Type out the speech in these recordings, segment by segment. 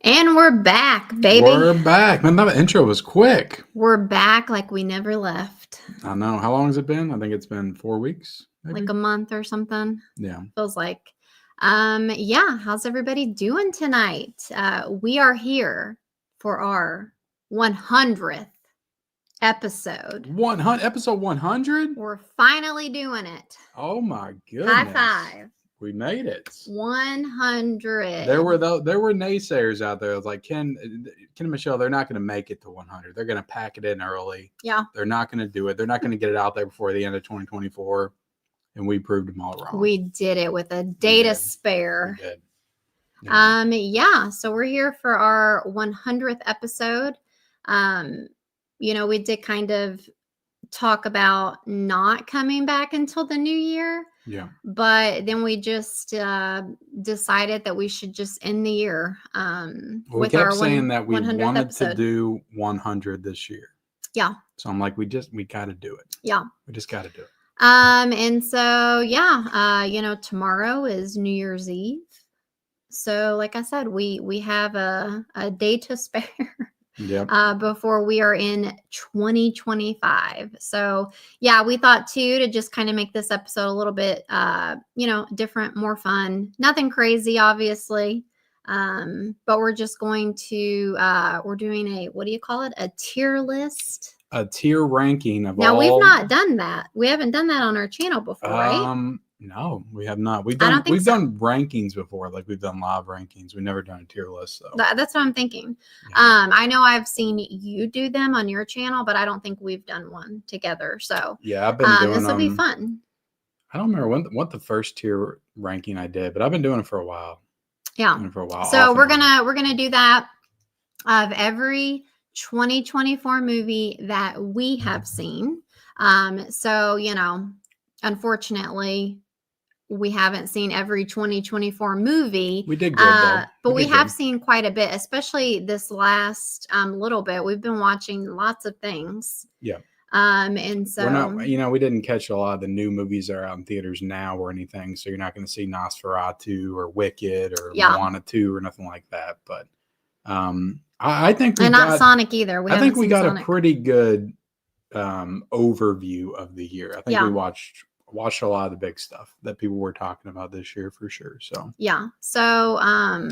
And we're back, baby. We're back. Man, that intro was quick. We're back like we never left. I know. How long has it been? I think it's been 4 weeks. Maybe? Like a month or something. Yeah. Feels like. Yeah. How's everybody doing tonight? We are here for our 100th episode. Episode 100? We're finally doing it. Oh my goodness. High five. We made it. 100. There were naysayers out there. It was like Ken and Michelle, they're not going to make it to 100. They're going to pack it in early. Yeah. They're not going to do it. They're not going to get it out there before the end of 2024. And we proved them all wrong. We did it with a day to spare. We did. Yeah. So we're here for our 100th episode. We did kind of talk about not coming back until the new year. Yeah. But then we just decided that we should just end the year we kept saying that we wanted episode. to do 100 this year. Yeah. So I'm like, we got to do it. Yeah. We just got to do it. And so, yeah, tomorrow is New Year's Eve. So like I said, we have a day to spare. Yep. Before we are in 2025. So yeah, we thought too, to just kind of make this episode a little bit, different, more fun, nothing crazy, obviously. But we're just going to, we're doing what do you call it? A tier list. A tier ranking of Now, we've not done that. We haven't done that on our channel before, right? No, we have not. We've done rankings before, like we've done live rankings. We've never done a tier list, though. That's what I'm thinking. Yeah. I know I've seen you do them on your channel, but I don't think we've done one together. So yeah, I've been doing this will be fun. I don't remember what the first tier ranking I did, but I've been doing it for a while. Yeah, for a while. So we're gonna do that of every 2024 movie that we have seen. So unfortunately, we haven't seen every 2024 movie. We did good, though. But we have seen quite a bit, especially this last little bit. We've been watching lots of things. Yeah. And so we're not, we didn't catch a lot of the new movies that are out in theaters now or anything. So you're not going to see Nosferatu or Wicked or Moana 2 or nothing like that. But I think not Sonic either. I think we got a pretty good overview of the year. I think we watched a lot of the big stuff that people were talking about this year for sure. So yeah. So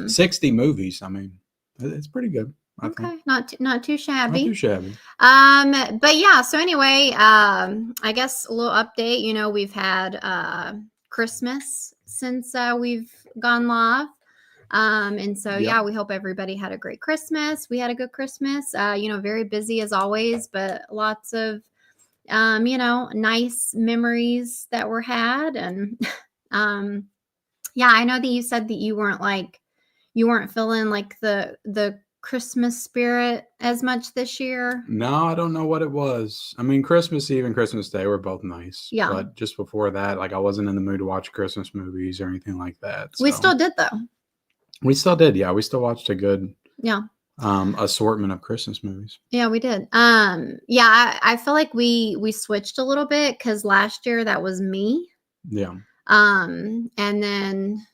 60 movies. I mean, it's pretty good. I think. Not too shabby. Not too shabby. But yeah, so anyway, I guess a little update. We've had Christmas since we've gone live. And so, yeah, we hope everybody had a great Christmas. We had a good Christmas, very busy as always, but lots of, nice memories that were had. And, I know that you said that you weren't feeling like the Christmas spirit as much this year. No, I don't know what it was. I mean, Christmas Eve and Christmas Day were both nice. Yeah. But just before that, I wasn't in the mood to watch Christmas movies or anything like that. So. We still did, though. We still did, yeah. We still watched a good assortment of Christmas movies. Yeah, we did. I feel like we switched a little bit because last year that was me. Yeah. And then,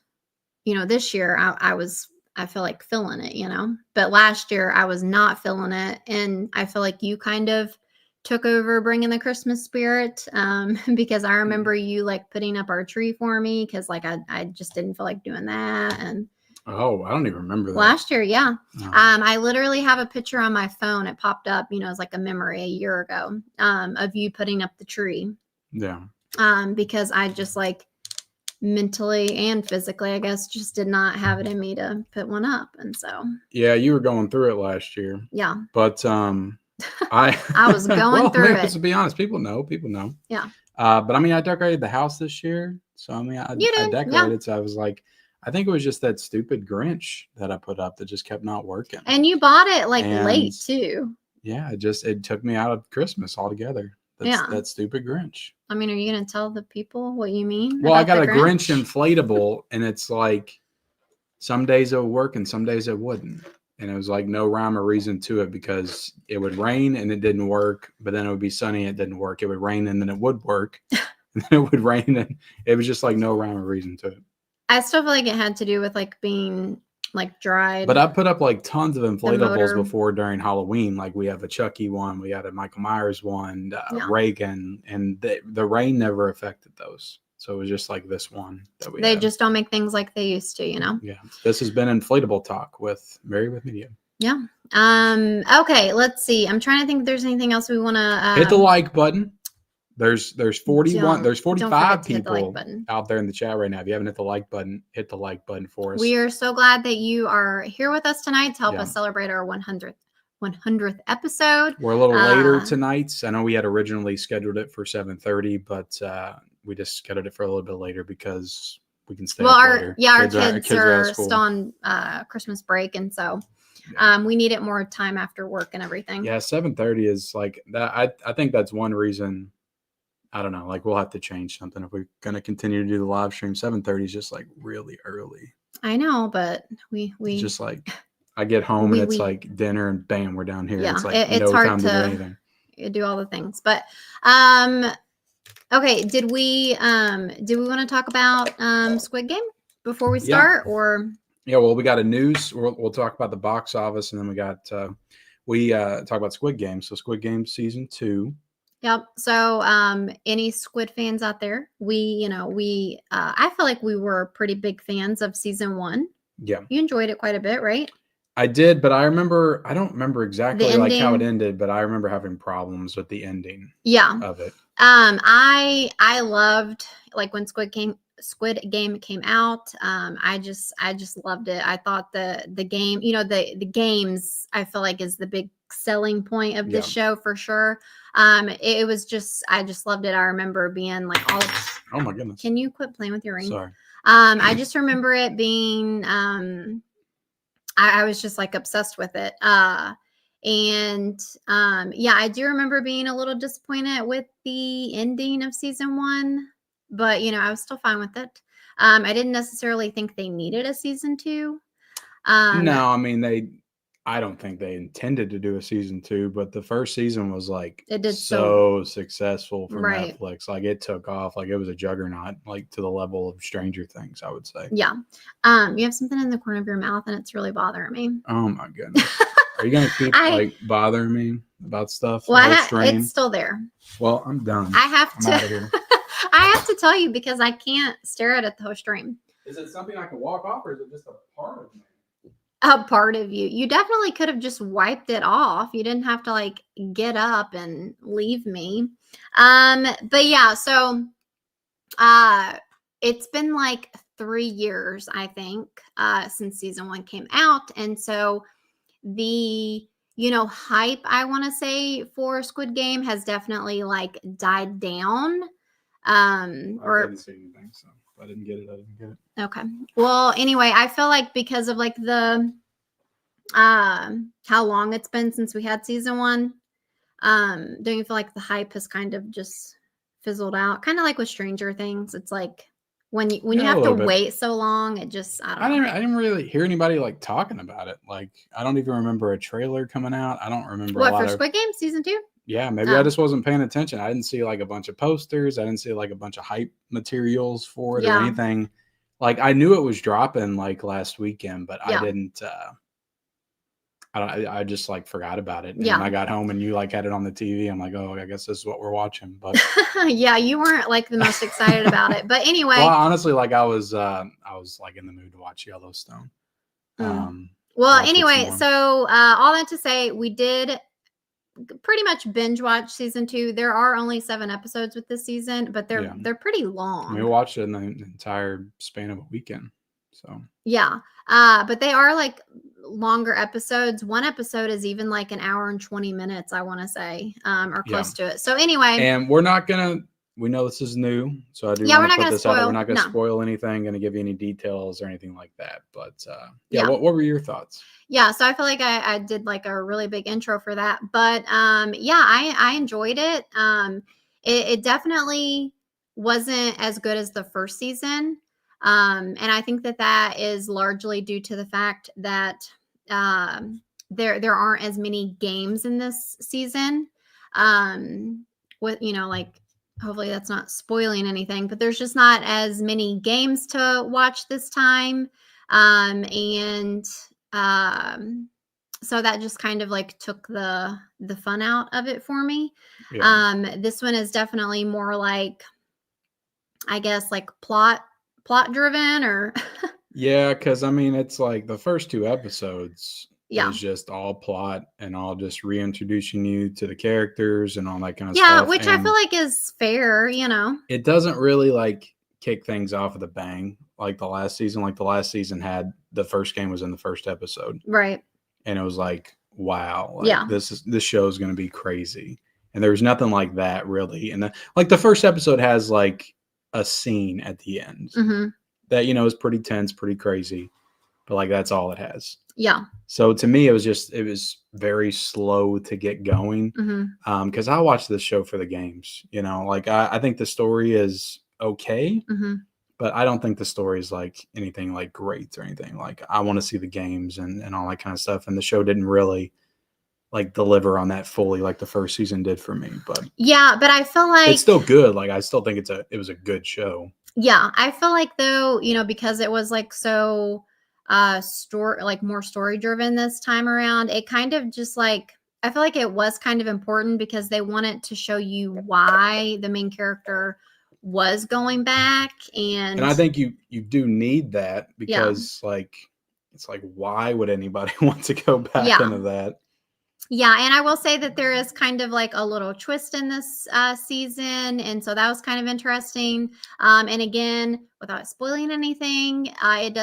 this year I feel like feeling it, but last year I was not feeling it. And I feel like you kind of took over bringing the Christmas spirit because I remember you like putting up our tree for me because like I just didn't feel like doing that. And oh, I don't even remember that. Last year, yeah. No. I literally have a picture on my phone. It popped up, as like a memory a year ago of you putting up the tree. Yeah. Because I just like mentally and physically, I guess, just did not have it in me to put one up. And so. Yeah, you were going through it last year. Yeah. But I was going through it. To be honest, people know. Yeah. But I mean, I decorated the house this year. So I mean, I decorated. Yeah. So I was like, I think it was just that stupid Grinch that I put up that just kept not working. And you bought it late too. Yeah, it took me out of Christmas altogether. That stupid Grinch. I mean, are you going to tell the people what you mean? Well, I got a Grinch inflatable, and it's like some days it would work and some days it wouldn't. And it was like no rhyme or reason to it because it would rain and it didn't work, but then it would be sunny and it didn't work. It would rain and then it would work. And then it would rain and it was just like no rhyme or reason to it. I still feel like it had to do with like being like dried. But I put up like tons of inflatables motor. before during Halloween. Like we have a Chucky one, we had a Michael Myers one, Yeah. Reagan, and the rain never affected those. So it was just like this one that we They had. just don't make things like they used to, you know? Yeah. This has been Inflatable Talk with Mary with Media. Yeah. Okay, let's see. I'm trying to think if there's anything else we want to hit the like button. There's 41, there's don't 45 forget to hit the like people button. out there in the chat right now. If you haven't hit the like button, hit the like button for us. We are so glad that you are here with us tonight to help Yeah. us celebrate our 100th episode. We're a little later tonight. I know we had originally scheduled it for 7:30, but we just scheduled it for a little bit later because we can stay up later. Our kids are still on Christmas break, and so we needed more time after work and everything. Yeah, 7:30 is like that. I think that's one reason. I don't know. Like we'll have to change something if we're going to continue to do the live stream. 7:30 is just like really early. I know, but we it's just like I get home and it's like dinner and bam, we're down here. Yeah, it's like it's no hard time to do anything. Do all the things. But okay, did we want to talk about Squid Game before we start or? Yeah, well, we got a news. We'll talk about the box office, and then we got talk about Squid Game. So Squid Game season 2. Yep. So any Squid fans out there, I feel like we were pretty big fans of season 1. Yeah. You enjoyed it quite a bit, right? I did, but I don't remember exactly like how it ended, but I remember having problems with the ending of it. I loved like when Squid Game came out. I just loved it. I thought the game, the games I feel like is the big selling point of this show for sure. It was just, I just loved it. I remember being like oh my goodness. Can you quit playing with your ring? Sorry. I just remember it being, I was just like obsessed with it. I do remember being a little disappointed with the ending of season 1, but I was still fine with it. I didn't necessarily think they needed a season 2. No, I mean I don't think they intended to do a season 2, but the first season was like so successful for Netflix. Like it took off, like it was a juggernaut, like to the level of Stranger Things, I would say. Yeah. You have something in the corner of your mouth and it's really bothering me. Oh my goodness. Are you gonna keep like bothering me about stuff? Well, it's still there. Well, I'm done. I have to. I have to tell you because I can't stare at it the whole stream. Is it something I can walk off, or is it just a part of me? A part of you. You definitely could have just wiped it off. You didn't have to like get up and leave me. But yeah, so it's been like 3 years, I think, since season 1 came out. And so the hype, I want to say, for Squid Game has definitely like died down. I didn't see anything, so if I didn't get it, I didn't get it. Okay. Well, anyway, I feel like because of like the how long it's been since we had season 1, don't you feel like the hype has kind of just fizzled out? Kind of like with Stranger Things. It's like when you have to wait so long, it just I didn't really hear anybody like talking about it. Like I don't even remember a trailer coming out. I don't remember for Squid Game season 2. Yeah, maybe I just wasn't paying attention. I didn't see like a bunch of posters. I didn't see like a bunch of hype materials for it or anything. Like I knew it was dropping like last weekend, but I didn't. I just like forgot about it. And when I got home and you like had it on the TV, I'm like, oh, I guess this is what we're watching. But yeah, you weren't like the most excited about it. But anyway, well, honestly, like I was like in the mood to watch Yellowstone. Well, anyway, so all that to say, we did pretty much binge watch season 2. There are only 7 episodes with this season, but they're pretty long. We watched it in the entire span of a weekend. So yeah, but they are like longer episodes. One episode is even like an hour and 20 minutes, I want to say, or close to it. So anyway, and we're not gonna. We know this is new, so I do want to put this out there. We're not going to spoil anything, going to give you any details or anything like that. But what were your thoughts? Yeah, so I feel like I did like a really big intro for that. But I enjoyed it. It definitely wasn't as good as the first season. And I think that is largely due to the fact that there aren't as many games in this season. With like, hopefully that's not spoiling anything, but there's just not as many games to watch this time. And so that just kind of like took the fun out of it for me. Yeah. This one is definitely more like, I guess, like plot driven, or Yeah, because I mean, it's like the first two episodes yeah. is just all plot and all just reintroducing you to the characters and all that kind of Yeah, stuff. which I feel And like is fair, you know. it doesn't really like kick things off with a bang like the last season. Like the last season had the first game was in the first episode, Right. and it was like, wow, like Yeah. this show is going to be crazy. And there was nothing like that really. And like the first episode has like a scene at the end Mm-hmm. that is pretty tense, pretty crazy, but like that's all it has. Yeah. So to me, it was very slow to get going. Mm-hmm. Because I watched this show for the games. Like I think the story is okay, Mm-hmm. but I don't think the story is like anything like great or anything. Like I want to see the games and all that kind of stuff. And the show didn't really like deliver on that fully like the first season did for me. But Yeah, but I feel like it's still good. Like I still think it was a good show. yeah, I feel like though, because it was like so story, like more story driven this time around, it kind of just like, I feel like it was kind of important because they wanted to show you why the main character was going back. And I think you do need that because like it's like why would anybody want to go back into that? Yeah, and I will say that there is kind of like a little twist in this season, and so that was kind of interesting. And again, without spoiling anything, it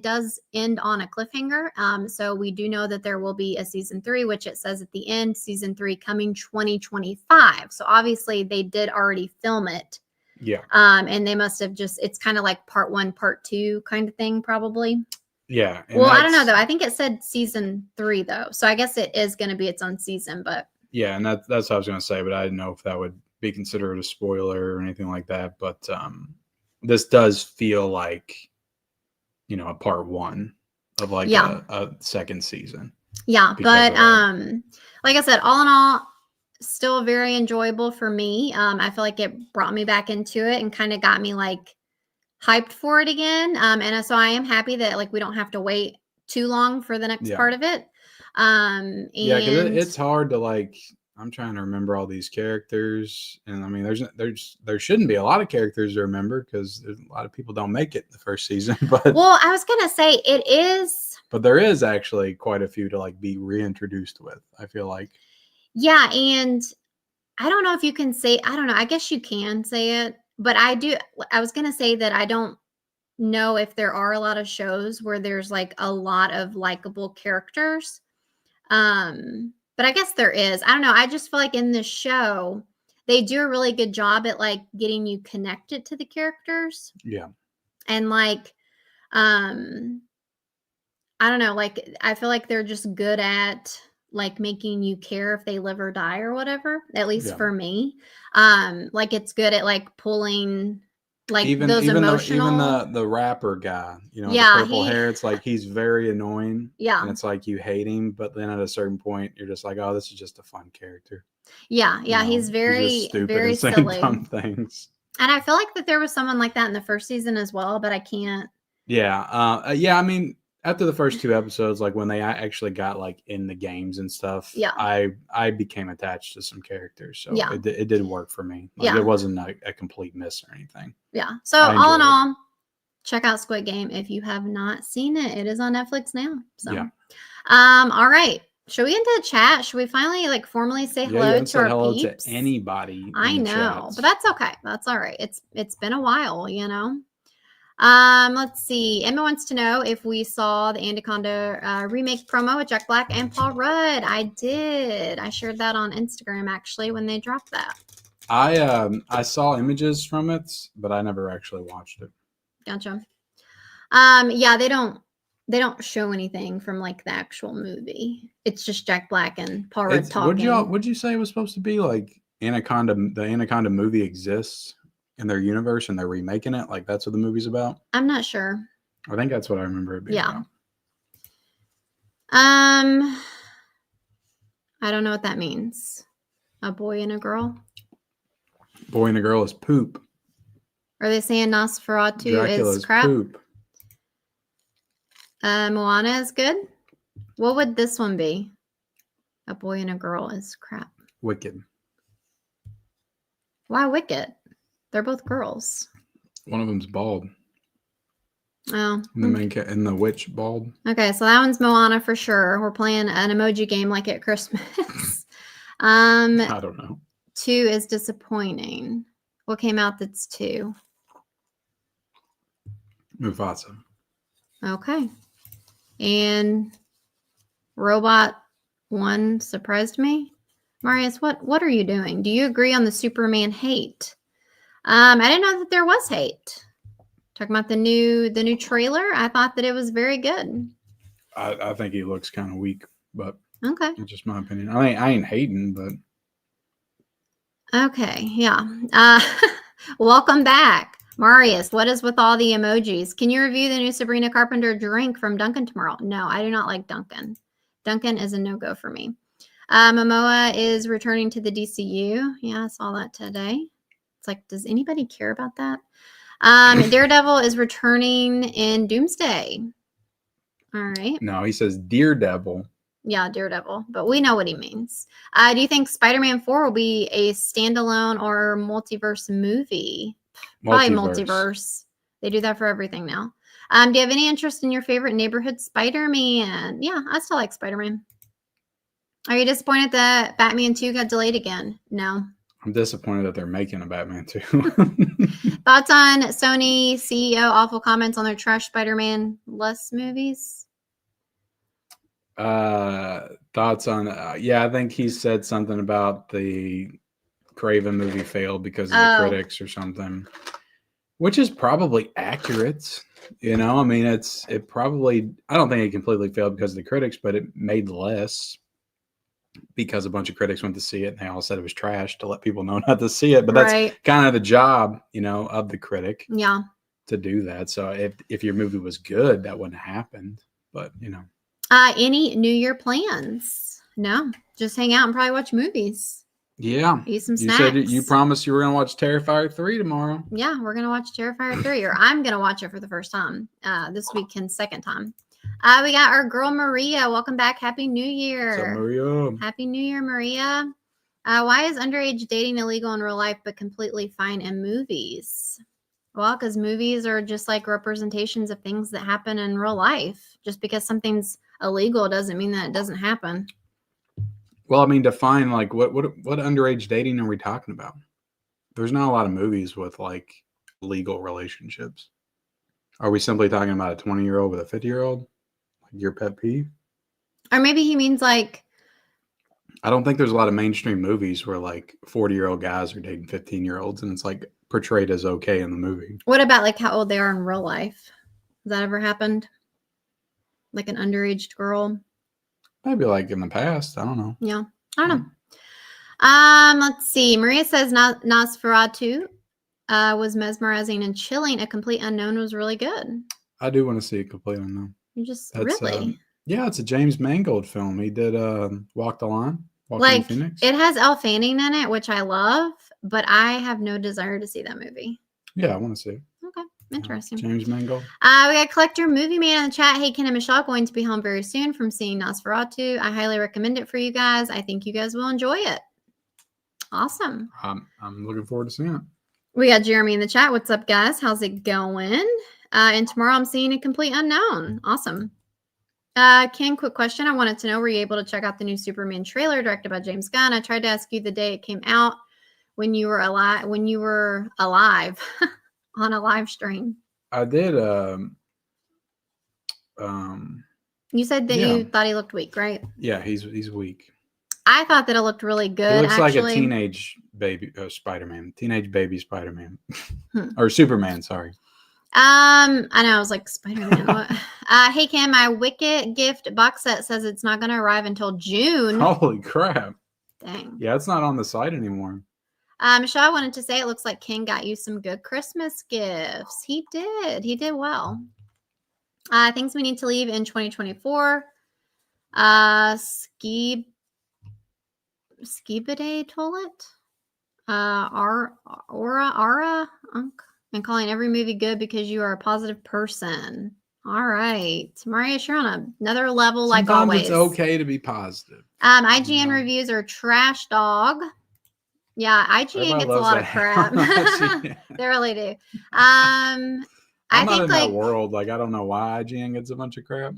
does end on a cliffhanger. So we do know that there will be a season 3, which it says at the end, season 3 coming 2025. So obviously they did already film it. Yeah. And they must have it's kind of like part 1, part 2 kind of thing, probably. Yeah. Well, I don't know though. I think it said season 3 though, so I guess it is going to be its own season. But yeah, and that's what I was going to say, but I didn't know if that would be considered a spoiler or anything like that. But this does feel like a part 1 of like a second season. Yeah, but like I said, all in all, still very enjoyable for me. I feel like it brought me back into it and kind of got me like hyped for it again. And so I am happy that like we don't have to wait too long for the next part of it. And yeah, because it's hard to like. I'm trying to remember all these characters, and I mean, there shouldn't be a lot of characters to remember because a lot of people don't make it the first season. But well, I was gonna say it is, but there is actually quite a few to like be reintroduced with. I feel like. Yeah, and I don't know if you can say. I don't know. I guess you can say it, but I do. I was gonna say that I don't know if there are a lot of shows where there's like a lot of likable characters. But I guess there is. I don't know. I just feel like in this show, they do a really good job at like getting you connected to the characters. Yeah. And like, I don't know, like I feel like they're just good at like making you care if they live or die or whatever, at least for me. Like it's good at like pulling like those emotional the rapper guy, the purple hair, it's like he's very annoying. Yeah. And it's like you hate him, but then at a certain point you're just like, oh, this is just a fun character. Yeah, he's very just stupid very and saying silly. dumb things. And I feel like that there was someone like that in the first season as well, but I can't. Yeah. Yeah, I mean, after the first 2 episodes, like when they actually got like in the games and stuff, Yeah. I became attached to some characters. So Yeah. it did work for me. Like it wasn't a complete miss or anything. Yeah. So all in all, check out Squid Game if you have not seen it. It is on Netflix now. So yeah. All right. Should we into the chat? Should we finally like formally say hello to our hello peeps? to anybody. I know, but that's okay. That's all right. It's been a while, Let's see. Emma wants to know if we saw the Anaconda remake promo with Jack Black and Paul Rudd. I did. I shared that on Instagram actually when they dropped that. I saw images from it, but I never actually watched it. Gotcha. Yeah, they don't show anything from like the actual movie. It's just Jack Black and Paul Rudd talking. Would you say it was supposed to be like Anaconda? The Anaconda movie exists in their universe and they're remaking it? Like that's what the movie's about? I'm not sure. I think that's what I remember it being about. I don't know what that means. A boy and a girl? Boy and a girl is poop. Are they saying Nosferatu Dracula is crap? Poop. Moana is good. What would this one be? A boy and a girl is crap. Wicked. Why Wicked? They're both girls. One of them's bald. Oh. And the main cat and the witch bald. Okay, so that one's Moana for sure. We're playing an emoji game like at Christmas. I don't know. 2 is disappointing. What came out that's 2? Mufasa. Okay. And Robot 1 surprised me. Marius, what are you doing? Do you agree on the Superman hate? I didn't know that there was hate. Talking about the new trailer, I thought that it was very good. I think he looks kind of weak, but okay, it's just my opinion. I ain't hating, but okay, yeah. Welcome back, Marius. What is with all the emojis? Can you review the new Sabrina Carpenter drink from Dunkin' tomorrow? No, I do not like Dunkin'. Dunkin' is a no-go for me. Momoa is returning to the DCU. Yeah, I saw that today. It's like, does anybody care about that? Daredevil is returning in Doomsday. All right. No, he says Daredevil. Yeah, Daredevil, but we know what he means. Do you think Spider-Man 4 will be a standalone or multiverse movie? Probably multiverse. They do that for everything now. Do you have any interest in your favorite neighborhood Spider-Man? Yeah, I still like Spider-Man. Are you disappointed that Batman 2 got delayed again? No. I'm disappointed that they're making a Batman 2. Thoughts on Sony CEO awful comments on their trash Spider-Man less movies? Thoughts on I think he said something about the Craven movie failed because of the critics or something, which is probably accurate. You know, I mean, it probably, I don't think it completely failed because of the critics, but it made less because a bunch of critics went to see it and they all said it was trash to let people know not to see it. But that's kind of the job, you know, of the critic. Yeah. To do that. So if your movie was good, that wouldn't have happened. But, you know. Any New Year plans? No. Just hang out and probably watch movies. Yeah. Eat some snacks. You said you promised you were going to watch Terrifier 3 tomorrow. Yeah, we're going to watch Terrifier 3, or I'm going to watch it for the first time this weekend, second time. We got our girl Maria. Welcome back. Happy New Year. What's up, Maria? Happy New Year, Maria. Why is underage dating illegal in real life but completely fine in movies? Well, because movies are just like representations of things that happen in real life. Just because something's illegal doesn't mean that it doesn't happen. Well, I mean, define like what underage dating are we talking about? There's not a lot of movies with like legal relationships. Are we simply talking about a 20-year-old with a 50-year-old? Like your pet peeve? Or maybe he means like, I don't think there's a lot of mainstream movies where like 40-year-old guys are dating 15-year-olds and it's like portrayed as okay in the movie. What about like how old they are in real life? Has that ever happened? Like an underage girl? Maybe like in the past. I don't know. Yeah. I don't know. Let's see. Maria says Nosferatu was mesmerizing and chilling. A Complete Unknown was really good. I do want to see A Complete Unknown. You just really? Yeah, it's a James Mangold film. He did Walk the Line. Like it has Elle Fanning in it, which I love, but I have no desire to see that movie. Yeah, I want to see it. Okay, interesting. James Mangold. We got Collector Movie Man in the chat. Hey, Ken and Michelle, going to be home very soon from seeing Nosferatu. I highly recommend it for you guys. I think you guys will enjoy it. Awesome. I'm looking forward to seeing it. We got Jeremy in the chat. What's up, guys? How's it going? And tomorrow I'm seeing A Complete Unknown. Awesome. Ken, quick question. I wanted to know, were you able to check out the new Superman trailer directed by James Gunn? I tried to ask you the day it came out when you were alive on a live stream. I did. You said that you thought he looked weak, right? Yeah, he's weak. I thought that it looked really good. He looks like a teenage baby Spider-Man. Teenage baby Spider-Man. Or Superman, sorry. I know, I was like, Spider-Man. Hey, Cam, my Wicked gift box set says it's not going to arrive until June. Holy crap. Dang. Yeah, it's not on the site anymore. Michelle wanted to say it looks like Ken got you some good Christmas gifts. He did. He did well. Things we need to leave in 2024. Skibidet toilet. Ara. And calling every movie good because you are a positive person. All right. Marius, you're on another level like Sometimes always. it's okay to be positive. IGN reviews are trash dog. Yeah, IGN Everybody gets a loves lot of that. crap. IGN. They really do. I'm I not think in like, that world. Like, I don't know why IGN gets a bunch of crap.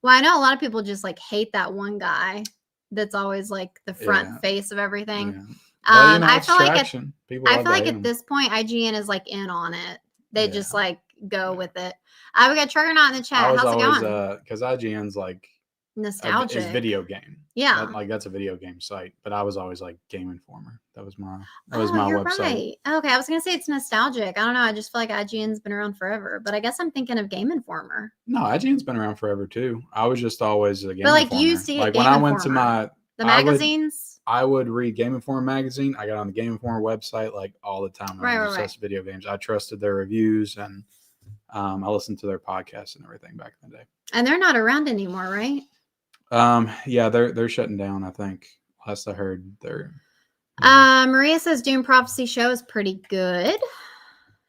well, I know a lot of people just like hate that one guy that's always like the front face of everything. Yeah. But, you know, I it's feel traction. People love to hate at them. this point, IGN is like in on it. They just Yeah. like go with it. We got Triggernaut in the chat. I was How's always it going? because IGN's like Nostalgic. is video game. Yeah. That's a video game site. But I was always like Game Informer. That was my You're website. right. Okay, I was gonna say it's nostalgic. I don't know. I just feel like IGN's been around forever, but I guess I'm thinking of Game Informer. No, IGN's been around forever too. I was just always a Game But like Informer. you used to get like Game when I Informer. went to my the magazines. I would read Game Informer magazine. I got on the Game Informer website like all the time. I was obsessed with video games. I trusted their reviews and I listened to their podcasts and everything back in the day. And they're not around anymore, right? Yeah, they're shutting down. I think last I heard, they're. Maria says Doom Prophecy show is pretty good.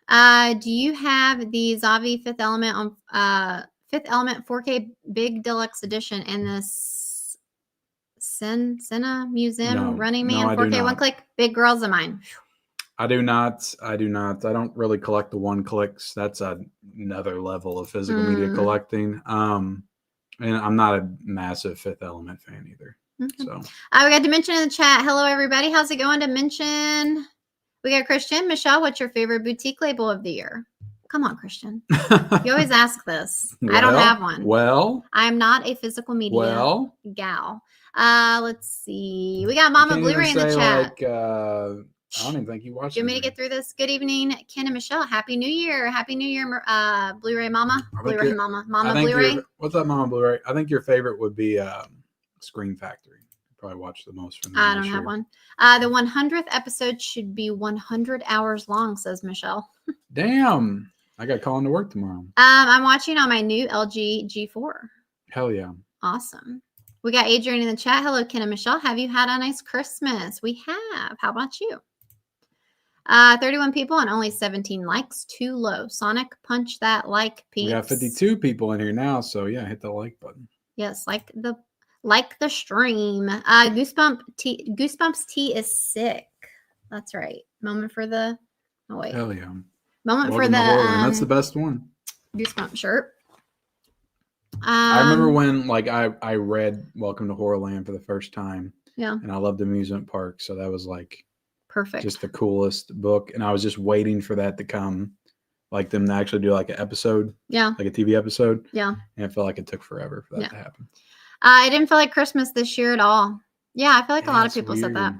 Do you have the Zavi Fifth Element on Fifth Element 4K Big Deluxe Edition and the Senna Museum Running Man 4K one click? Big girls of mine. I do not. I don't really collect the one clicks. That's another level of physical media collecting. And I'm not a massive Fifth Element fan either. Okay. So we got Dimension in the chat. Hello, everybody. How's it going, Dimension? We got Christian. Michelle, what's your favorite boutique label of the year? Come on, Christian. You always ask this. I don't have one. Well, I'm not a physical media gal. Let's see. We got Mama Blu-ray in the chat. I don't even think you watched. Do you want me to get through this? Good evening, Ken and Michelle. Happy New Year. Happy New Year, Blu-ray Mama. Blu-ray Mama. Mama Blu-ray. What's up, Mama Blu-ray? I think your favorite would be Screen Factory. You probably watched the most from them. I don't have one. The 100th episode should be 100 hours long, says Michelle. Damn. I got calling to work tomorrow. I'm watching on my new LG G4. Hell yeah. Awesome. We got Adrian in the chat. Hello, Ken and Michelle. Have you had a nice Christmas? We have. How about you? 31 people and only 17 likes. Too low. Sonic, punch that like, peeps. We got 52 people in here now, so yeah, hit the like button. Yes, like the stream. Goosebumps tea is sick. That's right. Moment for the. Oh wait. Hell yeah. Moment for the. That's the best one. Goosebump shirt. I remember when I read Welcome to Horrorland for the first time. Yeah. And I loved amusement park, so that was like perfect. Just the coolest book. And I was just waiting for that to come. Like them to actually do like an episode. Yeah. Like a TV episode. Yeah. And it felt like it took forever for that to happen. I didn't feel like Christmas this year at all. Yeah, I feel like a lot of people said that.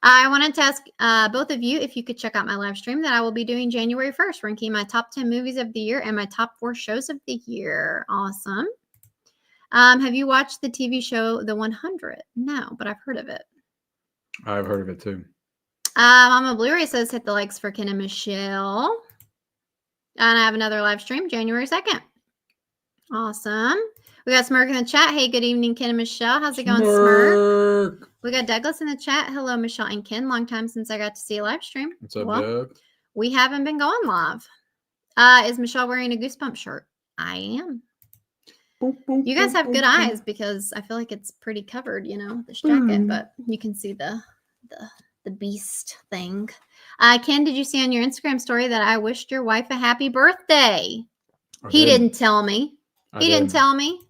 I wanted to ask both of you if you could check out my live stream that I will be doing January 1st, ranking my top 10 movies of the year and my top 4 shows of the year. Awesome. Have you watched the TV show The 100? No, but I've heard of it. I've heard of it too. Mama Blu-ray says hit the likes for Ken and Michelle. And I have another live stream January 2nd. Awesome. We got Smirk in the chat. Hey, good evening, Ken and Michelle. How's it going, Smirk? We got Douglas in the chat. Hello, Michelle and Ken. Long time since I got to see a live stream. What's up, Doug? We haven't been going live. Is Michelle wearing a Goosebump shirt? I am. You guys have good eyes because I feel like it's pretty covered, this jacket, but you can see the beast thing. Ken, did you see on your Instagram story that I wished your wife a happy birthday? He didn't tell me. He didn't tell me.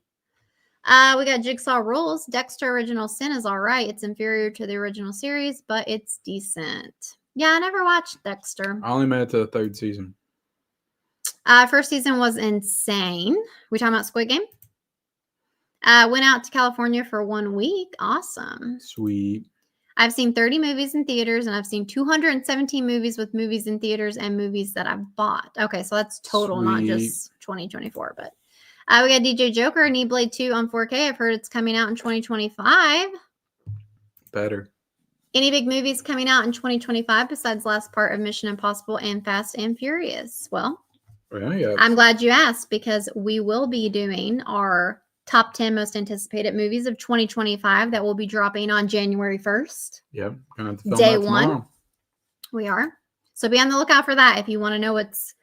We got Jigsaw Rules. Dexter Original Sin is all right. It's inferior to the original series, but it's decent. Yeah, I never watched Dexter. I only made it to the 3rd season. First season was insane. We talking about Squid Game? Went out to California for 1 week. Awesome. Sweet. I've seen 30 movies in theaters, and I've seen 217 movies with movies in theaters and movies that I've bought. Okay, so that's total, not just 2024. But we got DJ Joker and E-Blade 2 on 4K. I've heard it's coming out in 2025. Better. Any big movies coming out in 2025 besides last part of Mission Impossible and Fast and Furious? Well, yeah. I'm glad you asked because we will be doing our top 10 most anticipated movies of 2025 that will be dropping on January 1st. Yep. Gonna have to film Day that 1. Tomorrow. We are. So be on the lookout for that if you want to know what's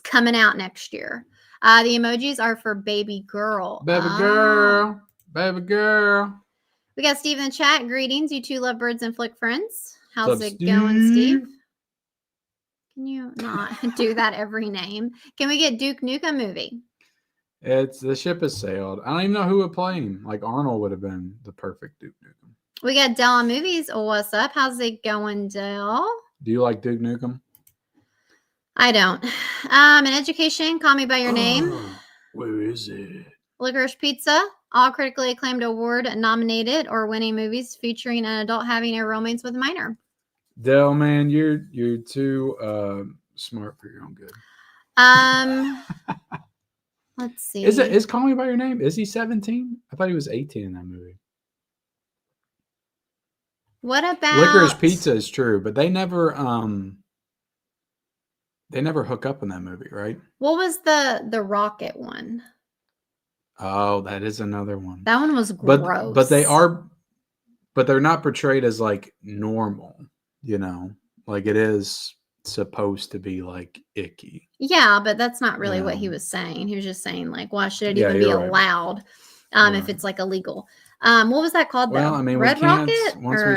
coming out next year. The emojis are for baby girl. Baby girl. Baby girl. We got Steve in the chat. Greetings, you two lovebirds and flick friends. How's What's up, it going, Steve? Steve? Can you not do that every name? Can we get Duke Nukem movie? The ship has sailed. I don't even know who would play him. Like Arnold would have been the perfect Duke Nukem. We got Dell on movies. What's up? How's it going, Dell? Do you like Duke Nukem? I don't. In education, Call Me by Your Name. Where is it? Licorice Pizza. All critically acclaimed award nominated or winning movies featuring an adult having a romance with a minor. Dell, man, you're too smart for your own good. Let's see. Is Call Me by Your Name? Is he 17? I thought he was 18 in that movie. What about Licorice Pizza is true, but they never hook up in that movie, right? What was the rocket one? Oh, that is another one. That one was gross. But they're not portrayed as like normal, you know. Like it is supposed to be like icky. Yeah, but that's not really what he was saying. He was just saying like, why should it even be right. allowed if it's like illegal? What was that called? Well, though? I mean, Red we can't Rocket? once we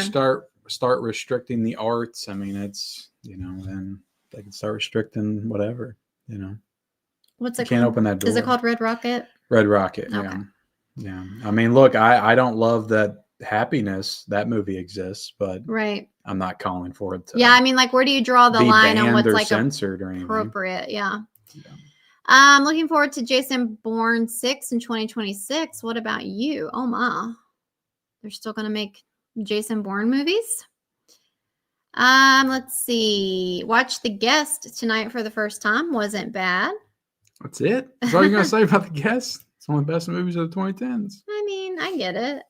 start restricting the arts. I mean, it's then they can start restricting whatever, you know. What's it? You can't open that door. Is it called Red Rocket? Red Rocket. Okay. Yeah. I mean, look, I don't love that Happiness that movie exists, but right. I'm not calling for it to. Yeah, I mean, like, where do you draw the line on what's like censored or anything? Appropriate? Yeah. I'm looking forward to Jason Bourne 6 in 2026. What about you? Oh my, they're still gonna make Jason Bourne movies. Let's see. Watch The Guest tonight for the first time. Wasn't bad. That's it. That's all you're gonna say about The Guest. It's one of the best movies of the 2010s. I mean, I get it.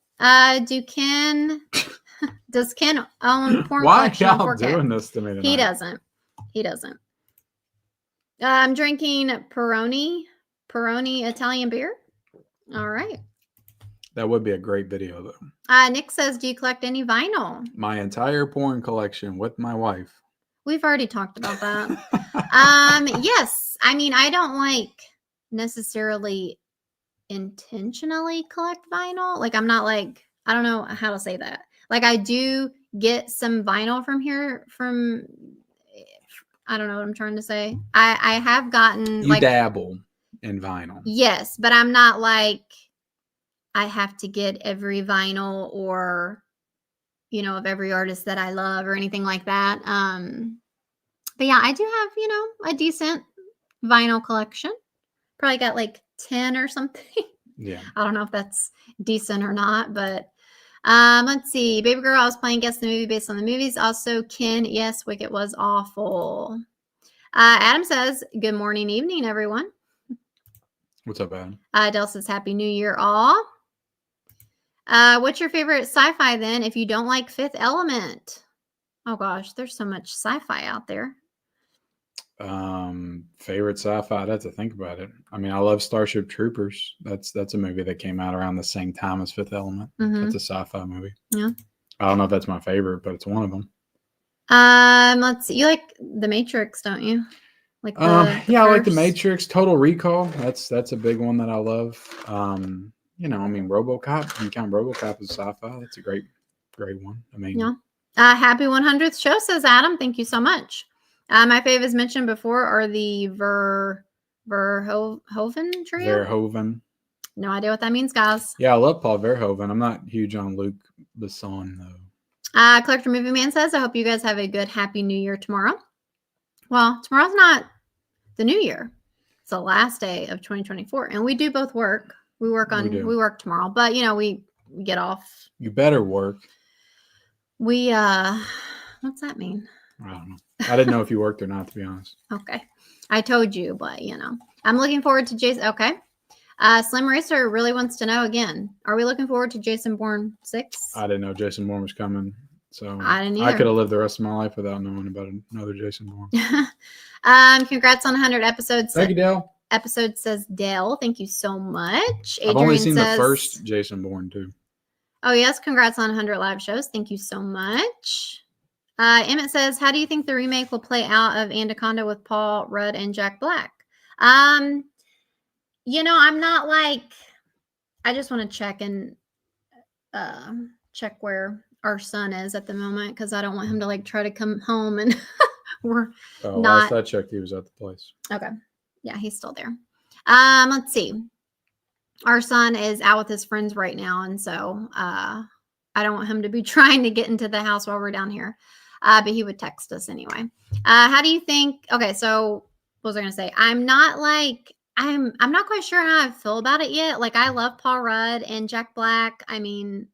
Does Ken own porn Why collection? Why y'all doing this to me tonight? He doesn't. I'm drinking Peroni Italian beer. All right. That would be a great video, though. Nick says, do you collect any vinyl? My entire porn collection with my wife. We've already talked about that. Yes. I mean, I don't like necessarily intentionally collect vinyl. Like, I'm not like, I don't know how to say that. Like, I do get some vinyl from here I don't know what I'm trying to say. I have gotten you dabble in vinyl. Yes, but I'm not like I have to get every vinyl or of every artist that I love or anything like that. But yeah, I do have, a decent vinyl collection. Probably got like 10 or something. Yeah. I don't know if that's decent or not, but let's see. Baby girl, I was playing Guess the Movie based on the movies. Also, Ken, yes, Wicked was awful. Adam says, good morning, evening, everyone. What's up, Adam? Del says, Happy New Year, all. What's your favorite sci-fi then if you don't like Fifth Element? Oh gosh, there's so much sci-fi out there. Favorite sci-fi, I'd have to think about it. I mean, I love Starship Troopers. That's a movie that came out around the same time as Fifth Element. Mm-hmm. That's a sci-fi movie. Yeah. I don't know if that's my favorite, but it's one of them. Let's see. You like The Matrix, don't you? Like the I like The Matrix. Total Recall. That's a big one that I love. I mean, RoboCop. You count RoboCop as sci-fi. That's a great one. I mean, yeah. Happy 100th show, says Adam. Thank you so much. My fave, as mentioned before, are the Verhoeven trio. Verhoeven. No idea what that means, guys. Yeah, I love Paul Verhoeven. I'm not huge on Luc Besson, though. Collector Movie Man says, I hope you guys have a good, happy New Year tomorrow. Well, tomorrow's not the New Year. It's the last day of 2024. And we do both work. We work tomorrow. But, we get off. You better work. What's that mean? I don't know. I didn't know if you worked or not, to be honest. Okay. I told you, but, I'm looking forward to Jason. Okay. Slim Racer really wants to know again. Are we looking forward to Jason Bourne 6? I didn't know Jason Bourne was coming. So I didn't either. I could have lived the rest of my life without knowing about another Jason Bourne. Congrats on 100 episodes. Thank you, Dale. Episode says Dale. Thank you so much. Adrian, I've only seen the first Jason Bourne too. Oh, yes. Congrats on 100 live shows. Thank you so much. Emmett says, how do you think the remake will play out of Anaconda with Paul Rudd and Jack Black? I'm not like, I just want to check where our son is at the moment because I don't want him to like try to come home and we're Last not. I checked, he was at the place. Okay. Yeah, he's still there. Let's see. Our son is out with his friends right now, and so I don't want him to be trying to get into the house while we're down here. But he would text us anyway. How do you think? Okay, so what was I gonna say? I'm not quite sure how I feel about it yet. Like I love Paul Rudd and Jack Black. I mean,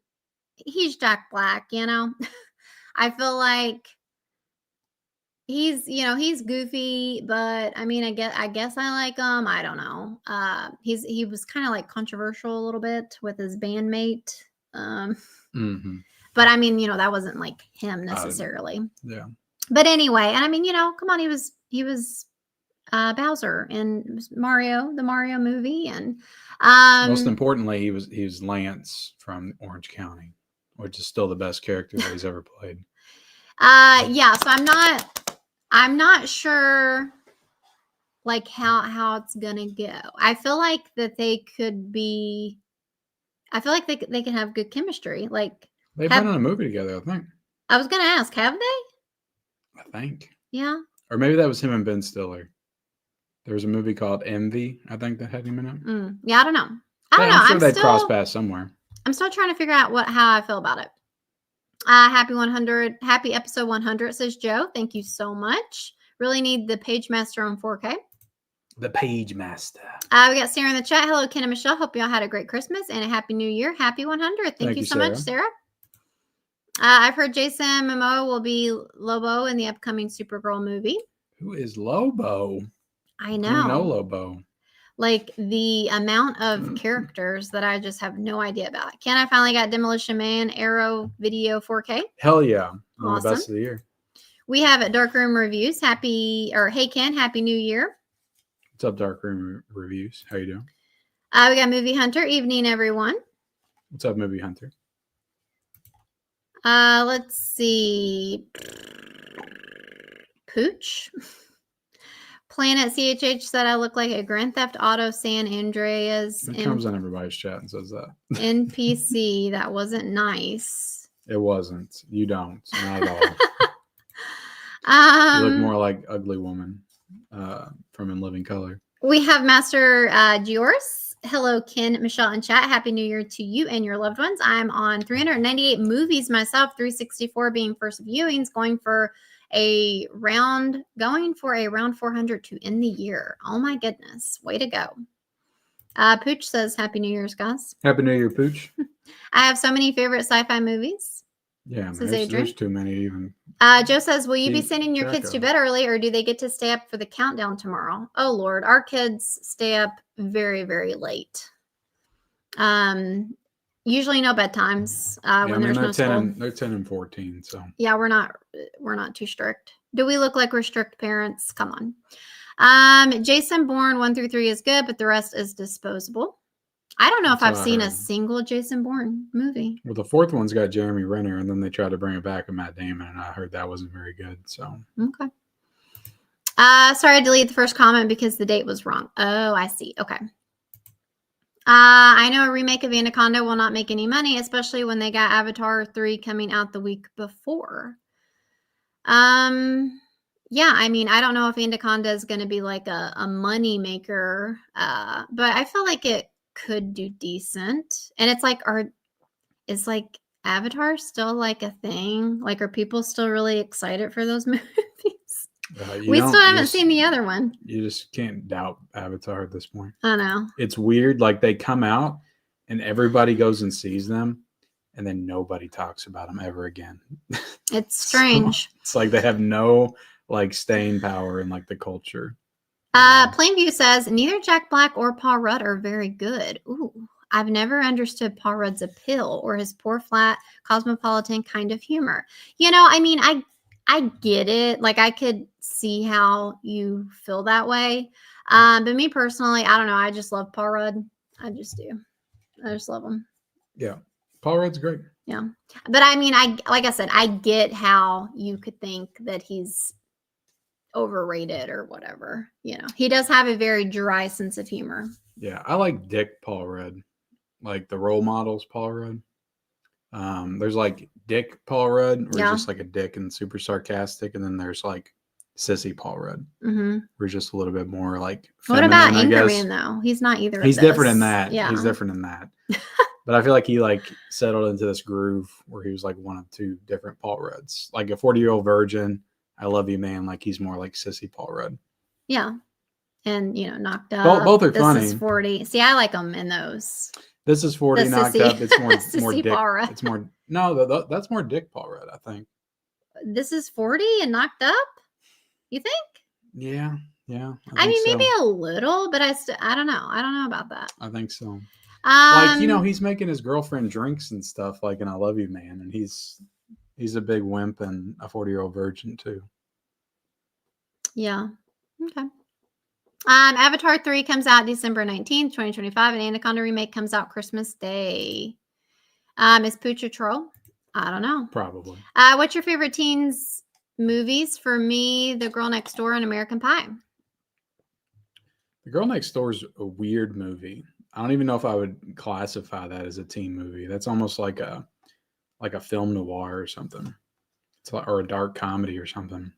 he's Jack Black, I feel like he's goofy, but I mean, I guess I like him. I don't know. He was kind of like controversial a little bit with his bandmate. But I mean, that wasn't like him necessarily. Yeah. But anyway, and I mean, come on, he was Bowser in the Mario movie, and most importantly, he was Lance from Orange County, which is still the best character that he's ever played. Yeah. So I'm not sure like how it's gonna go. I feel like that they could be. I feel like they can have good chemistry. Like they've been in a movie together, I think. I was gonna ask, have they? I think. Yeah. Or maybe that was him and Ben Stiller. There was a movie called Envy, I think, that had him in it. Yeah, I don't know. I'm sure they'd cross paths somewhere. I'm still trying to figure out how I feel about it. Happy episode 100, says Joe. Thank you so much. Really need the Page Master on 4K. The Page Master. We got Sarah in the chat. Hello, Ken and Michelle. Hope y'all had a great Christmas and a happy New Year. Happy 100. Thank you so much, Sarah. I've heard Jason Momoa will be Lobo in the upcoming Supergirl movie. Who is Lobo? I know. I know Lobo. Like the amount of characters that I just have no idea about. Ken, I finally got Demolition Man Arrow Video 4K. Hell yeah. One awesome. of the best of the year. We have at Dark Room Reviews. Hey Ken, Happy New Year. What's up, Dark Room Reviews? How you doing? We got Movie Hunter. Evening, everyone. What's up, Movie Hunter? Let's see. Pooch. Planet CHH said I look like a Grand Theft Auto San Andreas. It comes on everybody's chat and says that. NPC. That wasn't nice. It wasn't. You don't. Not at all. You look more like Ugly Woman from In Living Color. We have Master Gioris. Hello, Ken, Michelle, and chat. Happy New Year to you and your loved ones. I'm on 398 movies myself, 364 being first viewings, going for a round 400 to end the year. Oh my goodness. Way to go. Pooch says Happy New Year's, guys. Happy New Year, Pooch. I have so many favorite sci-fi movies. Yeah, there's too many even. Joe says, will you be sending your kids to bed early or do they get to stay up for the countdown tomorrow? Oh, Lord. Our kids stay up very, very late. Usually no bedtimes when there's no school. They're 10 and 14, so. Yeah, we're not too strict. Do we look like we're strict parents? Come on. Jason Bourne 1 through 3 is good, but the rest is disposable. I don't know if I've seen a single Jason Bourne movie. Well, the fourth one's got Jeremy Renner, and then they tried to bring it back with Matt Damon, and I heard that wasn't very good. So okay. Sorry, I deleted the first comment because the date was wrong. Oh, I see. Okay. I know a remake of Anaconda will not make any money, especially when they got Avatar 3 coming out the week before. Yeah, I mean, I don't know if Anaconda is going to be like a money maker, but I feel like it could do decent. And it's like, is like Avatar still like a thing? Like, are people still really excited for those movies? We still haven't seen the other one. You just can't doubt Avatar at this point. I know. It's weird. Like they come out and everybody goes and sees them and then nobody talks about them ever again. It's strange. So, it's like they have no like staying power in like the culture. Plainview says neither Jack Black or Paul Rudd are very good. Ooh, I've never understood Paul Rudd's appeal or his poor, flat, cosmopolitan kind of humor. I mean, I get it. Like I could see how you feel that way. But me personally, I don't know. I just love Paul Rudd. I just do. I just love him. Yeah. Paul Rudd's great. Yeah. But I mean, like I said, I get how you could think that he's overrated or whatever. He does have a very dry sense of humor. Yeah, I like Dick Paul Rudd, like the role models Paul Rudd. There's like Dick Paul Rudd, where he's just like a dick and super sarcastic, and then there's like Sissy Paul Rudd, where he's just a little bit more like feminine. What about Anchorman though? He's not either. He's of those. different in that. Yeah. He's different in that. But I feel like he like settled into this groove where he was like one of two different Paul Rudds, like a 40-year-old virgin. I love you, man. Like he's more like Sissy Paul Rudd. Yeah. And Knocked Up. Both are funny. This is 40. See, I like them in those. This is 40. Knocked Up. It's more Dick. Paul Rudd. It's more no. That's more Dick Paul Rudd, I think. This is 40 and Knocked Up. You think? Yeah. I mean, maybe a little, but I don't know. I don't know about that. I think so. Like he's making his girlfriend drinks and stuff, like in I Love You, Man, and he's a big wimp and a 40-year-old virgin too. Yeah. Okay. Avatar 3 comes out December 19th, 2025, and Anaconda remake comes out Christmas Day. Is Pooch a troll? I don't know. Probably. What's your favorite teens movies? For me, The Girl Next Door and American Pie. The Girl Next Door is a weird movie. I don't even know if I would classify that as a teen movie. That's almost like a film noir or something. It's like, or a dark comedy or something.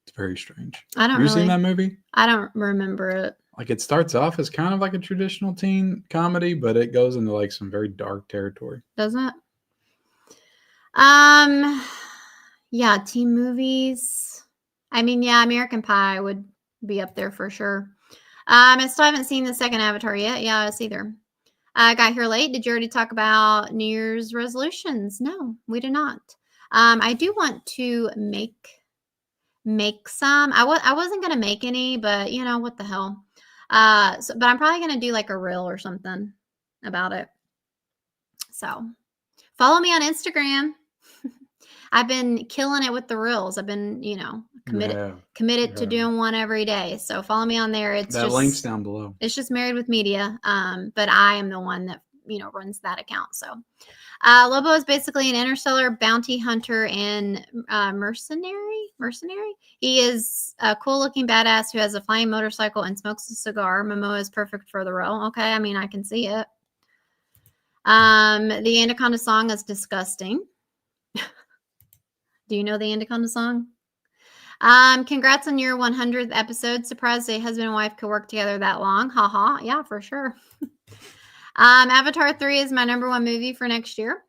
It's very strange. Have you seen that movie? I don't remember it. Like it starts off as kind of like a traditional teen comedy, but it goes into like some very dark territory. Doesn't it? Yeah, teen movies. I mean, yeah, American Pie would be up there for sure. I still haven't seen the second Avatar yet. Yeah, us either. I got here late. Did you already talk about New Year's resolutions? No, we did not. I do want to make some. I wasn't gonna make any, but what the hell. But I'm probably gonna do like a reel or something about it. So follow me on Instagram. I've been killing it with the reels. I've been, committed to doing one every day. So follow me on there. That link's down below. It's just Married with Media. But I am the one that, runs that account. So Lobo is basically an interstellar bounty hunter and mercenary. He is a cool looking badass who has a flying motorcycle and smokes a cigar. Momoa is perfect for the role. Okay. I mean, I can see it. The Anaconda song is disgusting. Do you know the Anaconda song? Congrats on your 100th episode. Surprised a husband and wife could work together that long. Haha. Yeah, for sure. Avatar 3 is my number one movie for next year.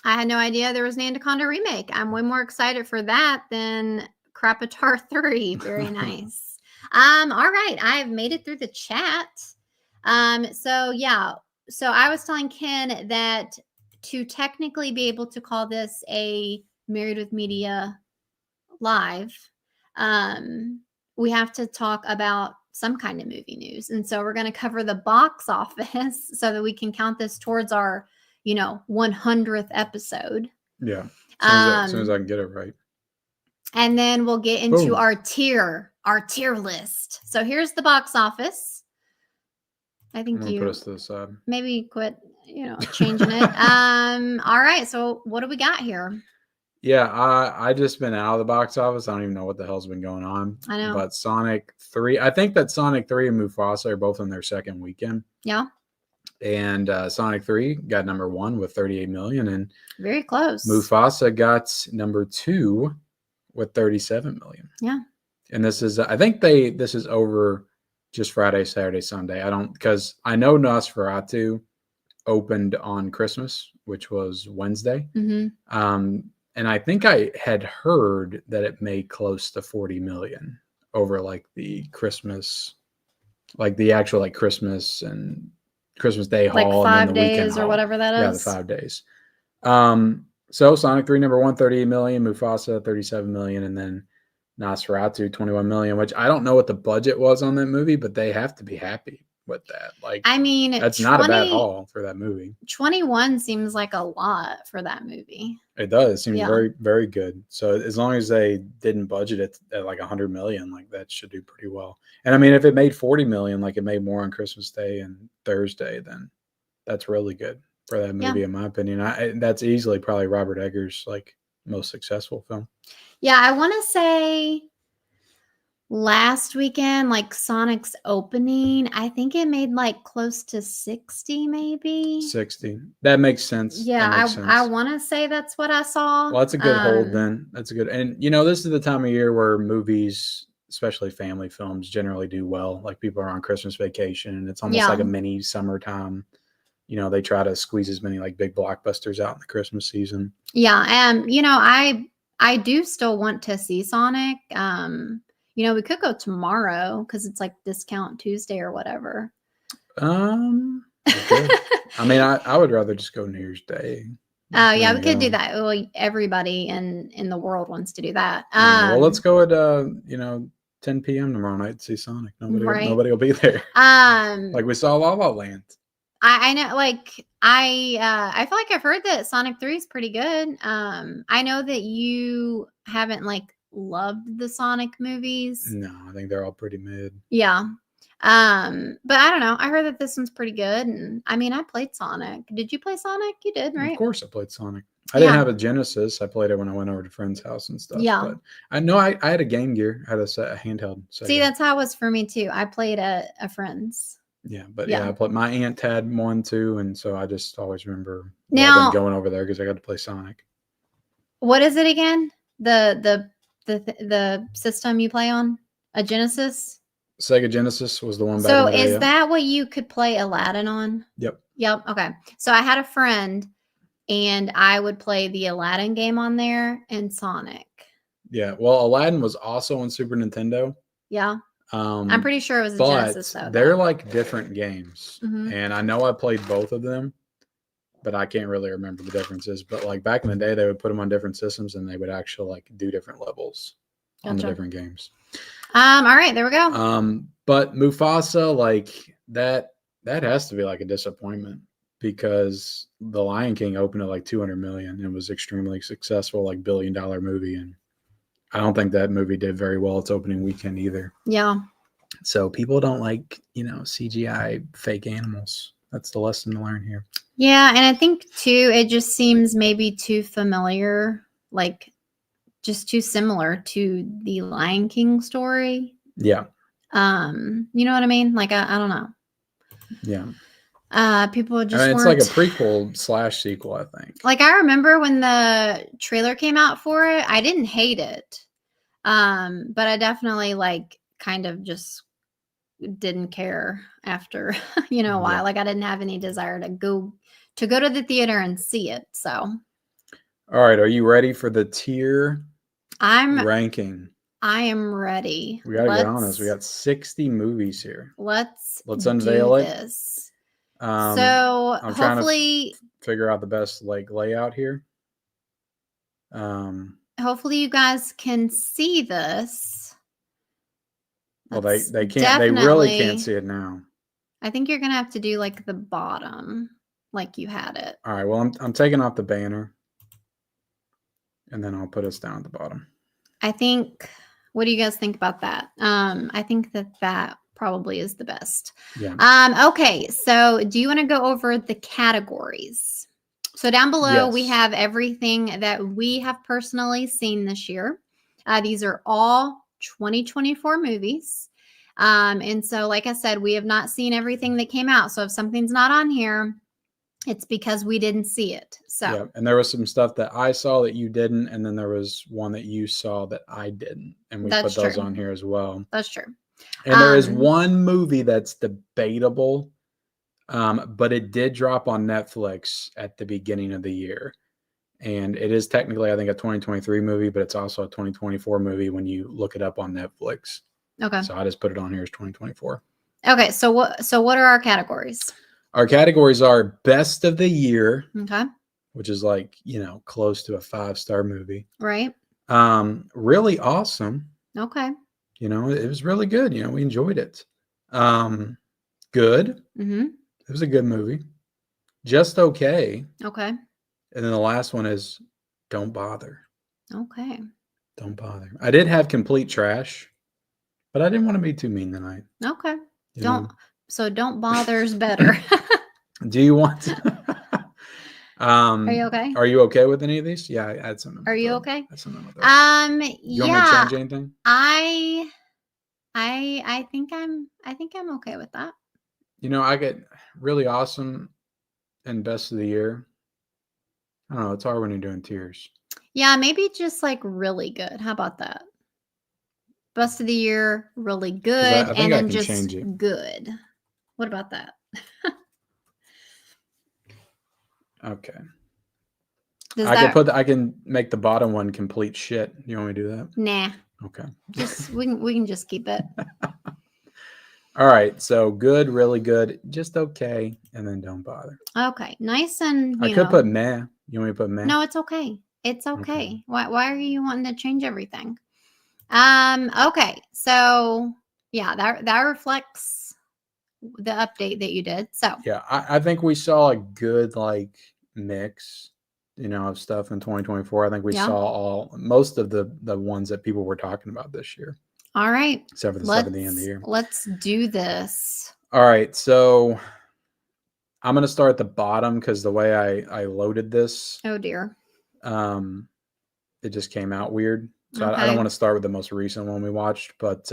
I had no idea there was an Anaconda remake. I'm way more excited for that than Crapatar 3. Very nice. All right. I have made it through the chat. So yeah. So I was telling Ken that to technically be able to call this a Married with Media live, we have to talk about some kind of movie news. And so we're going to cover the box office so that we can count this towards our, 100th episode. Yeah. As soon as I can get it right. And then we'll get into our tier list. So here's the box office. I think you put us to the side. Maybe quit, changing it. All right. So what do we got here? Yeah, I just been out of the box office. I don't even know what the hell's been going on. I know. But Sonic 3, I think that Sonic 3 and Mufasa are both in their second weekend. Yeah. And Sonic 3 got number 1 with 38 million. And very close. Mufasa got number 2 with 37 million. Yeah. And this is, I think this is over just Friday, Saturday, Sunday. Because I know Nosferatu opened on Christmas, which was Wednesday. Mm-hmm. And I think I had heard that it made close to 40 million over like the Christmas, like the actual like Christmas and Christmas Day haul. Like 5 days or whatever that is. Yeah, the 5 days. So Sonic 3, number 1, 38 million, Mufasa, 37 million, and then Nosferatu, 21 million, which I don't know what the budget was on that movie, but they have to be happy with that. Like, I mean, that's not a bad haul for that movie. 21 seems like a lot for that movie. It does. It seems very, very good. So as long as they didn't budget it at like 100 million, like that should do pretty well. And I mean, if it made 40 million, like it made more on Christmas Day and Thursday, then that's really good for that movie, in my opinion. That's easily probably Robert Eggers' like most successful film. Yeah, I want to say last weekend, like Sonic's opening, I think it made like close to 60 maybe. 60. That makes sense. Yeah, That makes I sense. want to say that's what I saw. Well, that's a good hold then. That's a good. And this is the time of year where movies, especially family films, generally do well. Like people are on Christmas vacation and it's almost like a Yeah. mini summertime. They try to squeeze as many like big blockbusters out in the Christmas season. Yeah, and I do still want to see Sonic. We could go tomorrow because it's like discount Tuesday or whatever. Okay. I mean, I would rather just go New Year's Day. Oh yeah, we could do that. Well, everybody in the world wants to do that. Well, let's go at 10 p.m. tomorrow night to see Sonic. Nobody will be there. Like we saw La La Land. I know, like I feel like I've heard that Sonic 3 is pretty good. I know that you haven't like loved the Sonic movies. No, I think they're all pretty mid. Yeah. But I don't know. I heard that this one's pretty good. And I mean, I played Sonic. Did you play Sonic? You did, right? Of course I played Sonic. I didn't have a Genesis. I played it when I went over to friend's house and stuff. Yeah. But I know I had a Game Gear. I had a handheld. See, that's how it was for me too. I played at a friend's. Yeah, but I played. My aunt had one too, and so I just always remember going over there because I got to play Sonic. What is it again? The system you play on? A Genesis? Sega Genesis was the one back So in the day, is that what you could play Aladdin on? Yep. Okay. So I had a friend and I would play the Aladdin game on there and Sonic. Yeah. Well, Aladdin was also on Super Nintendo. Yeah. I'm pretty sure it was a Genesis though. They're like different games. Mm-hmm. And I know I played both of them, but I can't really remember the differences. But like back in the day, they would put them on different systems and they would actually like do different levels on the different games. All right, there we go. But Mufasa, like that has to be like a disappointment because The Lion King opened at like 200 million and was extremely successful, like $1 billion movie. And I don't think that movie did very well its opening weekend either. Yeah. So people don't like, CGI fake animals. That's the lesson to learn here. Yeah, and I think too, it just seems maybe too familiar, like just too similar to the Lion King story. Yeah. You know what I mean? Like I don't know. Yeah. People just it's like a prequel / sequel, I think. Like I remember when the trailer came out for it, I didn't hate it. But I definitely like kind of just didn't care after, a while. Like I didn't have any desire to go to the theater and see it. So all right, are you ready for the tier ranking? I am ready. We gotta get honest. We got 60 movies here. Let's unveil this. So I'm hopefully trying to figure out the best like layout here. Hopefully you guys can see this. Well, they can't. They really can't see it now. I think you're gonna have to do like the bottom, like you had it. All right. Well, I'm taking off the banner, and then I'll put us down at the bottom. I think. What do you guys think about that? I think that probably is the best. Yeah. Okay. So, do you want to go over the categories? So down below, we have everything that we have personally seen this year. These are all 2024 movies. And so, like I said, we have not seen everything that came out. So if something's not on here, it's because we didn't see it. So yeah, and there was some stuff that I saw that you didn't, and then there was one that you saw that I didn't, and we put those on here as well. That's true. And there is one movie that's debatable. But it did drop on Netflix at the beginning of the year. And it is technically, I think, a 2023 movie, but it's also a 2024 movie when you look it up on Netflix. Okay. So I just put it on here as 2024. Okay. So what are our categories? Our categories are Best of the Year. Okay. Which is like, close to a 5-star movie. Right. Really awesome. Okay. It was really good. We enjoyed it. Good. Mm-hmm. It was a good movie. Just okay. Okay. And then the last one is Don't Bother. Okay. Don't bother. I did have Complete Trash, but I didn't want to be too mean tonight. Okay. Don't bother's better. Do you want to? Are you okay? Are you okay with any of these? Yeah, I had something. Are you okay? I had something with You want me to change anything? I think I'm okay with that. You know, I get really awesome and best of the year. I don't know. It's hard when you're doing tiers. Yeah, maybe just like really good. How about that? Best of the year, really Because good, I and think I then can just change it. good. What about that? Okay. Does I can that? I can make the bottom one complete shit. You want me to do that? Nah. Okay. Just we can just keep it. All right. So good, really good, just okay, and then don't bother. Okay, nice and I could put meh. You want me to put meh? No, it's okay. It's okay. Okay. Why are you wanting to change everything? Okay. So yeah, that reflects the update that you did. So Yeah, I think we saw a good like mix, you know, of stuff in 2024. I think we yeah. saw most of the ones that people were talking about this year, All right. except for the stuff at the end of the year. Let's do this. All right, so I'm gonna start at the bottom because the way I loaded this, Oh dear. it just came out weird. So I don't Okay. want to start with the most recent one we watched, but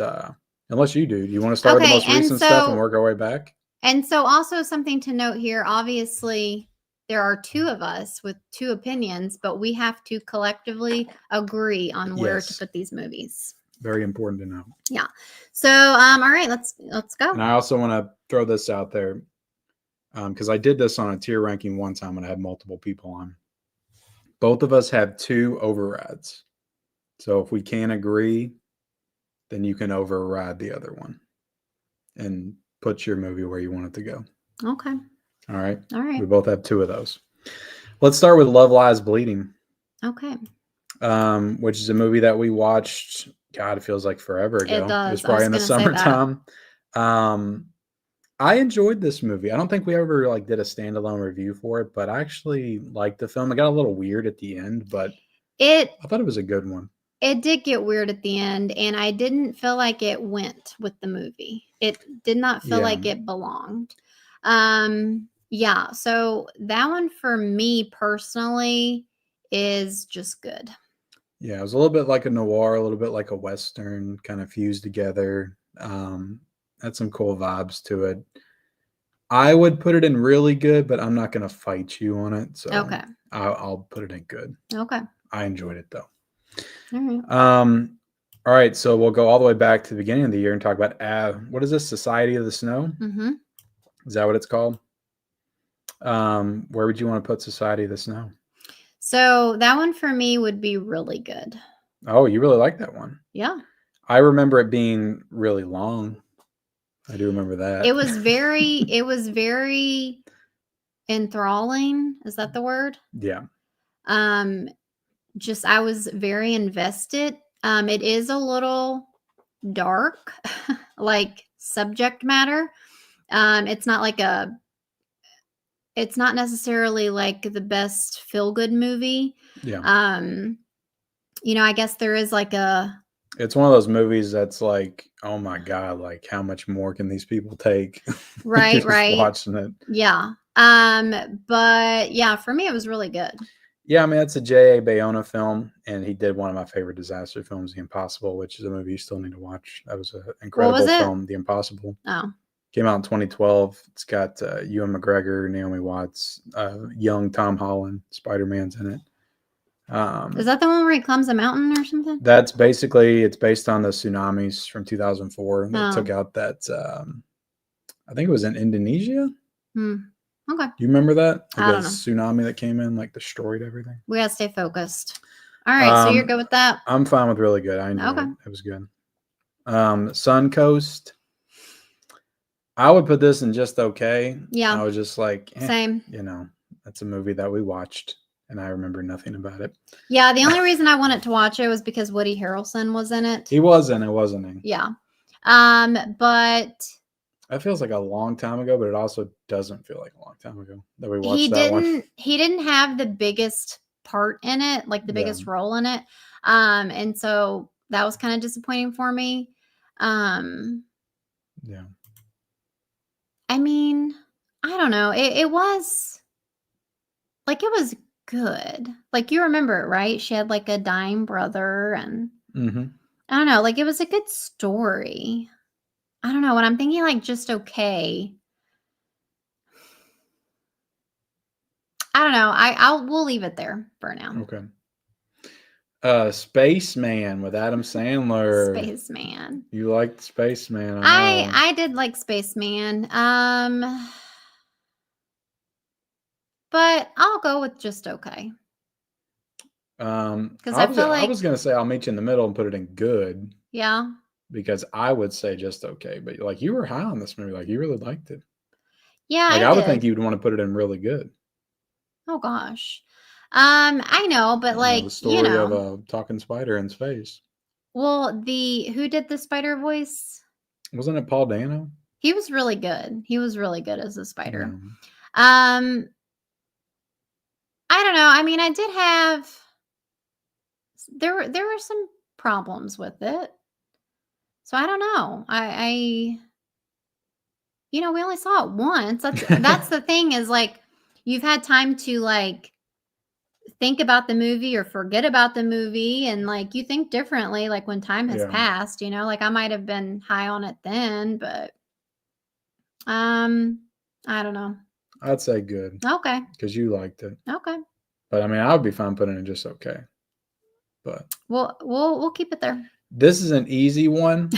unless you do you want to start with the Okay, most recent stuff and work our way back? And so also something to note here, obviously there are two of us with two opinions, but we have to collectively agree on where to Yes. put these movies. Very important to know. Yeah. So all right, let's go. And I also want to throw this out there because I did this on a tier ranking one time and I had multiple people on. Both of us have 2 overrides. So if we can't agree, then you can override the other one and put your movie where you want it to go. Okay. All right. All right. We both have 2 of those. Let's start with Love Lies Bleeding. Okay. Which is a movie that we watched. God, it feels like forever ago. It does. It was probably in the summertime. I enjoyed this movie. I don't think we ever like did a standalone review for it, but I actually liked the film. It got a little weird at the end, but I thought it was a good one. It did get weird at the end, and I didn't feel like it went with the movie. It did not feel like it belonged. Yeah, so that one for me personally is just good. Yeah, it was a little bit like a noir, a little bit like a Western, kind of fused together. Had some cool vibes to it. I would put it in really good, but I'm not going to fight you on it. So Okay. I'll put it in good. Okay. I enjoyed it though. All right. All right, so we'll go all the way back to the beginning of the year and talk about what is this? Society of the Snow? Mm-hmm. Is that what it's called? Where would you want to put Society of the Snow? So that one for me would be really good. Oh, you really like that one? Yeah. I remember it being really long. I do remember that. It was very enthralling. Is that the word? Yeah. Just I was very invested. It is a little dark, like subject matter. It's not necessarily like the best feel good movie. Yeah. I guess there is like it's one of those movies that's like, oh my God, like how much more can these people take? Right. Watching it. Yeah. But yeah, for me it was really good. Yeah, I mean, that's a J.A. Bayona film, and he did one of my favorite disaster films, The Impossible, which is a movie you still need to watch. That was an incredible film, The Impossible. Oh. Came out in 2012. It's got Ewan McGregor, Naomi Watts, young Tom Holland, Spider-Man's in it. Is that the one where he climbs a mountain or something? That's it's based on the tsunamis from 2004 that took out that, I think it was in Indonesia. Okay. Do you remember that? I don't know. Tsunami that came in, like destroyed everything. We gotta stay focused. All right, so you're good with that? I'm fine with really good. I enjoyed it. It was good. Suncoast. I would put this in just okay. Yeah. I was just like, same. That's a movie that we watched, and I remember nothing about it. Yeah, the only reason I wanted to watch it was because Woody Harrelson was in it. He was in it, wasn't he? Yeah. But that feels like a long time ago, but it also doesn't feel like a long time ago that we watched that one. He didn't have the biggest part in it, like the biggest role in it. And so that was kind of disappointing for me. Yeah. I mean, I don't know. It was good. Like, you remember it, right? She had like a dying brother and I don't know, like it was a good story. I don't know. When I'm thinking like just okay, I don't know. We'll leave it there for now. Okay. Spaceman with Adam Sandler. Spaceman. You liked Spaceman? I know. I did like Spaceman. But I'll go with just okay. Because I feel like I was gonna say I'll meet you in the middle and put it in good. Yeah. Because I would say just okay, but like you were high on this movie, like you really liked it. Yeah, Like I I would did. think you'd want to put it in really good. Oh gosh. I know, but like the story of a talking spider in space. Well, who did the spider voice? Wasn't it Paul Dano? He was really good. He was really good as a spider. Yeah. I don't know. I mean, I did have there were some problems with it. So I don't know. We only saw it once. That's the thing is like you've had time to like think about the movie or forget about the movie and like you think differently like when time has passed, like I might have been high on it then, but I don't know. I'd say good. Okay. Because you liked it. Okay. But I mean, I would be fine putting it just okay. But we'll keep it there. This is an easy one,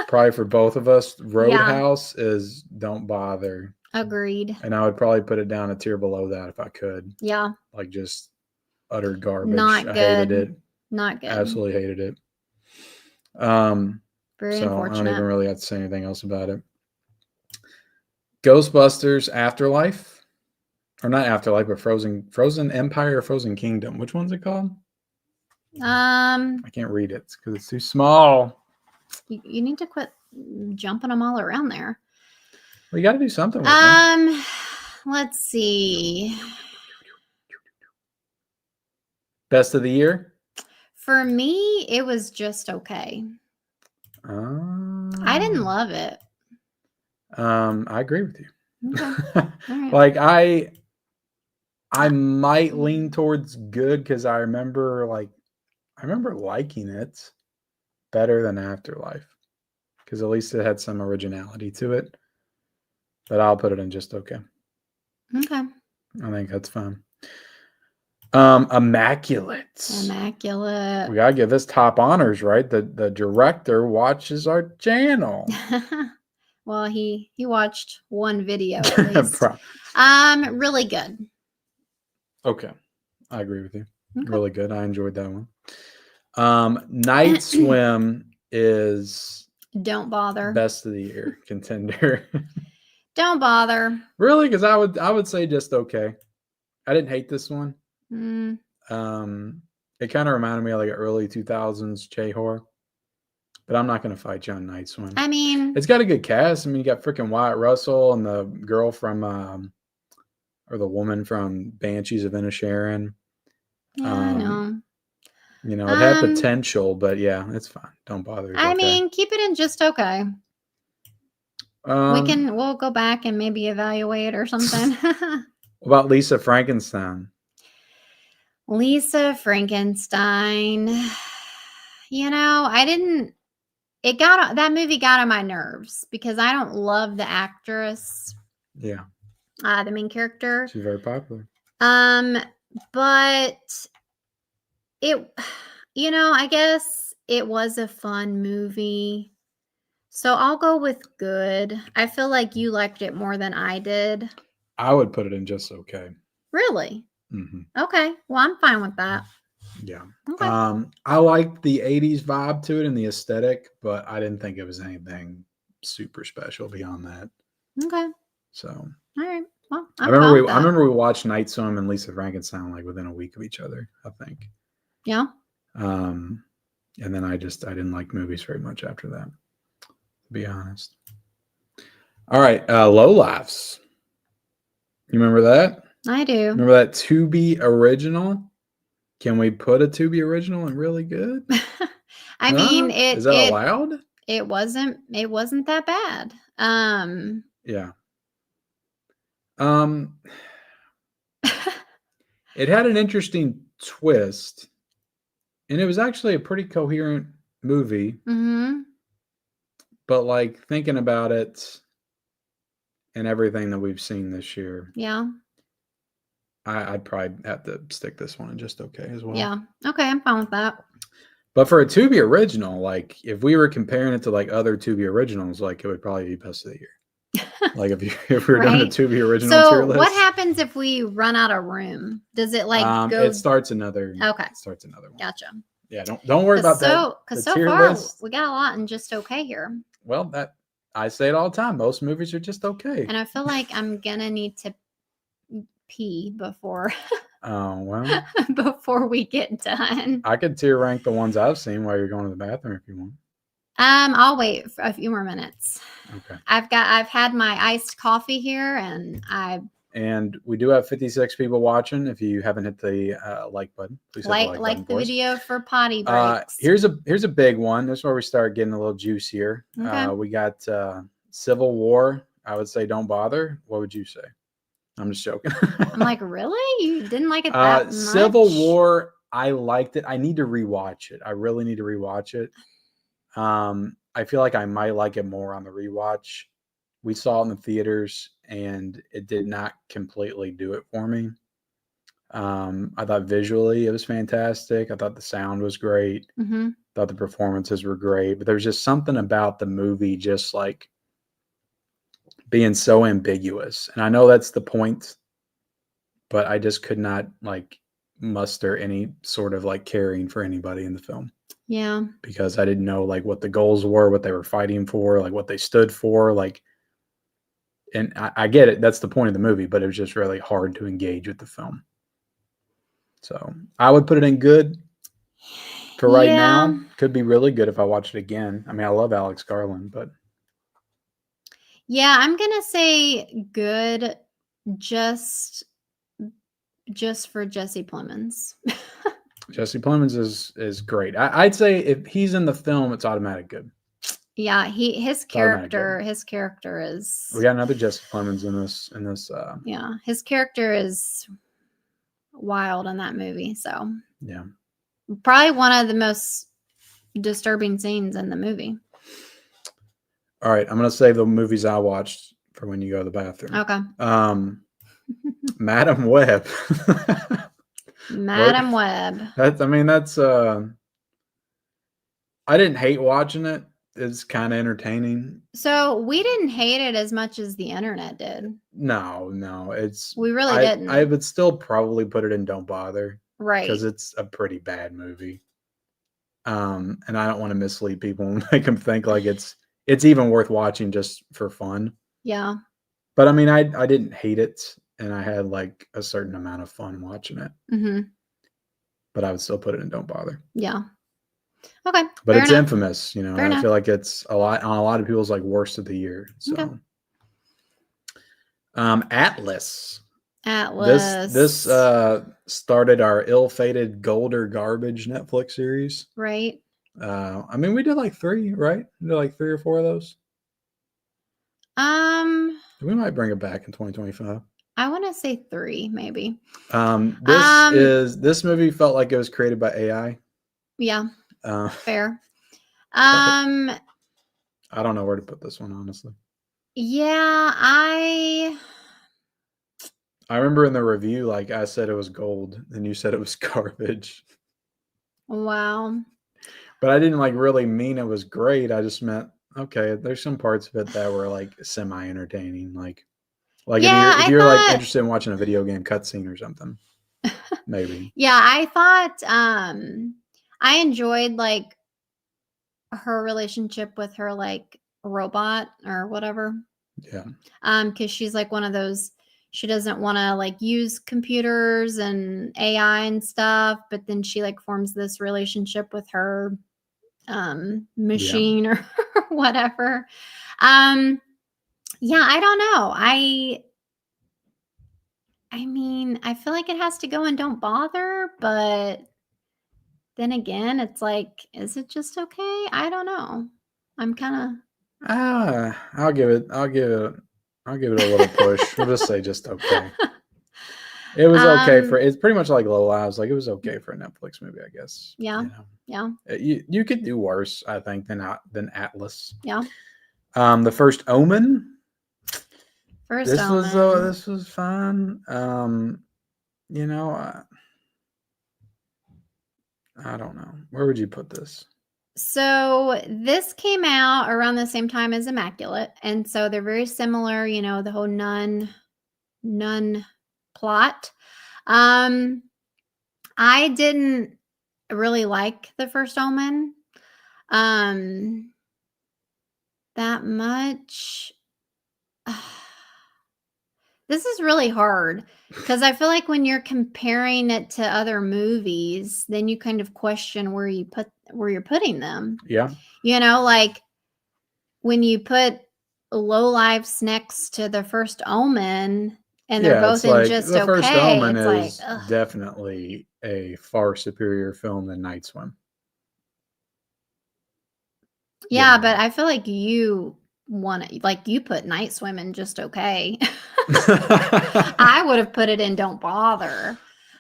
probably for both of us. Roadhouse is don't bother. Agreed. And I would probably put it down a tier below that if I could. Yeah. Like just utter garbage. Not good. I hated it. Not good. Absolutely hated it. Very so unfortunate. I don't even really have to say anything else about it. Ghostbusters Afterlife. Or not Afterlife, but Frozen Empire or Frozen Kingdom. Which one's it called? I can't read it because it's too small. You need to quit jumping them all around there. Well, you got to do something with them. Let's see. Best of the year? For me, it was just okay. I didn't love it. I agree with you. Okay. Right. Like I might lean towards good because I remember liking it better than Afterlife because at least it had some originality to it. But I'll put it in just okay. Okay. I think that's fine. Immaculate. We gotta give this top honors, right? The director watches our channel. Well, he watched one video at least. Really good. Okay. I agree with you. Okay. Really good. I enjoyed that one. Night Swim is don't bother. Best of the year contender. Don't bother. Really? Because I would say just okay. I didn't hate this one. It kind of reminded me of like an early 2000s J-horror. But I'm not going to fight you on Night Swim. I mean, it's got a good cast. I mean, you got freaking Wyatt Russell and the girl from or the woman from Banshees of Inisherin. Yeah, I know. You know, it had potential, but yeah, it's fine. Don't bother. I mean, keep it in just okay. We'll go back and maybe evaluate or something. What about Lisa Frankenstein? Lisa Frankenstein. That movie got on my nerves because I don't love the actress. Yeah. The main character. She's very popular. But it, I guess it was a fun movie. So I'll go with good. I feel like you liked it more than I did. I would put it in just okay. Really? Mm-hmm. Okay. Well, I'm fine with that. Yeah. Okay. I liked the 80s vibe to it and the aesthetic, but I didn't think it was anything super special beyond that. Okay. So. All right. Well, I remember we watched Night Swim and Lisa Frankenstein like within a week of each other, I think. Yeah. And then I didn't like movies very much after that, to be honest. All right. Low Laughs. You remember that? I do. Remember that Tubi original? Can we put a Tubi original in really good? I mean, is that allowed? It wasn't that bad. Yeah. It had an interesting twist, and it was actually a pretty coherent movie. Mm-hmm. But like thinking about it and everything that we've seen this year, Yeah. I'd probably have to stick this one in just okay as well. Yeah. Okay, I'm fine with that. But for a Tubi original, like if we were comparing it to like other Tubi originals, like it would probably be best of the year. Like if we were doing a Right. Tubi original So tier list. what happens if we run out of room? Does it like go? It starts another. Okay. It starts another one. Gotcha. Yeah, don't worry about that. Because The so tier far list. we got a lot in just okay here. Well, that I say it all the time. Most movies are just okay. And I feel like I'm gonna need to pee before Oh well. before we get done. I could tier rank the ones I've seen while you're going to the bathroom if you want. I'll wait for a few more minutes. Okay. I've had my iced coffee here, and we do have 56 people watching. If you haven't hit the like button, please hit the like button the video for potty breaks. Here's a big one. This is where we start getting a little juicier. Okay. We got Civil War. I would say don't bother. What would you say? I'm just joking. I'm like, really? You didn't like it that much? Civil War, I liked it. I need to rewatch it. I really need to rewatch it. I feel like I might like it more on the rewatch. We saw it in the theaters, and it did not completely do it for me. I thought visually it was fantastic. I thought the sound was great. Mm-hmm. Thought the performances were great, but there's just something about the movie just like being so ambiguous. And I know that's the point, but I just could not like muster any sort of like caring for anybody in the film. Yeah. Because I didn't know like what the goals were, what they were fighting for, like what they stood for, like, and I get it. That's the point of the movie, but it was just really hard to engage with the film. So I would put it in good for right now. Could be really good if I watch it again. I mean, I love Alex Garland, but yeah, I'm gonna say good just for Jesse Plemons. Jesse Plemons is great. I'd say if he's in the film, it's automatic good. Yeah, his character is. We got another Jesse Plemons in this. Yeah, his character is wild in that movie. So yeah, probably one of the most disturbing scenes in the movie. All right, I'm gonna save the movies I watched for when you go to the bathroom. Okay. Madam Web. Madam Web. That's I didn't hate watching it. It's kind of entertaining. So we didn't hate it as much as the internet did. No, we really didn't. I would still probably put it in don't bother. Right. Because it's a pretty bad movie. And I don't want to mislead people and make them think like it's even worth watching just for fun. Yeah. But I mean, I didn't hate it, and I had like a certain amount of fun watching it. Mm-hmm. But I would still put it in don't bother. Yeah. Okay. But it's infamous, you know. Fair enough. I feel like it's on a lot of people's like worst of the year. So okay. Atlas. This started our ill-fated Golder Garbage Netflix series. Right. I mean, we did like 3, right? We did like 3 or 4 of those. We might bring it back in 2025. I want to say 3, maybe. This movie felt like it was created by AI. Yeah. Fair. I don't know where to put this one, honestly. Yeah, I remember in the review, like I said it was gold, and you said it was garbage. Wow. But I didn't like really mean it was great. I just meant, okay, there's some parts of it that were like semi-entertaining. Like yeah, if you're like interested in watching a video game cutscene or something, maybe. Yeah, I thought I enjoyed like her relationship with her like robot or whatever. Yeah. Because she's like one of those, she doesn't want to like use computers and AI and stuff, but then she like forms this relationship with her machine or whatever. Yeah, I don't know. I mean, I feel like it has to go and don't bother, but then again, it's like, is it just okay? I don't know. I'm kind of. I'll give it a little push. We'll just say just okay. It was okay for. It's pretty much like Low Lives. Like it was okay for a Netflix movie, I guess. Yeah. You know? Yeah. You could do worse, I think, than Atlas. Yeah. The First Omen. First Omen. This was fun. You know, I don't know. Where would you put this? So this came out around the same time as Immaculate, and so they're very similar. You know, the whole nun plot. I didn't really like the First Omen that much. This is really hard because I feel like when you're comparing it to other movies, then you kind of question where you're putting them. Yeah. You know, like when you put Low Lifes next to the First Omen and they're both it's in like just The First okay, Omen it's like, is ugh. definitely a far superior film than Night Swim. Yeah, know. but I feel like you put Night Swim in just okay. I would have put it in Don't Bother.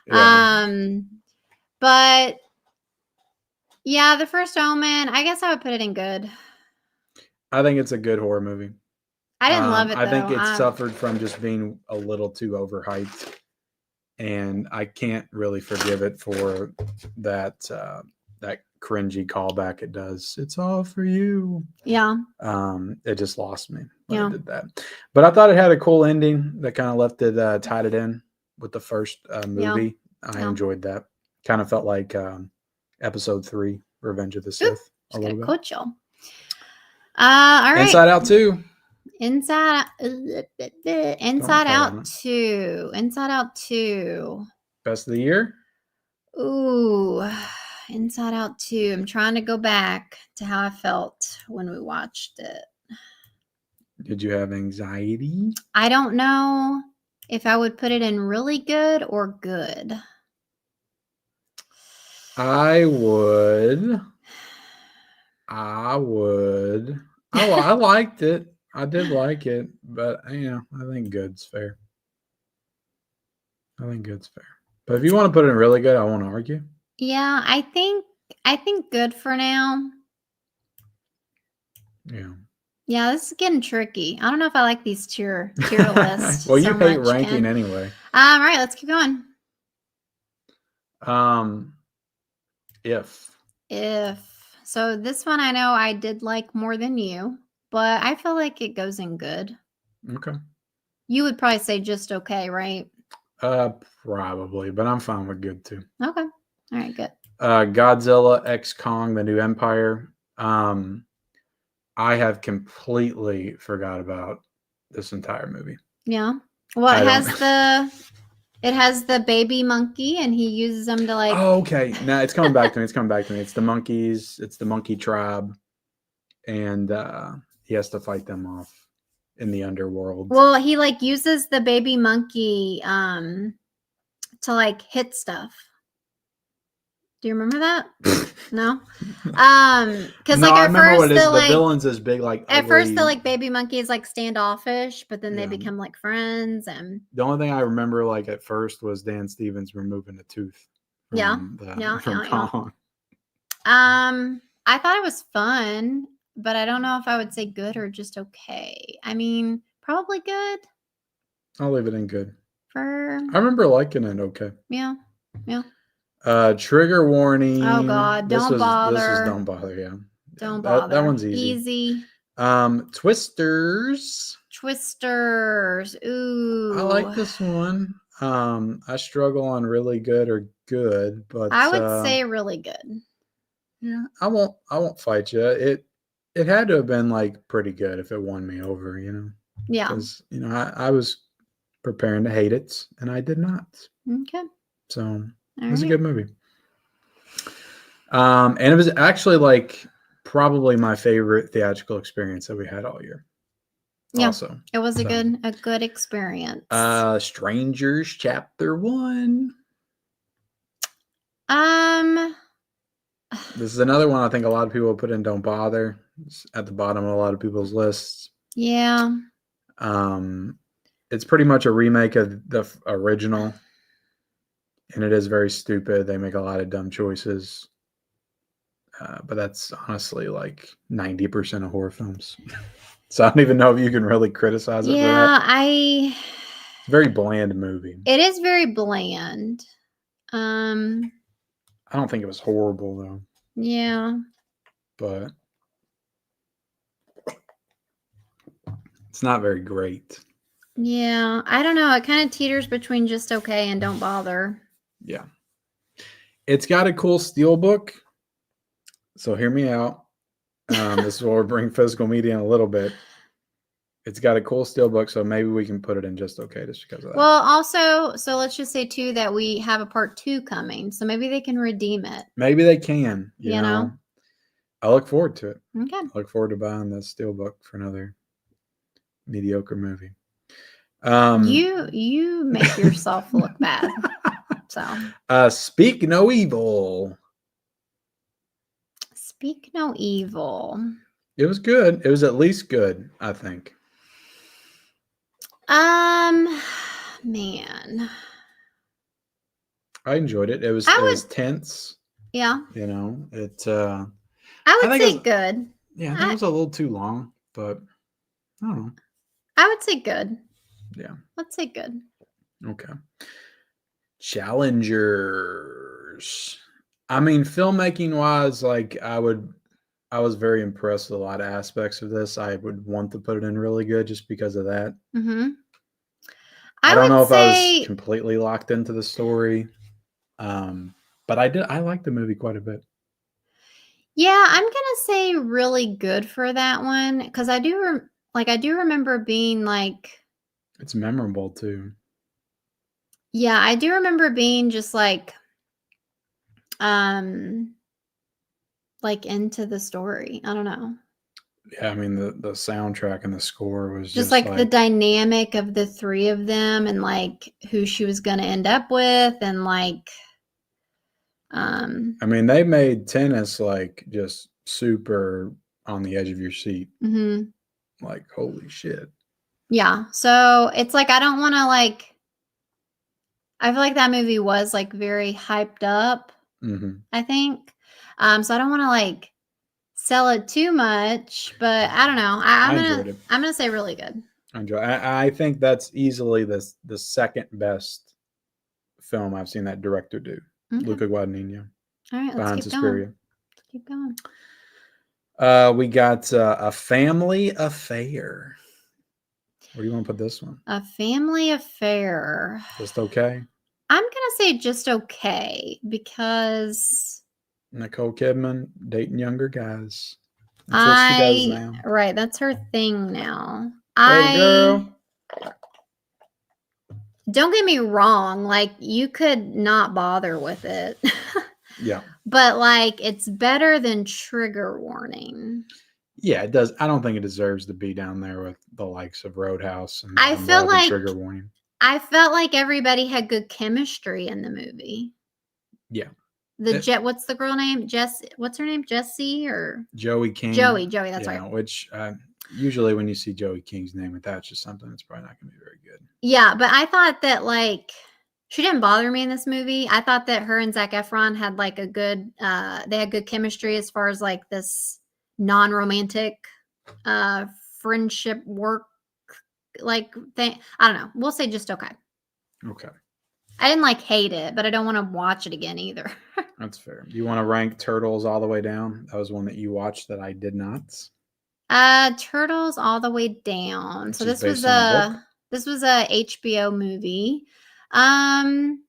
Yeah. But yeah, the First Omen, I guess I would put it in good. I think it's a good horror movie. I didn't love it I think though. it suffered from just being a little too overhyped, and I can't really forgive it for that that cringy callback it does. It's all for you. Yeah. It just lost me when Yeah. it did that. But I thought it had a cool ending that kind of left it tied it in with the first movie. I enjoyed that. Kind of felt like episode 3, Revenge of the Sith. A little bit. Coach y'all. All right. Inside Out 2. Inside Out 2. Inside Out 2. Best of the year? Ooh, Inside Out 2. I'm trying to go back to how I felt when we watched it. Did you have anxiety? I don't know if I would put it in really good or good. I would. I liked it. I did like it, but I think good's fair. I think good's fair. But if you want to put it in really good, I won't argue. Yeah, I think good for now. Yeah. Yeah, this is getting tricky. I don't know if I like these tier lists. Well, you hate ranking anyway. All right, let's keep going. If so, this one I know I did like more than you, but I feel like it goes in good. Okay. You would probably say just okay, right? Probably, but I'm fine with good too. Okay. All right, good. Godzilla X Kong: The New Empire. I have completely forgot about this entire movie. Yeah. Well, it has the baby monkey, and he uses them to like. Oh, okay. Now it's coming back to me. It's the monkeys. It's the monkey tribe, and he has to fight them off in the underworld. Well, he like uses the baby monkey to like hit stuff. Do you remember that? No. Because no, like I at remember first what it is. The villain's is big, like at ugly. first the like baby monkey is like standoffish, but then they become like friends. And the only thing I remember like at first was Dan Stevens removing a tooth. From Kong. I thought it was fun, but I don't know if I would say good or just okay. I mean, probably good. I'll leave it in good. I remember liking it. Okay. Yeah. Trigger warning. Oh God! Don't bother. This is don't bother. Yeah. Don't bother. That one's easy. Twisters. Ooh. I like this one. I struggle on really good or good, but I would say really good. Yeah, I won't fight you. It had to have been like pretty good if it won me over, Yeah. Because I was preparing to hate it, and I did not. Okay. So it was a good movie. And it was actually like probably my favorite theatrical experience that we had all year. Yeah. Also, it was a good experience. Strangers Chapter 1. This is another one I think a lot of people put in Don't Bother. It's at the bottom of a lot of people's lists. Yeah. It's pretty much a remake of the original, and it is very stupid. They make a lot of dumb choices. But that's honestly like 90% of horror films. So I don't even know if you can really criticize it for Yeah, that. It's a very bland movie. it is very bland. I don't think it was horrible though, Yeah. but it's not very great. Yeah, I don't know. It kind of teeters between just okay and don't bother. Yeah. It's got a cool steelbook. So hear me out. This is where we bring physical media in a little bit. It's got a cool steelbook, so maybe we can put it in just okay just because of that. Well, also, so let's just say too that we have a part 2 coming, so maybe they can redeem it. Maybe they can. You know? I look forward to it. Okay. I look forward to buying the steelbook for another mediocre movie. You make yourself look bad. So Speak No Evil. speak no evil. It was good. It was at least good, I think. Man. I enjoyed it. It was tense. Yeah. You know, it. I I would think say it was, good. Yeah, I think it was a little too long, but I don't know. I would say good. Yeah. Let's say good. Okay. Challengers. I mean, filmmaking wise, like I was very impressed with a lot of aspects of this. I would want to put it in really good just because of that. Mm-hmm. I don't know if I was completely locked into the story, but I liked the movie quite a bit. Yeah, I'm gonna say really good for that one because I do remember being like. It's memorable too. Yeah, I do remember being just like into the story. I don't know. Yeah, I mean the soundtrack and the score was just like the dynamic of the three of them and like who she was gonna end up with and like I mean they made tennis like just super on the edge of your seat. Mm-hmm. Like holy shit. Yeah. So it's like I don't wanna like I feel like that movie was like very hyped up, I think. So I don't wanna like sell it too much, but I don't know. I'm gonna say really good. I think that's easily the second best film I've seen that director do. Okay. Luca Guadagnino. All right, let's keep Suspiria. going. Let's keep going. We got A Family Affair. Where do you want to put this one? A Family Affair. Just okay? I'm going to say just okay because Nicole Kidman dating younger guys. That's what she does now. Right, that's her thing now. Girl. Don't get me wrong, like you could not bother with it. Yeah. But like it's better than Trigger Warning. Yeah, it does. I don't think it deserves to be down there with the likes of Roadhouse and I feel like Trigger Warning. I felt like everybody had good chemistry in the movie. Yeah. What's the girl name? What's her name? Jessie or Joey King? Joey, that's right. Which usually when you see Joey King's name attached to something, it's probably not going to be very good. Yeah, but I thought that like she didn't bother me in this movie. I thought that her and Zac Efron had like a good they had good chemistry as far as like this non-romantic friendship work like thing. I don't know. We'll say just okay. Okay. I didn't like hate it, but I don't want to watch it again either. That's fair. You want to rank Turtles all the way down? That was one that you watched that I did not. Turtles all the way down. So this was a HBO movie. I'm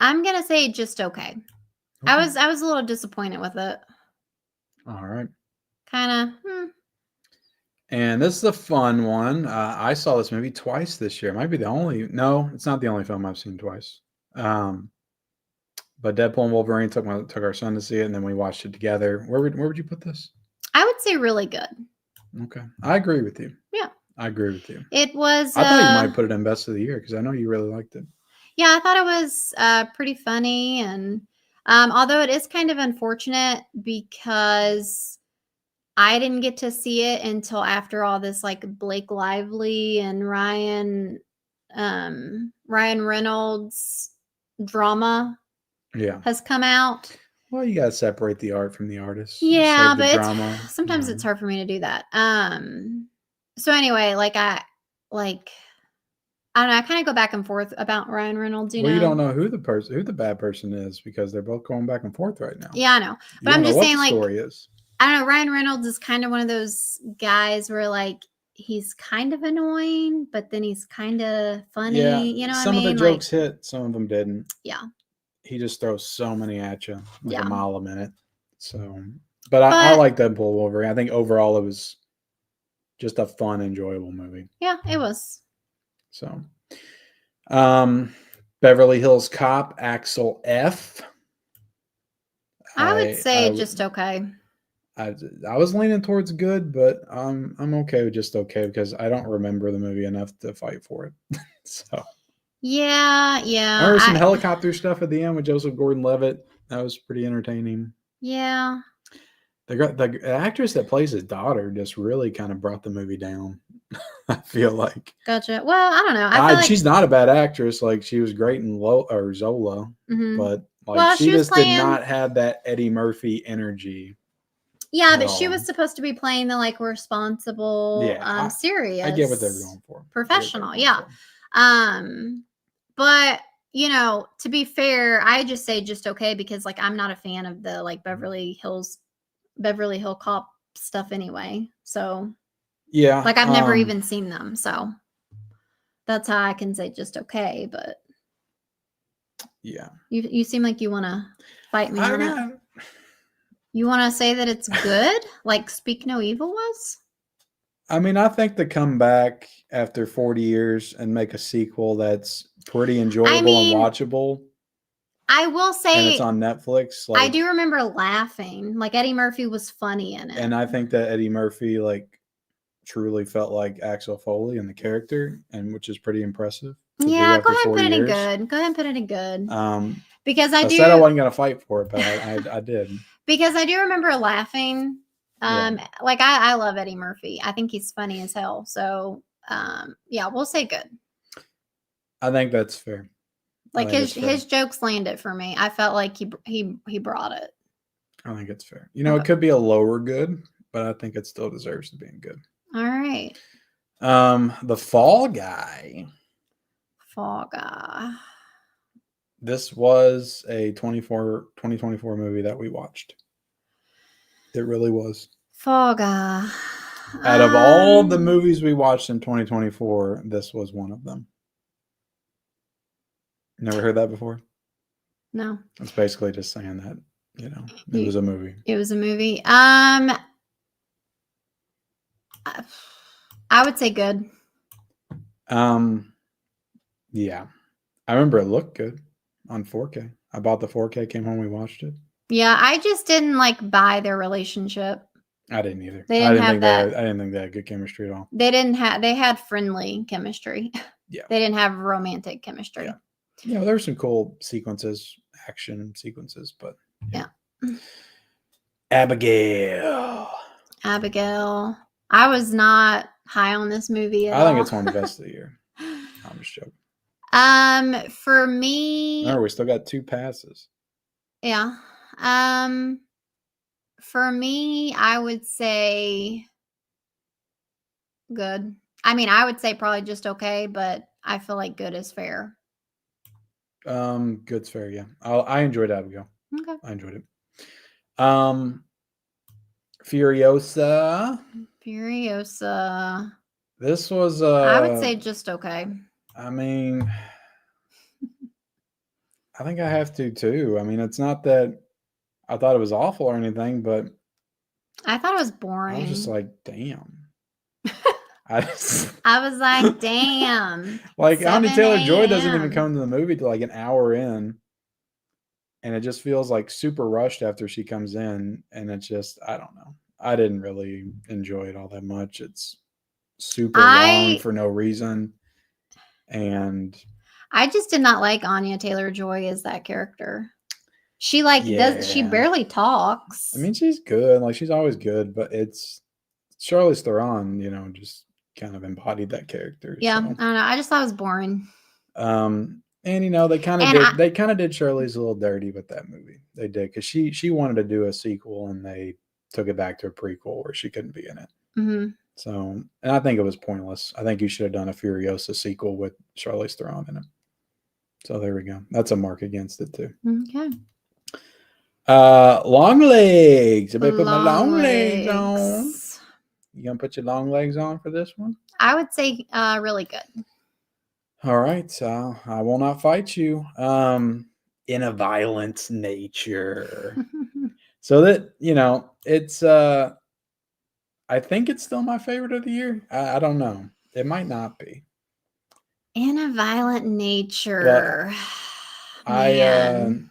gonna say just okay. I was a little disappointed with it. All right. Kind of. And this is a fun one. I saw this movie twice this year. It might be the only. No, it's not the only film I've seen twice. But Deadpool and Wolverine took our son to see it, and then we watched it together. Where would you put this? I would say really good. Okay, I agree with you. Yeah, I agree with you. It was. I thought you might put it in best of the year because I know you really liked it. Yeah, I thought it was pretty funny, and although it is kind of unfortunate because I didn't get to see it until after all this like Blake Lively and Ryan Reynolds drama has come out. Well, you gotta separate the art from the artist. Yeah, but sometimes it's hard for me to do that. So anyway, I don't know. I kind of go back and forth about Ryan Reynolds. You don't know who the bad person is because they're both going back and forth right now. Yeah, I know. But You I'm don't know just what saying, the like, story is. I don't know. Ryan Reynolds is kind of one of those guys where, like, he's kind of annoying, but then he's kind of funny. Yeah, You know what I some of the mean? jokes hit, some of them didn't. Yeah. He just throws so many at you, like Yeah. a mile a minute. So, but I like Deadpool Wolverine. I think overall it was just a fun, enjoyable movie. Yeah, it was. So, Beverly Hills Cop, Axel F. I would say just okay. I was leaning towards good, but I'm okay with just okay because I don't remember the movie enough to fight for it. So yeah. I remember some helicopter stuff at the end with Joseph Gordon-Levitt. That was pretty entertaining. Yeah. The actress that plays his daughter just really kind of brought the movie down. I feel like. Gotcha. Well, I don't know. I feel like she's not a bad actress. Like she was great in Zola, but like she just did not have that Eddie Murphy energy. Yeah, but she was supposed to be playing the like responsible, serious. I get what they're going for. Professional, yeah. But you know, to be fair, I just say just okay because like I'm not a fan of the like Beverly Hill Cop stuff anyway. So yeah, like I've never even seen them, so that's how I can say just okay. But yeah, you seem like you want to fight me on it. You want to say that it's good, like Speak No Evil was? I mean, I think to come back after 40 years and make a sequel that's pretty enjoyable and watchable. I will say, and it's on Netflix. Like, I do remember laughing. Like Eddie Murphy was funny in it, and I think that Eddie Murphy like truly felt like Axel Foley in the character, and which is pretty impressive. Yeah, go ahead and put it in good. Go ahead and put it in good. Because I said I wasn't gonna fight for it, but I did. Because I do remember laughing. Like I love Eddie Murphy. I think he's funny as hell. So yeah, we'll say good. I think that's fair. Like his jokes landed for me. I felt like he brought it. I think it's fair. You know, it could be a lower good, but I think it still deserves to be good. All right. The Fall Guy. Fall Guy. This was a 2024 movie that we watched. It really was. Fall Guy. Out of all the movies we watched in 2024, this was one of them. Never heard that before? No. It's basically just saying that, you know, it was a movie. It was a movie. I would say good. Yeah. I remember it looked good on 4K. I bought the 4K, came home, we watched it. Yeah, I just didn't like buy their relationship. I didn't either. They didn't I didn't think they had good chemistry at all. They had friendly chemistry. Yeah. They didn't have romantic chemistry. Yeah. Yeah, there were some cool sequences, action sequences, but yeah. Abigail. I was not high on this movie at all. I think it's one of the best of the year. I'm just joking. For me, remember, we still got 2 passes. Yeah. For me, I would say good. I mean, I would say probably just okay, but I feel like good is fair. Good's fair, yeah. I enjoyed Abigail. Okay. I enjoyed it. Furiosa. This was I would say just okay. I mean, I think I have to too. I mean, it's not that I thought it was awful or anything, but I thought it was boring. I was just like, damn. I was like, damn. Like Anya Taylor-Joy doesn't even come to the movie till like an hour in. And it just feels like super rushed after she comes in. And it's just, I don't know. I didn't really enjoy it all that much. It's super long for no reason. And I just did not like Anya Taylor-Joy as that character. She she barely talks. I mean, she's good. Like she's always good, but it's Charlize Theron, you know, just kind of embodied that character. Yeah, so. I don't know. I just thought it was boring. And you know, they kind of did Charlize a little dirty with that movie. They did because she wanted to do a sequel, and they took it back to a prequel where she couldn't be in it. Mm-hmm. So, and I think it was pointless. I think you should have done a Furiosa sequel with Charlize Theron in it. So there we go. That's a mark against it too. Okay. Long legs. I better put my long legs legs. on. You gonna put your long legs on for this one? I would say really good. All right, so I will not fight you. In a violent nature. So that, it's I think it's still my favorite of the year. I don't know. It might not be. In a violent nature. I Man.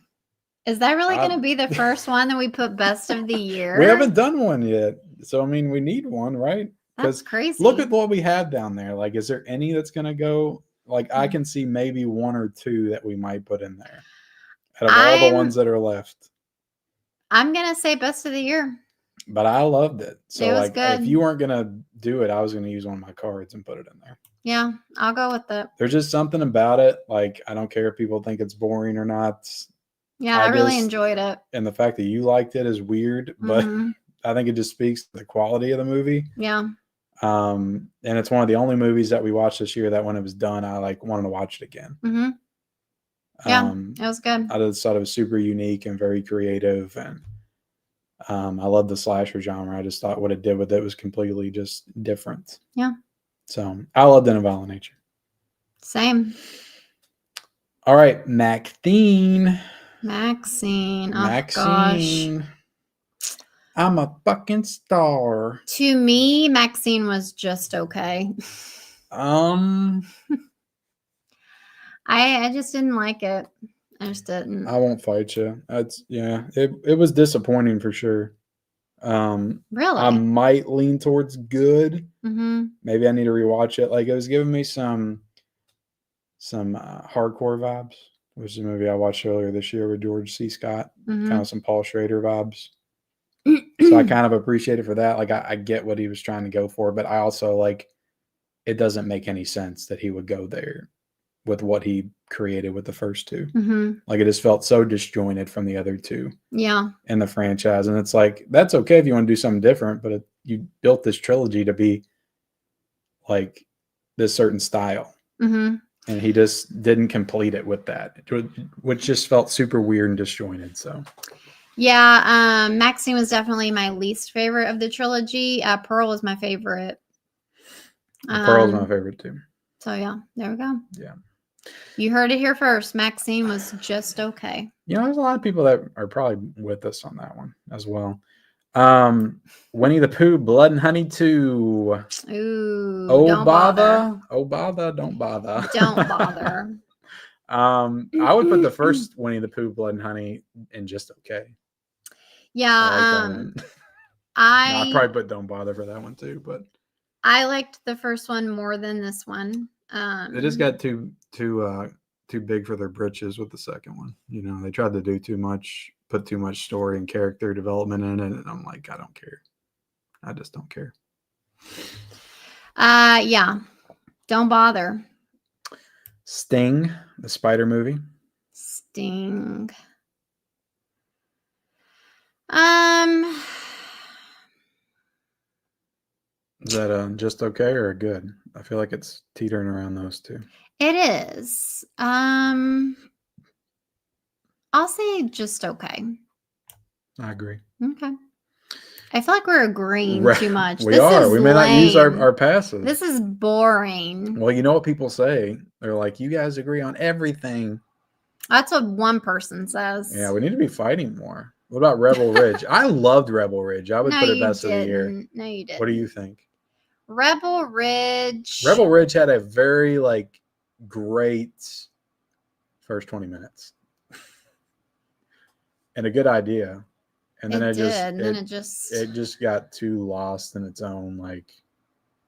Is that really going I- to be the first one that we put best of the year? we haven't done one yet. So I mean, we need one, right? That's crazy. Look at what we have down there. Like, is there any that's going to go? Like, I can see maybe one or two that we might put in there out of all the ones that are left. I'm going to say best of the year. But I loved it. So, it was good. If you weren't going to do it, I was going to use one of my cards and put it in there. Yeah, I'll go with it. There's just something about it. Like, I don't care if people think it's boring or not. Yeah, I really enjoyed it. And the fact that you liked it is weird, but I think it just speaks to the quality of the movie. Yeah. And it's one of the only movies that we watched this year that when it was done, I wanted to watch it again. Mm-hmm. Yeah, it was good. I just thought it was super unique and very creative. And I love the slasher genre. I just thought what it did with it was completely just different. Yeah. So I loved In a Violent Nature. Same. All right, Maxine. Oh, gosh. I'm a fucking star. To me, Maxine was just okay. I just didn't like it. I just didn't. I won't fight you. It was disappointing for sure. Really? I might lean towards good. Mm-hmm. Maybe I need to rewatch it. Like, it was giving me some hardcore vibes, which is a movie I watched earlier this year with George C. Scott. Mm-hmm. Kind of some Paul Schrader vibes. So I kind of appreciate it for that. Like, I get what he was trying to go for, but I also it doesn't make any sense that he would go there with what he created with the first two. Mm-hmm. Like, it just felt so disjointed from the other two. Yeah. In the franchise. And it's like, that's okay if you want to do something different, but you built this trilogy to be like this certain style. Mm-hmm. And he just didn't complete it with that, which just felt super weird and disjointed. So yeah, Maxine was definitely my least favorite of the trilogy. Pearl was my favorite. Pearl's my favorite too. So yeah, there we go. Yeah. You heard it here first. Maxine was just okay. There's a lot of people that are probably with us on that one as well. Winnie the Pooh, Blood and Honey 2. Ooh. Don't bother. Oh, bother. Don't bother. Don't bother. I would put the first Winnie the Pooh, Blood and Honey in just okay. Yeah. I'd probably put Don't Bother for that one too, but I liked the first one more than this one. They just got too big for their britches with the second one. They tried to do too much, put too much story and character development in it, and I'm like, I don't care. I just don't care. Yeah. Don't bother. Sting, the Spider movie. Sting. Is that just okay or good? I feel like it's teetering around those two. It is. I'll say just okay. I agree. Okay. I feel like we're agreeing too much. We are. We may not use our passes. This is boring. Well, you know what people say? They're like, you guys agree on everything. That's what one person says. Yeah, we need to be fighting more. What about Rebel Ridge? I loved Rebel Ridge. I would put it best of the year. No, you didn't. What do you think? Rebel Ridge. Rebel Ridge had a very great first 20 minutes and a good idea, and then it just got too lost in its own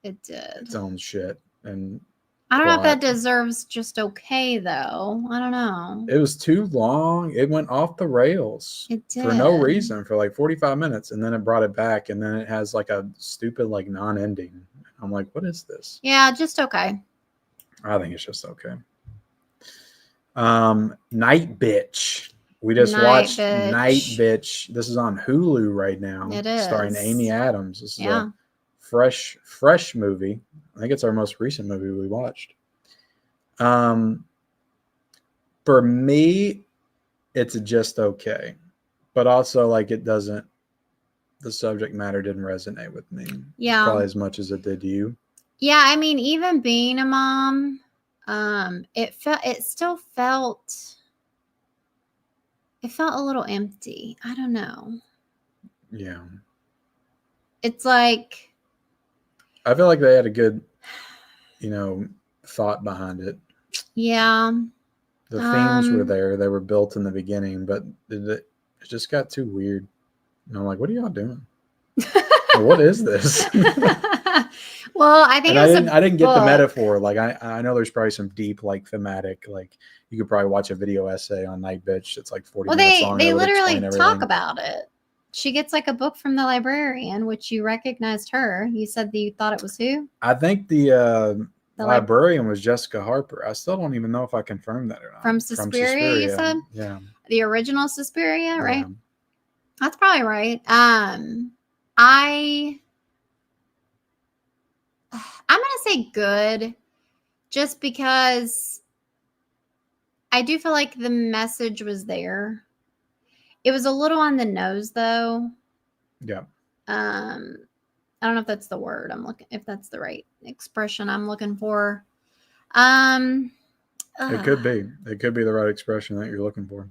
its own shit. And I don't know if that deserves just okay though. I don't know. It was too long. It went off the rails. It did. For no reason for 45 minutes, and then it brought it back, and then it has a stupid non-ending. I'm like, what is this? Yeah, just okay. I think it's just okay. Night Bitch. We just watched Night Bitch. This is on Hulu right now. It is. Starring Amy Adams. This is a fresh movie. I think it's our most recent movie we watched. For me, it's just okay, but also like it doesn't. The subject matter didn't resonate with me. Yeah. Probably as much as it did you. Yeah, I mean, even being a mom, it still felt a little empty. I don't know. Yeah. It's like, I feel like they had a good, thought behind it. yeah. The themes were there. They were built in the beginning, but it just got too weird. And I'm like, what are y'all doing? What is this? Well, I think I didn't get the metaphor. Like I know there's probably some deep like thematic, like you could probably watch a video essay on Night Bitch. It's like 40 minutes long. They literally talk about it. She gets like a book from the librarian, which you recognized her. You said that you thought it was who? I think the librarian was Jessica Harper. I still don't even know if I confirmed that or not. From Suspiria, you said? Yeah. The original Suspiria, right? Yeah. That's probably right. I'm going to say good just because I do feel like the message was there. It was a little on the nose though. Yeah. I don't know if that's the word if that's the right expression I'm looking for. It could be. It could be the right expression that you're looking for.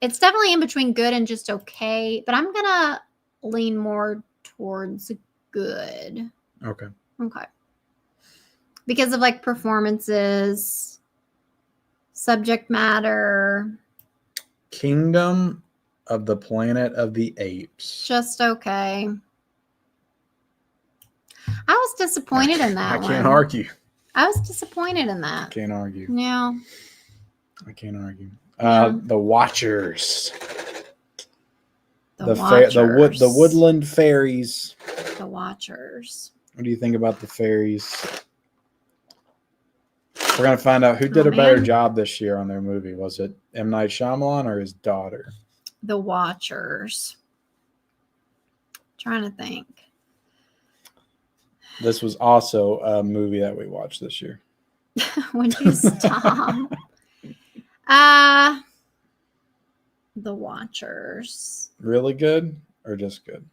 It's definitely in between good and just okay, but I'm going to lean more towards good. Okay. Because of like performances, subject matter. Kingdom of the Planet of the Apes. Just okay. I was disappointed in that one. I can't argue. I was disappointed in that. I can't argue. Yeah. I can't argue. Yeah. The Watchers. Watchers. The Woodland Fairies. The Watchers. What do you think about the fairies? We're going to find out who did a better job this year on their movie. Was it M. Night Shyamalan or his daughter? The Watchers. Trying to think. This was also a movie that we watched this year. Would you stop? The Watchers. Really good or just good?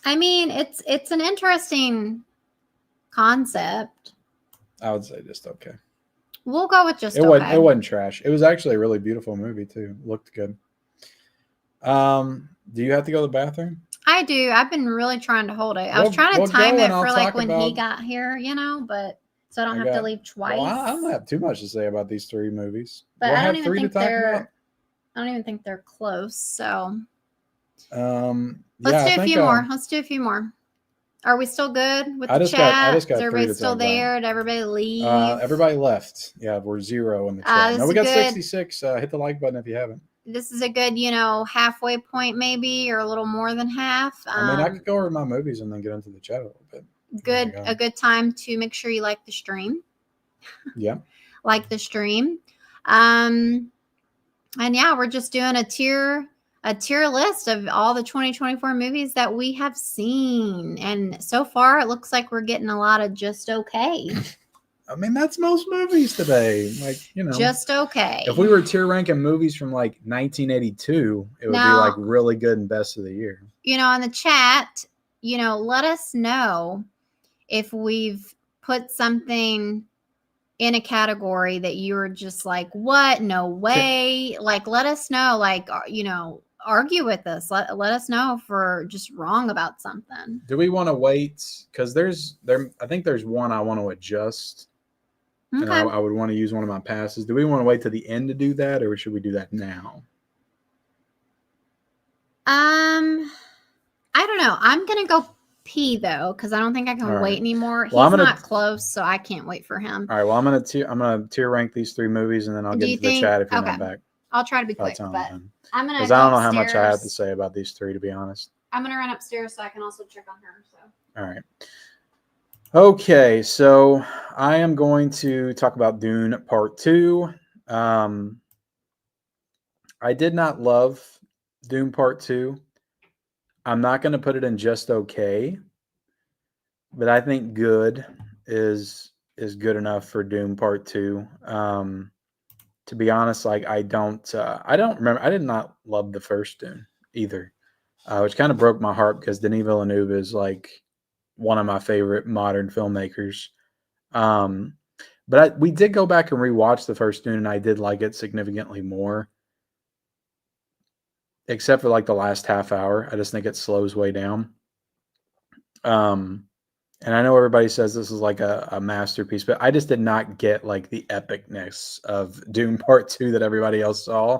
I mean, it's an interesting concept. I would say just okay. We'll go with just okay. It wasn't trash. It was actually a really beautiful movie too. Looked good. Do you have to go to the bathroom? I do. I've been really trying to hold it. I was trying to time it for like when he got here, but so I don't have to leave twice. Well, I don't have too much to say about these three movies. But I don't even think they're close. So let's do a few more. Let's do a few more. Are we still good with the chat? Is everybody still there? Did everybody leave? Everybody left. Yeah, we're 0 in the chat. No, we got 66. Hit the like button if you haven't. This is a good, halfway point maybe, or a little more than half. I could go over my movies and then get into the chat a little bit. A good time to make sure you like the stream. Yeah. Like the stream. And yeah, we're just doing a tier list of all the 2024 movies that we have seen. And so far it looks like we're getting a lot of just okay. That's most movies today. Just okay. If we were tier ranking movies from like 1982, it would be like really good and best of the year. In the chat, let us know if we've put something in a category that you were just like, what? No way. Like, let us know, argue with us. Let us know if we're just wrong about something. Do we want to wait? Because I think there's one I want to adjust. Okay. And I would want to use one of my passes. Do we want to wait to the end to do that, or should we do that now? I don't know. I'm gonna go pee though, because I don't think I can wait anymore. He's not close, so I can't wait for him. All right. Well, I'm gonna tier rank these 3 movies, and then I'll get into the chat if you're not back. I'll try to be quick, but I'm gonna. Because I don't know how much I have to say about these 3, to be honest. I'm gonna run upstairs so I can also check on her. So. All right. Okay, so I am going to talk about Dune Part 2. I did not love Dune Part 2. I'm not going to put it in just okay, but I think good is good enough for Doom Part 2. To be honest, like I don't remember. I did not love the first Doom either, which kind of broke my heart because Denis Villeneuve is like one of my favorite modern filmmakers. Um, but we did go back and rewatch the first Dune, and I did like it significantly more, except for like the last half hour. I just think it slows way down. And I know everybody says this is like a masterpiece, but I just did not get like the epicness of Dune Part 2 that everybody else saw.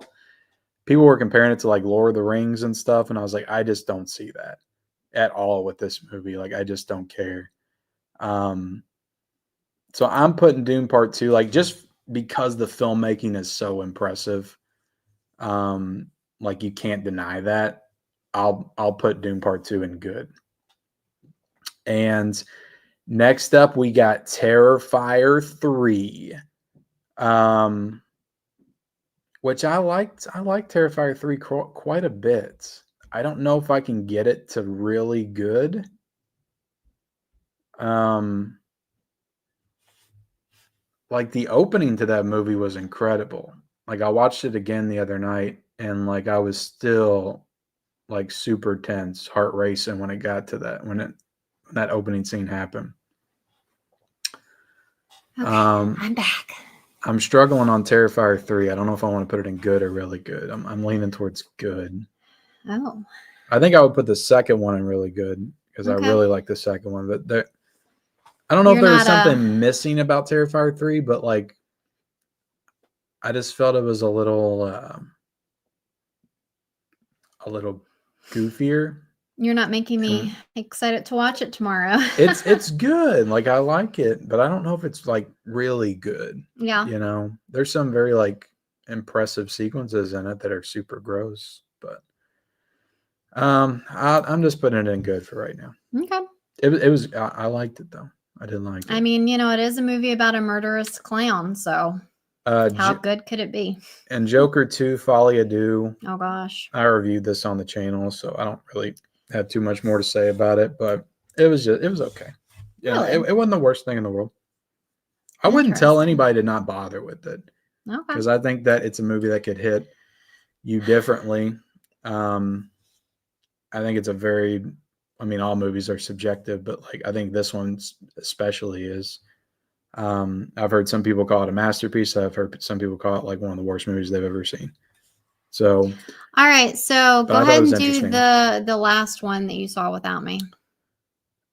People were comparing it to like Lord of the Rings and stuff, and I was like, I just don't see that at all with this movie. Like, I just don't care. So I'm putting Dune Part 2, like just because the filmmaking is so impressive. Like you can't deny that. I'll put Dune Part 2 in good. And next up we got Terrifier 3. Which I liked Terrifier 3 quite a bit. I don't know if I can get it to really good. Like the opening to that movie was incredible. Like I watched it again the other night and like I was still like super tense, heart racing when it got to when that opening scene happened. Okay, I'm back. I'm struggling on Terrifier 3. I don't know if I want to put it in good or really good. I'm leaning towards good. Oh. I think I would put the second one in really good because I really like the second one. But I don't know if there was something missing about Terrifier 3, but like I just felt it was a little goofier. You're not making me excited to watch it tomorrow. It's good. Like I like it, but I don't know if it's like really good. Yeah. You know, there's some very like impressive sequences in it that are super gross, but I'm just putting it in good for right now. Okay. It was I liked it though. I did like it. I mean, you know, it is a movie about a murderous clown, so how good could it be? And Joker 2, Folie à Deux. Oh gosh. I reviewed this on the channel, so I don't really have too much more to say about it, but it was okay. Yeah, really? It wasn't the worst thing in the world. I wouldn't tell anybody to not bother with it. Okay. Because I think that it's a movie that could hit you differently. I think it's all movies are subjective, but like I think this one especially is. I've heard some people call it a masterpiece. I've heard some people call it like one of the worst movies they've ever seen. So, all right. So go ahead and do the last one that you saw without me.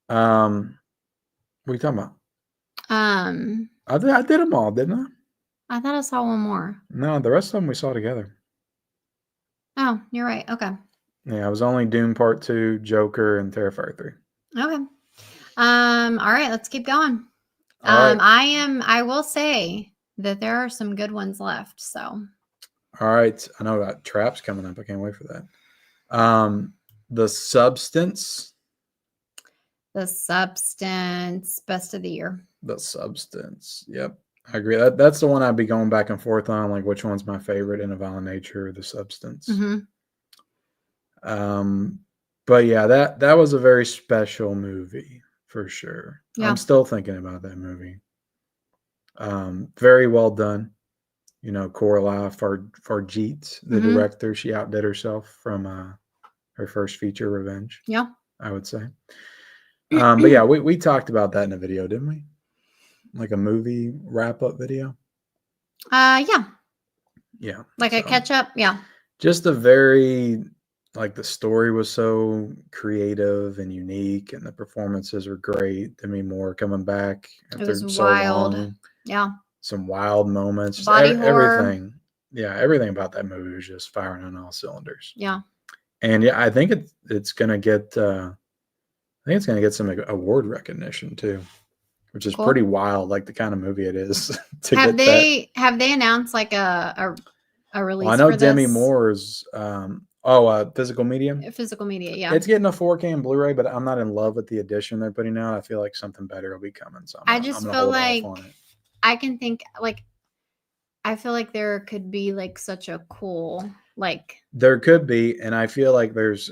What are you talking about? I did them all, didn't I? I thought I saw one more. No, the rest of them we saw together. Oh, you're right. Okay. Yeah, it was only Doom Part 2, Joker, and Terrifier 3. Okay. All right, let's keep going. I will say that there are some good ones left. So. All right. I know about Traps coming up. I can't wait for that. The Substance. The Substance, best of the year. The Substance. Yep. I agree. That's the one I'd be going back and forth on, like which one's my favorite, In a Violent Nature or The Substance. Mm-hmm. But yeah, that was a very special movie for sure. Yeah. I'm still thinking about that movie. Very well done. You know, Coralie Fargeet, the director, she outdid herself from her first feature, Revenge. Yeah, I would say. But yeah, we talked about that in a video, didn't we? Like a movie wrap-up video. Yeah. Yeah. Like a catch-up. Yeah. Just a very like the story was so creative and unique, and the performances were great. Demi Moore coming back after so long. Yeah. Some wild moments. Body horror. Everything. Yeah, everything about that movie was just firing on all cylinders. Yeah. And yeah, I think it's gonna get some award recognition too, which is pretty wild. Like the kind of movie it is. Have they announced like a release? Well, I know Demi Moore's physical media. Physical media, yeah. It's getting a 4K and Blu-ray, but I'm not in love with the edition they're putting out. I feel like something better will be coming. So I just feel like I can think like I feel like there could be like such a cool like there could be, and I feel like there's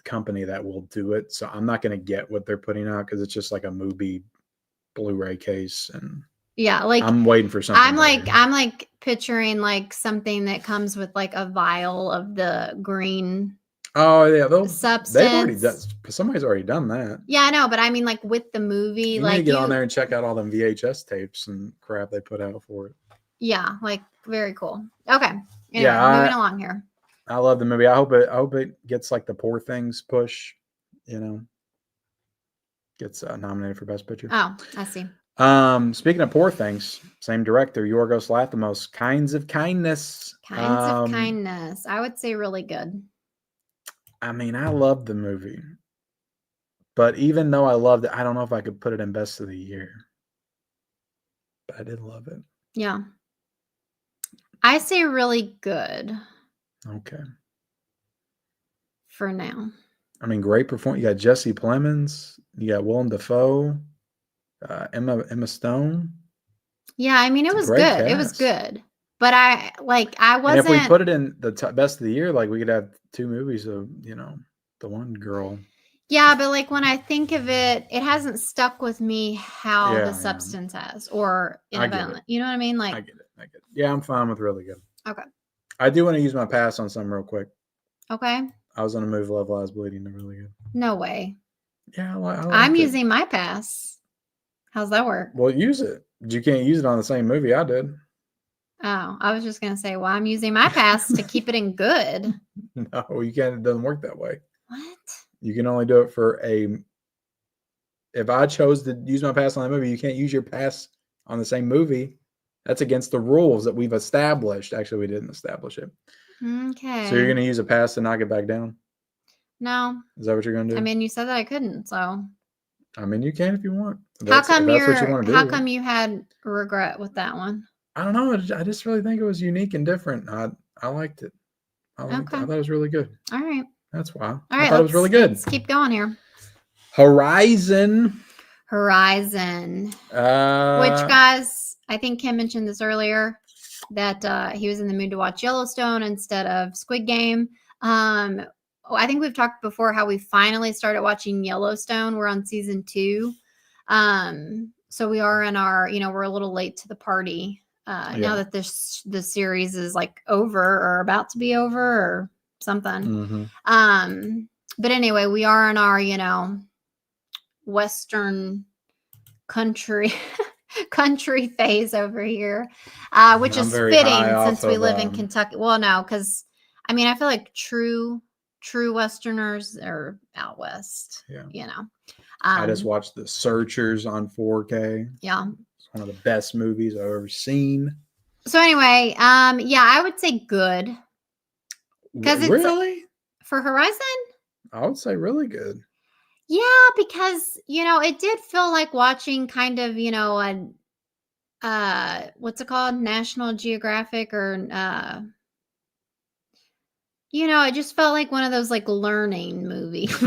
company that will do it. So I'm not going to get what they're putting out because it's just like a movie Blu-ray case, and Yeah, like I'm waiting for something. I'm like picturing like something that comes with like a vial of the green Oh yeah, substance. they've already done. Somebody's already done that. Yeah, I know, but I mean, like with the movie, You like need to get on there and check out all them VHS tapes and crap they put out for it. Yeah, like very cool. Okay, anyway, Yeah, moving along here. I love the movie. I hope it gets like the Poor Things push. Gets nominated for Best Picture. Oh, I see. Speaking of Poor Things, same director, Yorgos Lanthimos, Kinds of Kindness. Kinds of Kindness. I would say really good. I mean, I loved the movie, but even though I loved it, I don't know if I could put it in Best of the Year. But I did love it. Yeah. I say really good. Okay. For now. I mean, great performance. You got Jesse Plemons. You got Willem Dafoe. Emma Stone. Yeah, I mean, it was good. Cast. It was good. But I wasn't. And if we put it in the Best of the Year, like we could have 2 movies of, the one girl. Yeah, but like when I think of it, it hasn't stuck with me how the substance has, or in a violent. You know what I mean? Like I get it. Yeah, I'm fine with really good. Okay. I do want to use my pass on something real quick. Okay. I was on a movie, Love Lies Bleeding. They're really good. No way. Yeah, I'm using my pass. How's that work? Well, use it. You can't use it on the same movie I did. Oh, I was just going to say, well, I'm using my pass to keep it in good. No, you can't. It doesn't work that way. What? You can only do it for if I chose to use my pass on that movie, you can't use your pass on the same movie. That's against the rules that we've established. Actually, we didn't establish it. Okay. So you're going to use a pass to knock it back down? No. Is that what you're going to do? I mean, you said that I couldn't, so. I mean, you can if you want. How come you had regret with that one? I don't know. I just really think it was unique and different. I liked it. I thought it was really good. All right. That's why. All right, I thought it was really good. Let's keep going here. Horizon. Which, guys, I think Kim mentioned this earlier, that he was in the mood to watch Yellowstone instead of Squid Game. I think we've talked before how we finally started watching Yellowstone. We're on season 2. So we are in our, we're a little late to the party now that the series is like over or about to be over or something. Mm-hmm. But anyway, we are in our, Western country phase over here, which is fitting since we live in Kentucky. Well, no, because I mean, I feel like true Westerners are out west. Yeah. I just watched The Searchers on 4K. Yeah. It's one of the best movies I've ever seen. So anyway, I would say good. Because really? For Horizon? I would say really good. Yeah, because, it did feel like watching kind of, what's it called? National Geographic or, it just felt like one of those like learning movies.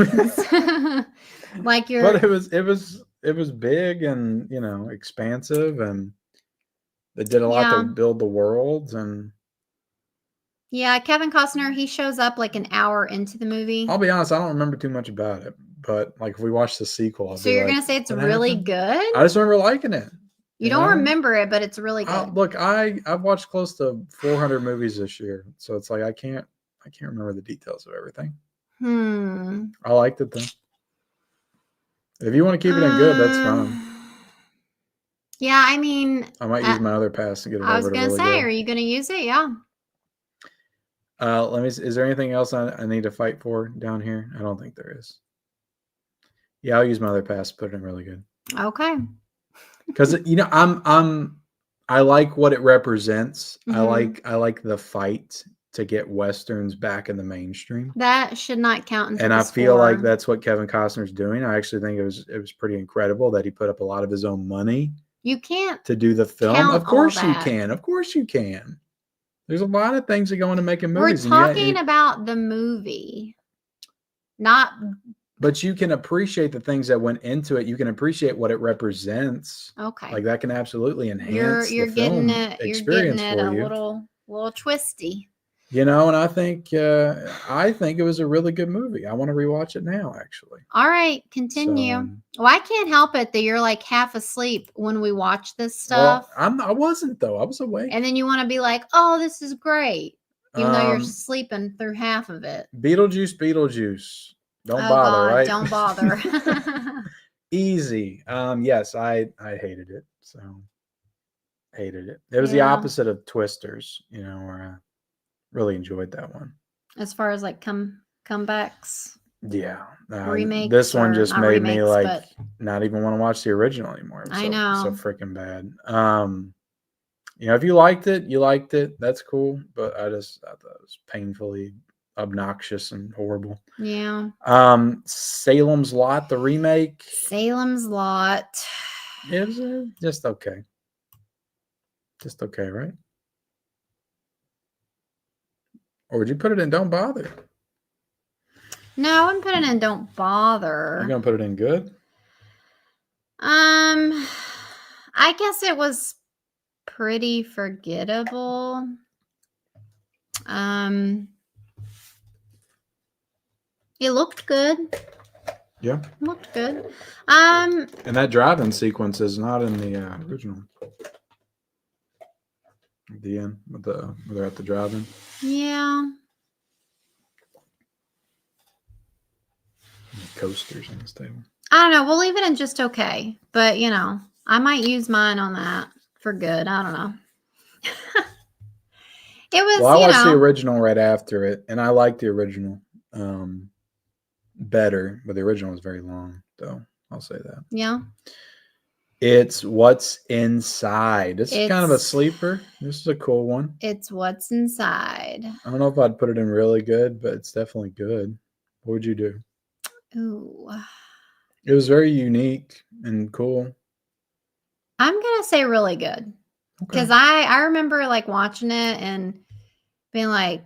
Like But it was big and, expansive, and they did a lot to build the worlds. And yeah, Kevin Costner, he shows up like an hour into the movie. I'll be honest, I don't remember too much about it, but like if we watch the sequel, so you're gonna say it's really good? I just remember liking it. You don't remember it, but it's really good. Look, I've watched close to 400 movies this year, so it's like I can't remember the details of everything. I liked it though. If you want to keep it in good, that's fine. Yeah, I mean, I might use my other pass to get it over. I was gonna say, are you gonna use it? Yeah. Let me. Is there anything else I need to fight for down here? I don't think there is. Yeah, I'll use my other pass to put it in really good. Okay. Because I like what it represents. Mm-hmm. I like the fight to get Westerns back in the mainstream. That should not count. And I feel like that's what Kevin Costner's doing. I actually think it was pretty incredible that he put up a lot of his own money. You can't to do the film. Of course you can. Of course you can. There's a lot of things that go into making movies. We're talking about the movie, not. But you can appreciate the things that went into it. You can appreciate what it represents. Okay. Like that can absolutely enhance you're the film experience for you. You're getting it a little twisty. You know, and I think it was a really good movie. I want to rewatch it now, actually. All right, So, continue. Well, I can't help it that you're like half asleep when we watch this well, stuff. I wasn't though. I was awake. And then you want to be like, oh, this is great. Even though you're Um, sleeping through half of it. Beetlejuice. Don't Oh bother, God, right? don't bother. Easy. Yes, I hated it. So hated it. It was the Yeah. opposite of Twisters, where I really enjoyed that one. As far as like comebacks, Yeah. remakes, This one or just not made me remakes, like but not even want to watch the original anymore. It was I so know. freaking bad. If you liked it, you liked it. That's cool. But I thought it was painfully obnoxious and horrible. Yeah. Salem's Lot, the remake. Salem's Lot. It was just okay. Just okay, right? Or would you put it in Don't Bother? No, I wouldn't put it in Don't Bother. You're gonna put it in good? I guess it was pretty forgettable. It looked good. Yeah. It looked good. And that driving sequence is not in the original. At the end, where they're at the drive-in. Yeah. Coasters on this table. I don't know. We'll leave it in just okay. But, I might use mine on that for good. I don't know. It was, Well, I watched the original right after it, and I liked the original better, but the original was very long, though. I'll say that. Yeah. It's What's Inside. This is kind of a sleeper. This is a cool one. It's What's Inside. I don't know if I'd put it in really good, but it's definitely good. What would you do? Ooh. It was very unique and cool. I'm going to say really good. Because I remember like watching it and being like,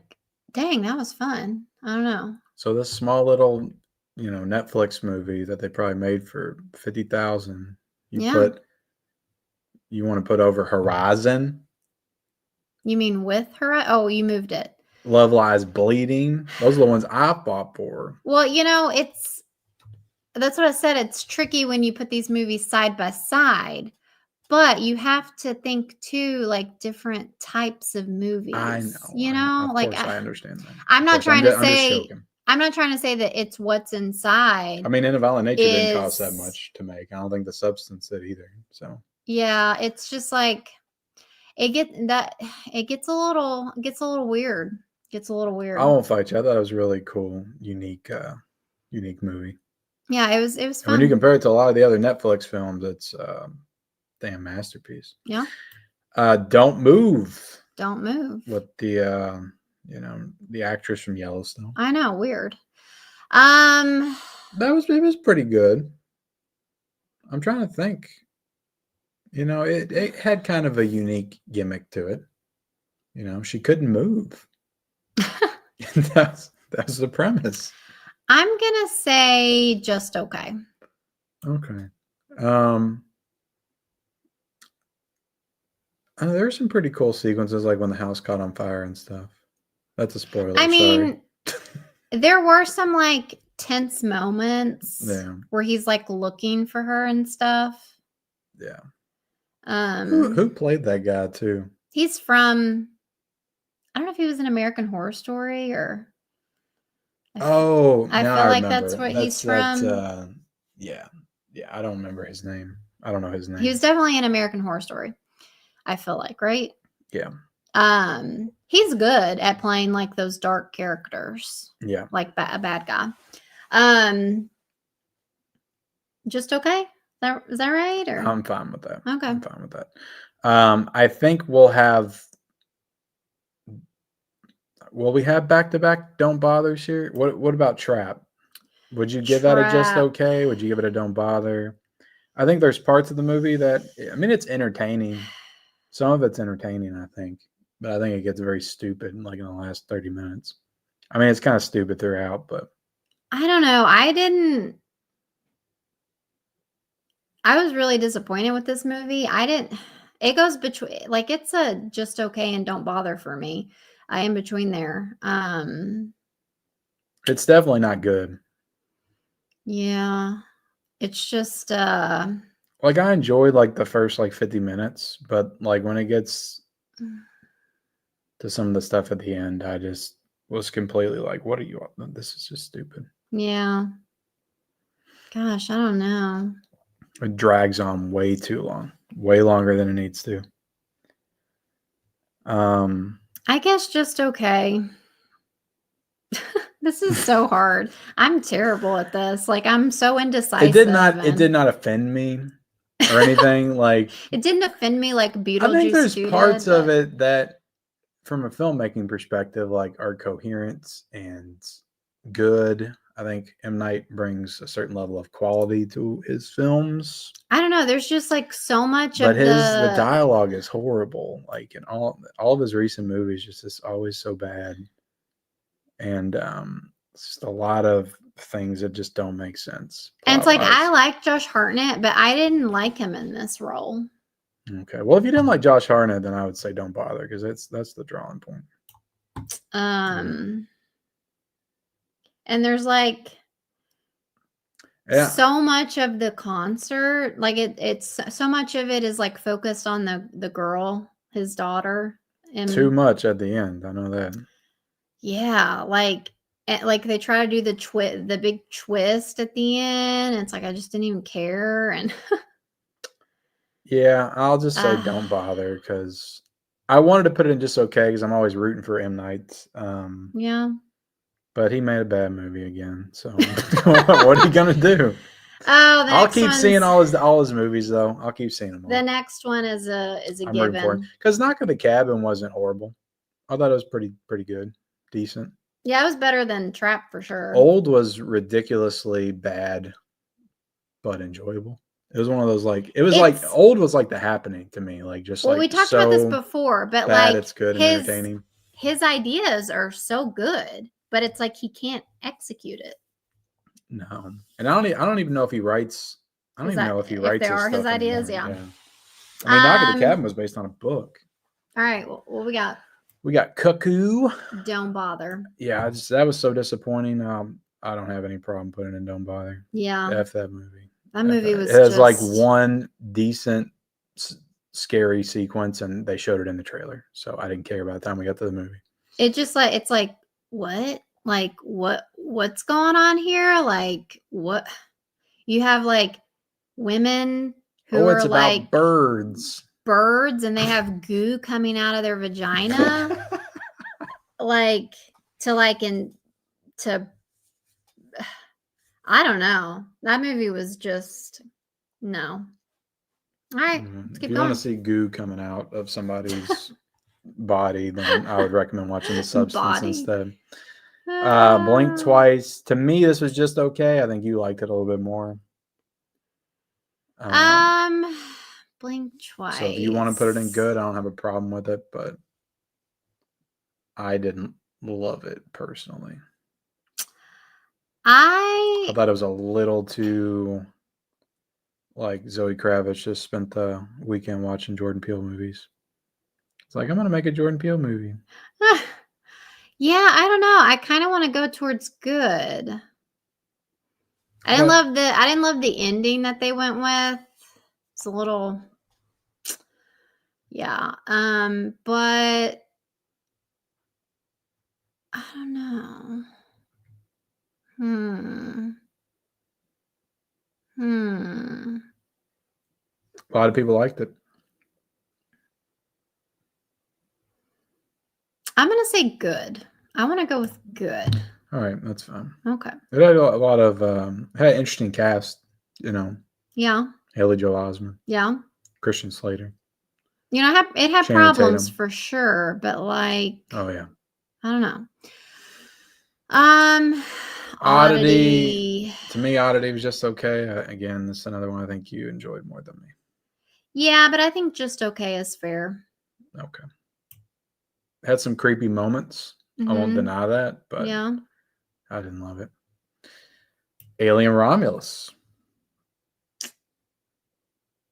dang, that was fun. I don't know. So this small little, Netflix movie that they probably made for $50,000. You want to put over Horizon? You mean with her? Oh, you moved it. Love Lies Bleeding. Those are the ones I fought for. Well, that's what I said. It's tricky when you put these movies side by side, but you have to think too, like different types of movies. I know. Of course, I understand that. I'm not trying to say. I'm not trying to say that it's What's Inside. I mean, In a Violent Nature didn't cost that much to make. I don't think the substance did either. So yeah, it's just like it gets a little weird. Gets a little weird. I won't fight you. I thought it was really cool, unique movie. Yeah, it was fun. And when you compare it to a lot of the other Netflix films, it's damn masterpiece. Yeah. Don't Move. Don't Move. With the the actress from Yellowstone. I know, weird. It was pretty good. I'm trying to think. It had kind of a unique gimmick to it. She couldn't move. That's the premise. I'm gonna say just okay. Okay. There's some pretty cool sequences, like when the house caught on fire and stuff. That's a spoiler. I mean, there were some like tense moments where he's like looking for her and stuff. Yeah. Who played that guy too? He's from, I don't know if he was in American Horror Story or. I feel like that's what he's from. Yeah. I don't remember his name. I don't know his name. He was definitely in American Horror Story. I feel like, right? Yeah. He's good at playing like those dark characters. Yeah. Like a bad guy. Just okay. Is that right? Or I'm fine with that. Okay. I'm fine with that. I think we'll have. Will we have back-to-back Don't Bothers here? What about Trap? Would you give that a just okay? Would you give it a Don't Bother? I think there's parts of the movie that, it's entertaining. Some of it's entertaining, I think. But I think it gets very stupid, like in the last 30 minutes. I mean, it's kind of stupid throughout, but. I don't know. I was really disappointed with this movie. It goes between, like, it's a just okay and Don't Bother for me. I am between there. It's definitely not good. Yeah. It's just Like I enjoyed like the first like 50 minutes, but like when it gets to some of the stuff at the end, I just was completely like, what are you? This is just stupid. yeah. Gosh, I don't know. It drags on way too long, way longer than it needs to. I guess just okay. This is so hard. I'm terrible at this. Like I'm so indecisive. It did not offend me or anything. Like It didn't offend me like I think Beetlejuice there's 2 parts did, of but it that from a filmmaking perspective, like are coherent and good. I think M. Night brings a certain level of quality to his films. I don't know. There's just like so much But of the dialogue is horrible. Like in all of his recent movies, just always so bad. And it's just a lot of things that just don't make sense. and it's like I Plot-wise. like Josh Hartnett, but I didn't like him in this role. Okay. Well, if you didn't like Josh Hartnett, then I would say don't bother because that's the drawing point. And there's like Yeah. so much of the concert, like it's so much of it is like focused on the girl, his daughter. And Too much at the end. I know that. yeah, like they try to do the big twist at the end. And it's like I just didn't even care. And Yeah, I'll just say don't bother because I wanted to put it in just okay because I'm always rooting for M. Night. Yeah. But he made a bad movie again. So what are you gonna do? Oh, I'll keep seeing all his movies though. I'll keep seeing them all. The next one is a I'm rooting for it given. because Knock at the Cabin wasn't horrible. I thought it was pretty good, decent. Yeah, it was better than Trap for sure. Old was ridiculously bad, but enjoyable. It was one of those like Old was like The Happening to me, like just we talked about this before, but bad, like it's good and entertaining. His ideas are so good, but it's like he can't execute it. No, and I don't even know if he writes. I don't even know if he writes. If they are his ideas, anymore. yeah. I mean, Knock at the Cabin was based on a book. All right, what we got? We got Cuckoo. Don't bother. Yeah, that was so disappointing. I don't have any problem putting in Don't Bother. Yeah, F that movie. That movie was. It has like one decent scary sequence, and they showed it in the trailer, so I didn't care by the time we got to the movie. It just like it's like what? Like what's going on here? Like what? You have like women who are like birds, and they have goo coming out of their vagina, like to I don't know. That movie was just no. All right, let's keep if you want to see goo coming out of somebody's body, then I would recommend watching The Substance instead. Blink Twice. To me, this was just okay. I think you liked it a little bit more. Blink Twice. So if you want to put it in good, I don't have a problem with it, but I didn't love it personally. I thought it was a little too like Zoe Kravitz just spent the weekend watching Jordan Peele movies. It's like I'm gonna make a Jordan Peele movie. Yeah, I don't know. I kind of want to go towards good. I didn't love the ending that they went with. It's a little yeah. But I don't know. A lot of people liked it. I'm gonna say good. I want to go with good. All right, that's fine. Okay. It had a lot of had an interesting cast, you know. Yeah. Haley Joel Osment. Yeah. Christian Slater. You know, it had Channing problems Tatum. for sure, but like, oh yeah, I don't know. Oddity. To me, Oddity was just okay. Again, this is another one I think you enjoyed more than me. Yeah, but I think just okay is fair. Okay. Had some creepy moments. I won't deny that, but yeah, I didn't love it. Alien Romulus.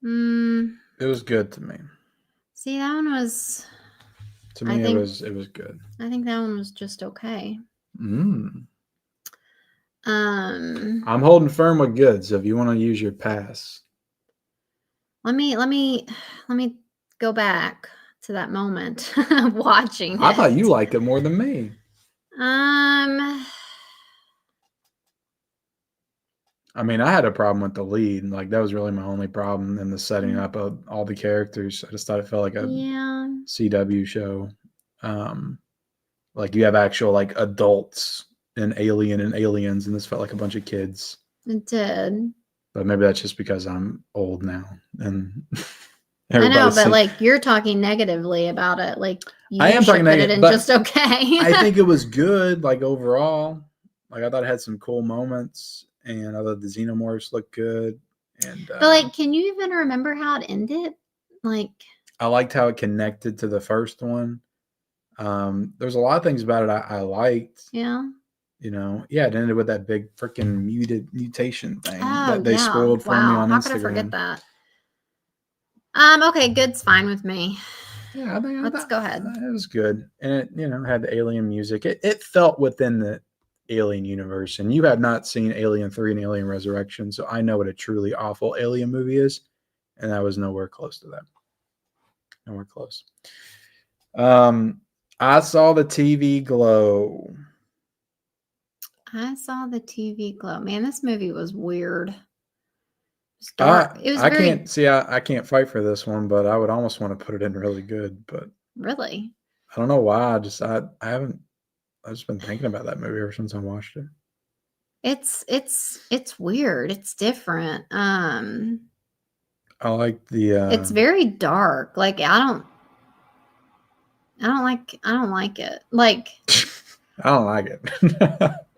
It was good to me. See, that one was. To me, it was good. I think that one was just okay. I'm holding firm with good. So if you want to use your pass, let me go back to that moment of watching I it. thought you liked it more than me. I mean, I had a problem with the lead. Like, that was really my only problem in the setting up of all the characters. I just thought it felt like a CW show. Like, you have actual, like, adults and aliens, and this felt like a bunch of kids. It did. But maybe that's just because I'm old now. And I know, but, like, you're talking negatively about it. Like, I am talking negative, but just okay. I think it was good, like, overall. Like, I thought it had some cool moments. And I thought the Xenomorphs looked good. And but, like, can you even remember how it ended? Like, I liked how it connected to the first one. There's a lot of things about it I liked. Yeah. You know, yeah, it ended with that big freaking mutation thing that they spoiled for me on How Instagram. could I forget that? Okay, good's fine with me. Yeah, I think let's go ahead. It was good, and it had the alien music. It felt within the Alien universe, and you have not seen Alien 3 and Alien Resurrection, so I know what a truly awful alien movie is, and I was nowhere close to that. Nowhere close. I saw the TV glow. Man, this movie was weird. It's dark. It was I can't fight for this one, but I would almost want to put it in really good, but really, I don't know why. I've just been thinking about that movie ever since I watched it. It's weird. It's different. I like the it's very dark. Like, I don't like it. Like, I don't like it.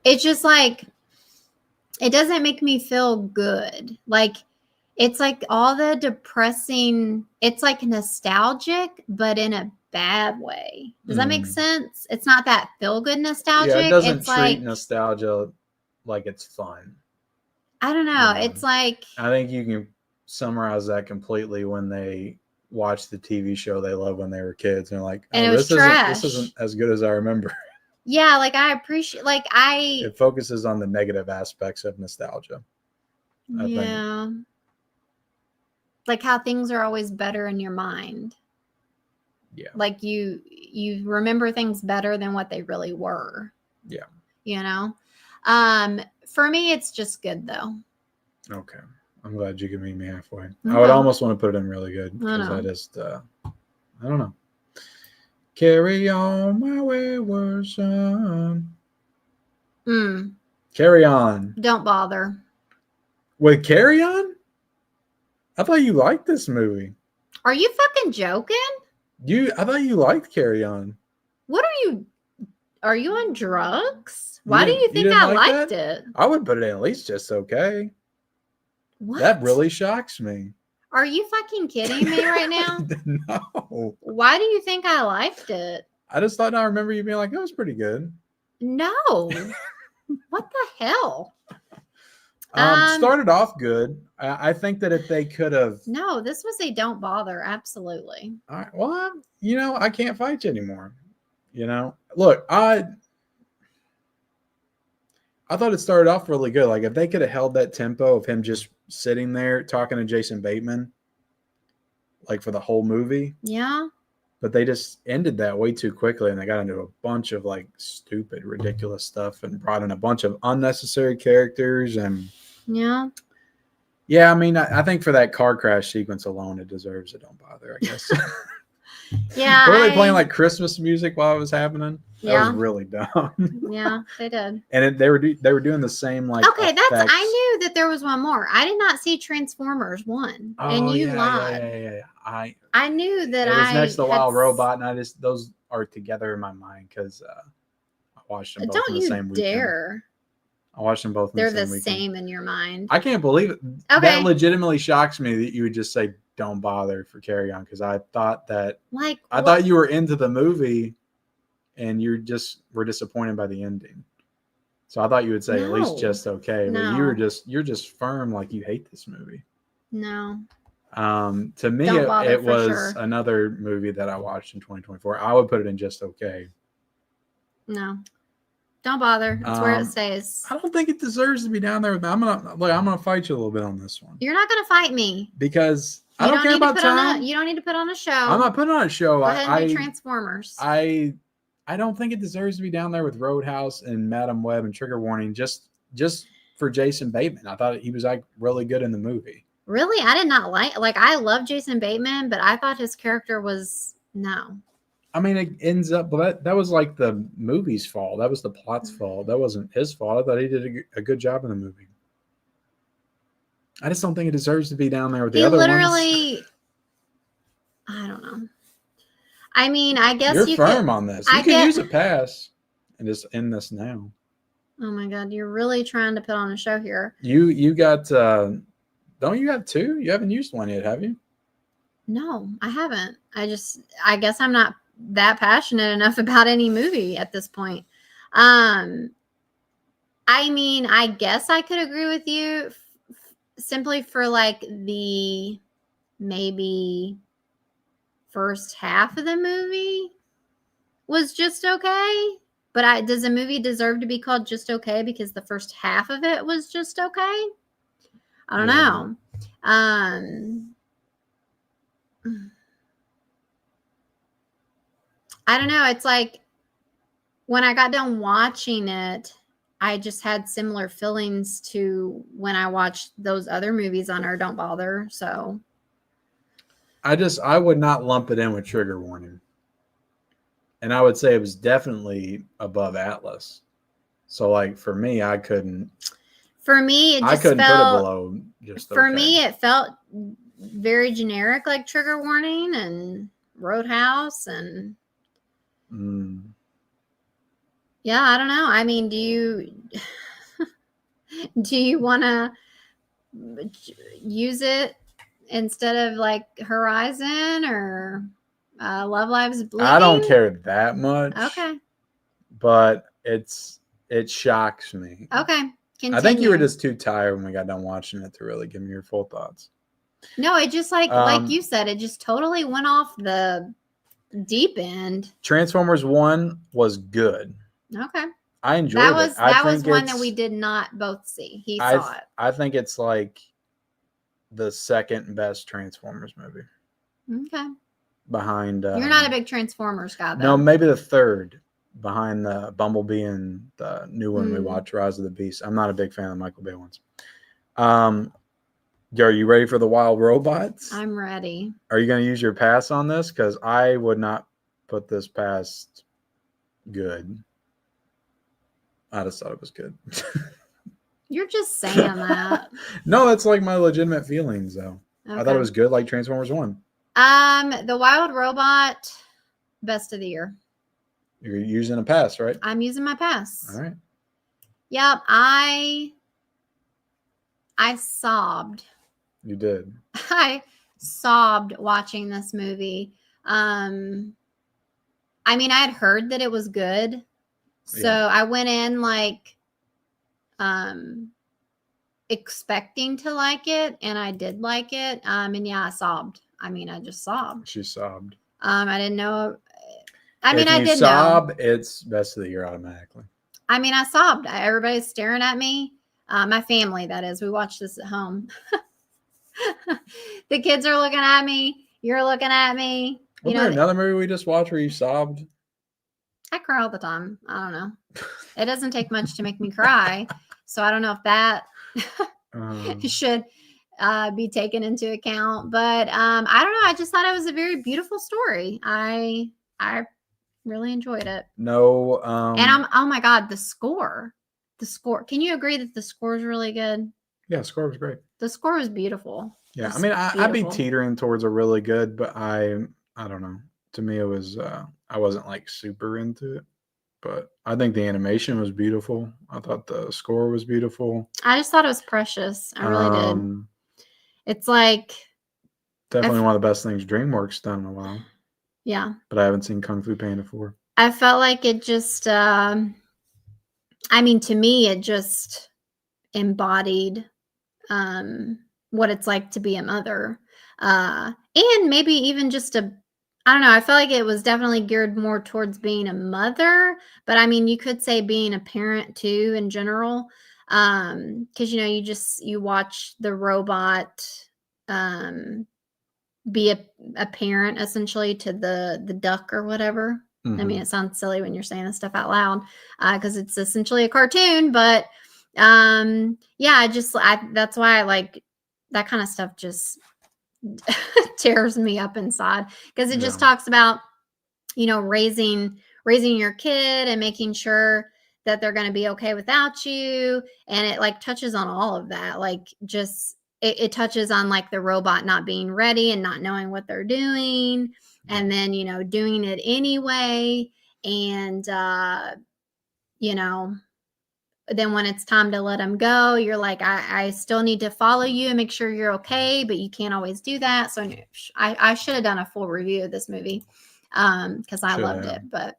it's just like, it doesn't make me feel good. Like, it's like all the depressing, it's like nostalgic, but in a bad way. Does that make sense? It's not that feel good nostalgic. Yeah, it doesn't treat like nostalgia like it's fun. I don't know. It's like, I think you can summarize that completely when they watch the TV show they love when they were kids, and they're like, and it was trash. This isn't as good as I remember. Yeah, like, I appreciate, like, it focuses on the negative aspects of nostalgia. I think. Like how things are always better in your mind. Yeah. Like, you remember things better than what they really were. Yeah. You know? For me, it's just good, though. Okay. I'm glad you can meet me halfway. Okay. I would almost want to put it in really good because I just, I don't know. Carry on, my wayward son. Carry on. Don't bother. Wait, Carry On? I thought you liked this movie. Are you fucking joking? I thought you liked Carry On. What are you on drugs? Why do you think I liked it? I would put it in at least just okay. What? That really shocks me. Are you fucking kidding me right now? No. Why do you think I liked it? I just thought I remember you being like, that was pretty good. No. What the hell? Started off good. I think that if they could have. No, this was a don't bother. Absolutely. All right. Well, I can't fight you anymore. Look, I thought it started off really good. Like, if they could have held that tempo of him just sitting there talking to Jason Bateman, like, for the whole movie. Yeah. But they just ended that way too quickly, and they got into a bunch of, like, stupid, ridiculous stuff and brought in a bunch of unnecessary characters. And yeah, I mean, I think for that car crash sequence alone, it deserves a don't bother, I guess. Yeah. Were they playing like Christmas music while it was happening? That was really dumb. Yeah, they did. And they were doing the same, like, okay, effects. I knew that there was one more. I did not see Transformers 1. And you lied. Yeah. I knew that it was next to Wild Robot, and those are together in my mind because I watched them both in the same weekend. Don't you dare. I watched them both in the same weekend. They're the same in your mind. I can't believe it. Okay. That legitimately shocks me that you would just say don't bother for Carry On, because I thought that I thought you were into the movie and you just were disappointed by the ending. So I thought you would say at least just okay, but you're just firm like you hate this movie. No. To me, Don't Bother it for was sure. another movie that I watched in 2024. I would put it in just okay. No. Don't bother. It's where it stays. I don't think it deserves to be down there. I'm gonna fight you a little bit on this one. You're not gonna fight me because I don't care about time. You don't need to put on a show. I'm not putting on a show. Go ahead and do Transformers. I don't think it deserves to be down there with Roadhouse and Madam Web and Trigger Warning. Just for Jason Bateman, I thought he was like really good in the movie. Really, I did not like. I love Jason Bateman, but I thought his character was no. I mean, it ends up, but that was like the movie's fault. That was the plot's fault. That wasn't his fault. I thought he did a good job in the movie. I just don't think it deserves to be down there with the other ones. I don't know. I mean, I guess you're firm on this. You can use a pass and just end this now. Oh my God, you're really trying to put on a show here. You got, don't you have two? You haven't used one yet, have you? No, I haven't. I guess I'm not that passionate enough about any movie at this point. I mean, I guess I could agree with you simply for like the maybe first half of the movie was just okay. But does a movie deserve to be called just okay because the first half of it was just okay? I don't know. I don't know. It's like when I got done watching it, I just had similar feelings to when I watched those other movies on our Don't Bother. So I would not lump it in with Trigger Warning. And I would say it was definitely above Atlas. So like for me, I couldn't. For me, it just I couldn't put it below just for me, it felt very generic, like Trigger Warning and Roadhouse and yeah, I don't know. I mean, do you want to use it instead of like Horizon or Love Lives Bleeding? I don't care that much. Okay. But it shocks me. Okay. Continue. I think you were just too tired when we got done watching it to really give me your full thoughts. No, it just like you said, it just totally went off the deep end. Transformers 1 was good. Okay. I enjoyed it. That was one that we did not both see. He saw it. I think it's like the second best Transformers movie. Okay. Behind. You're not a big Transformers guy, though. No, maybe the third behind the Bumblebee and the new one we watched, Rise of the Beast. I'm not a big fan of the Michael Bay ones. Are you ready for the Wild Robots? I'm ready. Are you going to use your pass on this? Because I would not put this past good. I just thought it was good. You're just saying that. No, that's like my legitimate feelings, though. Okay. I thought it was good, like Transformers 1. The Wild Robot, best of the year. You're using a pass, right? I'm using my pass. All right. Yep, I sobbed. You did. I sobbed watching this movie. I mean, I had heard that it was good. So I went in like expecting to like it, and I did like it. And yeah, I sobbed. I mean, I just sobbed. She sobbed. I didn't know. I did sob, it's best of the year automatically. I mean, I sobbed. Everybody's staring at me. My family, that is. We watched this at home. The kids are looking at me. You're looking at me. Wasn't there another movie we just watched where you sobbed? I cry all the time. I don't know. It doesn't take much to make me cry. So I don't know if that should be taken into account. But I don't know. I just thought it was a very beautiful story. I really enjoyed it. No. And oh my God, the score. Can you agree that the score is really good? Yeah, the score was great. The score was beautiful. Yeah, I mean, I'd be teetering towards a really good, but I don't know. To me, it was I wasn't like super into it, but I think the animation was beautiful. I thought the score was beautiful. I just thought it was precious. I really did. It's like definitely one of the best things DreamWorks done in a while. Yeah, but I haven't seen Kung Fu Panda 4. I felt like it just. I mean, to me, it just embodied what it's like to be a mother. And maybe even just I don't know, I feel like it was definitely geared more towards being a mother, but I mean, you could say being a parent too in general. Because you watch the robot be a parent essentially to the duck or whatever. I mean, it sounds silly when you're saying this stuff out loud because it's essentially a cartoon, but yeah, that's why I like that kind of stuff just tears me up inside because it just talks about raising your kid and making sure that they're going to be okay without you, and it like touches on all of that, like just it touches on like the robot not being ready and not knowing what they're doing, and then doing it anyway, and then when it's time to let them go, you're like, I still need to follow you and make sure you're okay, but you can't always do that. So I should have done a full review of this movie because I loved it. But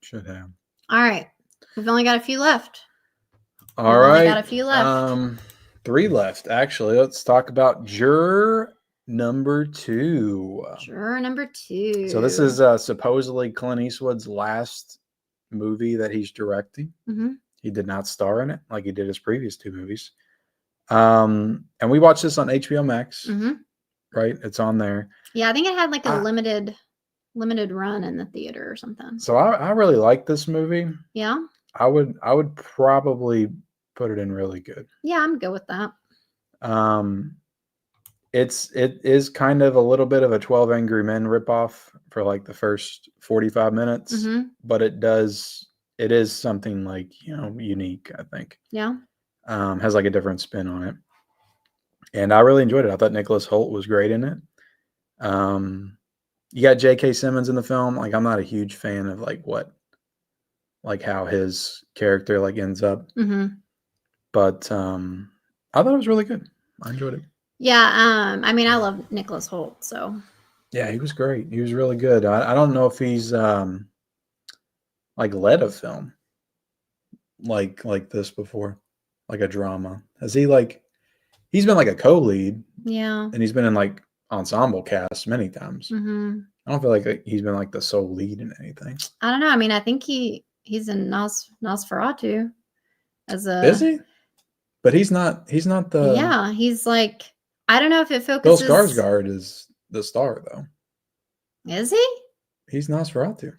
should have. All right, we've only got a few left. All right, got a few left. 3 left actually. Let's talk about Juror number 2. Juror number 2. So this is supposedly Clint Eastwood's last movie that he's directing. He did not star in it like he did his previous 2 movies. And we watched this on HBO Max, right? It's on there. Yeah, I think it had like a limited run in the theater or something. So I really like this movie. Yeah. I would probably put it in really good. Yeah, I'm good with that. It is kind of a little bit of a 12 Angry Men ripoff for like the first 45 minutes, but it is something like, unique, I think. Yeah. Has like a different spin on it. And I really enjoyed it. I thought Nicholas Hoult was great in it. You got J.K. Simmons in the film. Like, I'm not a huge fan of how his character like ends up. But I thought it was really good. I enjoyed it. Yeah. I mean, I love Nicholas Hoult, so. Yeah, he was great. He was really good. I don't know if he's like led a film like this before, like a drama. Has he he's been like a co-lead? Yeah. And he's been in like ensemble casts many times. I don't feel like he's been like the sole lead in anything. I don't know. I mean, I think he's in Nosferatu as a. Is he? But he's not the. Yeah, he's like, I don't know if it focuses. Bill Skarsgård is the star though. Is he? He's Nosferatu.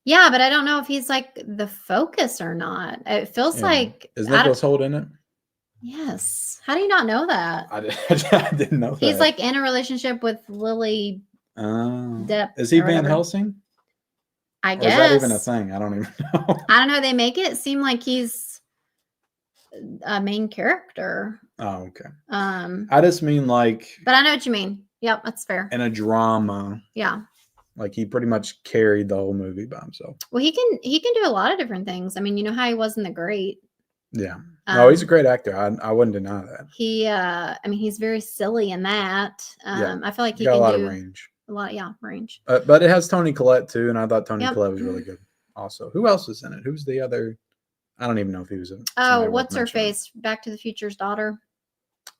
Yeah, but I don't know if he's like the focus or not. It feels like. Is Nicholas Hoult in it? Yes. How do you not know that? I didn't know that. He's like in a relationship with Lily Depp. Is he Van Helsing? I guess. Is that even a thing? I don't even know. I don't know. They make it seem like he's a main character. Oh, okay. I just mean like. But I know what you mean. Yep, that's fair. In a drama. Yeah. Like he pretty much carried the whole movie by himself. Well, he can do a lot of different things. I mean, you know how he was in The Great. Yeah. No, he's a great actor. I wouldn't deny that. I mean, he's very silly in that. I feel like he got can a lot do of range. Range. But it has Toni Collette too, and I thought Toni Collette was really good. Also, who else is in it? Who's the other? I don't even know if he was in. Oh, what's her face? Back to the Future's daughter.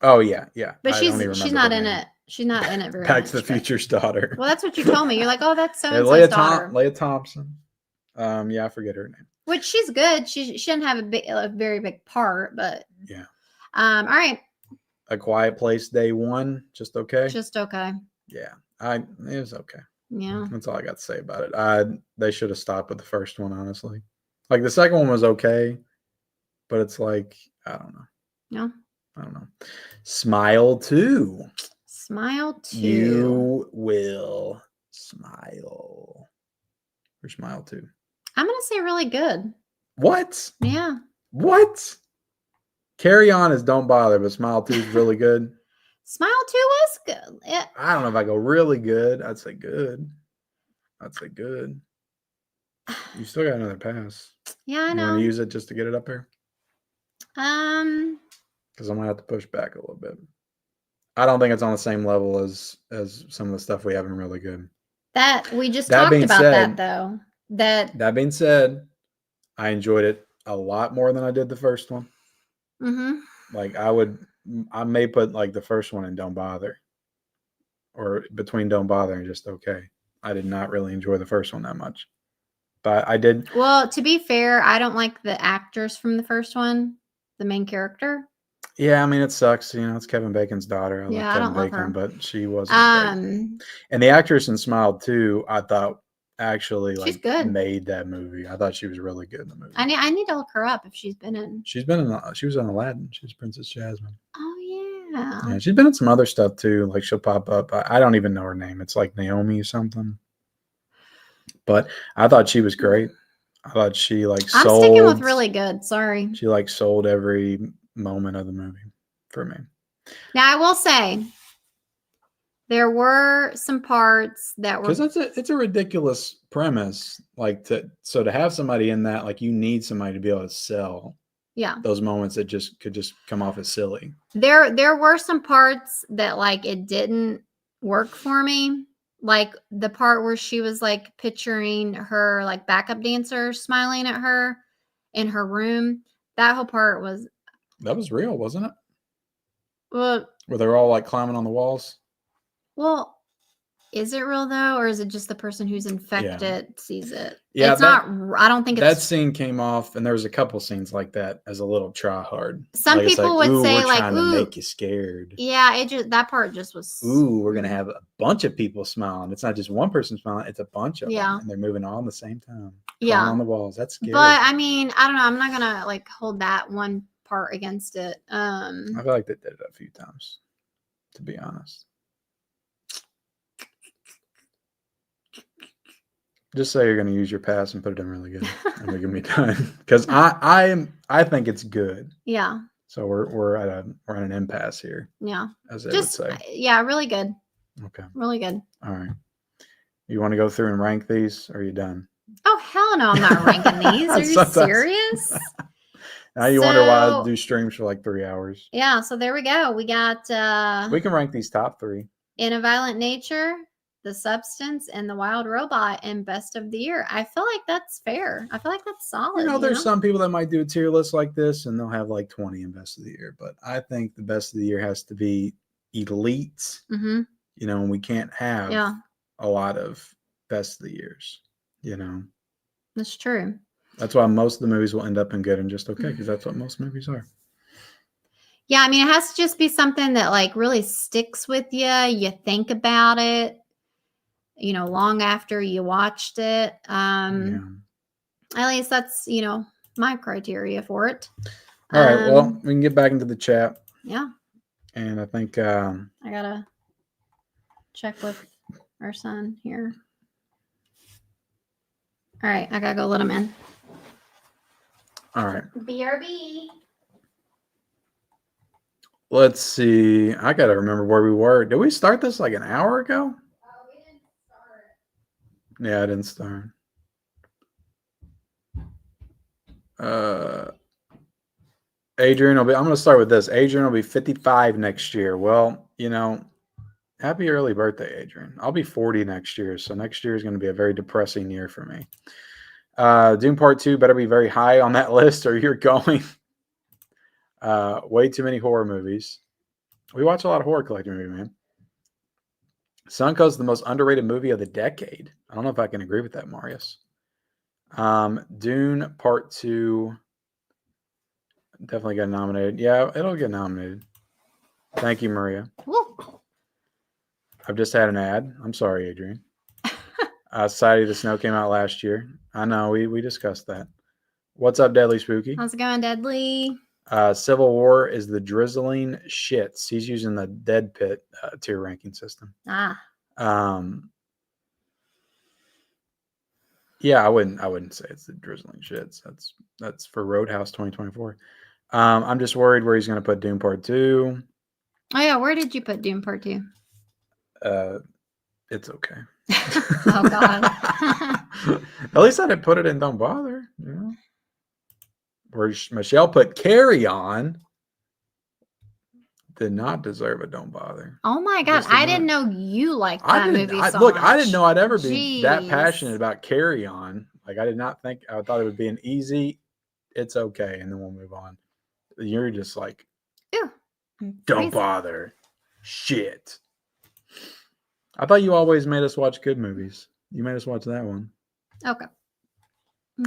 Oh yeah. But she's not in it. She's not in it very much. Back to the Future's daughter. Well, that's what you told me. You're like, oh, that's so-and-so's daughter. Leah Thompson. Yeah, I forget her name. Which she's good. She didn't have a very big part, but yeah. All right. A Quiet Place Day 1, just okay. Just okay. Yeah, it was okay. Yeah, that's all I got to say about it. They should have stopped with the first one, honestly. Like the second one was okay, but it's like I don't know. Yeah. I don't know. Smile 2. Smile 2. You will smile. Or Smile 2. I'm going to say really good. What? Yeah. What? Carry On is Don't Bother, but Smile 2 is really good. Smile 2 was good. Yeah. I don't know if I go really good. I'd say good. You still got another pass. Yeah, I know. You want to use it just to get it up here? Because I'm going to have to push back a little bit. I don't think it's on the same level as some of the stuff we have in really good. That we just talked about that though. That being said, I enjoyed it a lot more than I did the first one. Mm-hmm. Like I would I may put like the first one and Don't Bother, or between Don't Bother and Just Okay. I did not really enjoy the first one that much, but I did. Well, to be fair, I don't like the actors from the first one, the main character. Yeah, I mean it sucks. It's Kevin Bacon's daughter. I love Yeah, I Kevin don't love Bacon, her. but she wasn't great. And the actress in Smile 2, I thought actually She's like good. made that movie. I thought she was really good in the movie. I need to look her up if she's been in. She's been in. She was in Aladdin. She was Princess Jasmine. Oh yeah. Yeah, she's been in some other stuff too. Like she'll pop up. I don't even know her name. It's like Naomi or something. But I thought she was great. I thought she like I'm sold. sticking with really good. Sorry. She like sold every moment of the movie for me. Now I will say there were some parts that were because it's a ridiculous premise. Like to have somebody in that, like you need somebody to be able to sell. Yeah. Those moments that could just come off as silly. There were some parts that like it didn't work for me. Like the part where she was like picturing her like backup dancer smiling at her in her room. That whole part was real, wasn't it? Well, where they're all like climbing on the walls. Well, is it real though, or is it just the person who's infected sees it? Yeah, it's not. I don't think that it's. scene came off, and there was a couple scenes like that as a little try hard. Some like, people would ooh, say we're like, trying "Ooh, to make you scared." Yeah, it just that part just was. Ooh, we're gonna have a bunch of people smiling. It's not just one person smiling; it's a bunch of Yeah. them, and they're moving all at the same time. Yeah, on the walls. That's scary. But I mean, I don't know. I'm not gonna like hold that one part against it. I feel like they did it a few times, to be honest. Just say you're going to use your pass and put it in really good, and we can be done. Because I think it's good. Yeah. So we're at an impasse here. Yeah. As they would say. Yeah, really good. Okay. Really good. All right. You want to go through and rank these? Or are you done? Oh hell no! I'm not ranking these. Are you serious? Now you wonder why I do streams for like 3 hours. Yeah. So there we go. We got. We can rank these top 3. In a Violent Nature, The Substance, and The Wild Robot, and Best of the Year. I feel like that's fair. I feel like that's solid. There's some people that might do a tier list like this, and they'll have like 20 in Best of the Year. But I think the Best of the Year has to be elite. Mm-hmm. And we can't have a lot of Best of the Years. That's true. That's why most of the movies will end up in good and just okay, because that's what most movies are. Yeah, I mean, it has to just be something that like really sticks with you. You think about it, long after you watched it. At least that's, my criteria for it. All right. Well, we can get back into the chat. Yeah. And I think I gotta check with our son here. All right, I gotta go let him in. All right. BRB. Let's see. I gotta remember where we were. Did we start this like an hour ago? We didn't start. Yeah, I didn't start. Adrian I'm going to start with this. Adrian will be 55 next year. Well, happy early birthday, Adrian. I'll be 40 next year. So next year is going to be a very depressing year for me. Dune Part 2 better be very high on that list or you're going. Way too many horror movies. We watch a lot of horror collector movies, man. Sunco's the most underrated movie of the decade. I don't know if I can agree with that, Marius. Dune Part 2 definitely got nominated. Yeah, it'll get nominated. Thank you, Maria. Woo. I've just had an ad. I'm sorry, Adrian. Society of the Snow came out last year. I know, we discussed that. What's up, Deadly Spooky? How's it going, Deadly? Civil War is the drizzling shits. He's using the Dead Pit tier ranking system. Yeah, I wouldn't say it's the drizzling shits. That's for Roadhouse 2024. I'm just worried where he's going to put Doom Part 2. Oh yeah, where did you put Doom Part 2? It's okay. Oh God. At least I didn't put it in Don't Bother. Where Michelle put Carry On. Did not deserve a Don't Bother. Oh my God, I didn't know you liked that movie so much. I didn't know I'd ever be that passionate about Carry On. Like I did not think, I thought it would be an easy, it's okay, and then we'll move on. You're just like, ew. Don't bother. Shit. I thought you always made us watch good movies. You made us watch that one. Okay.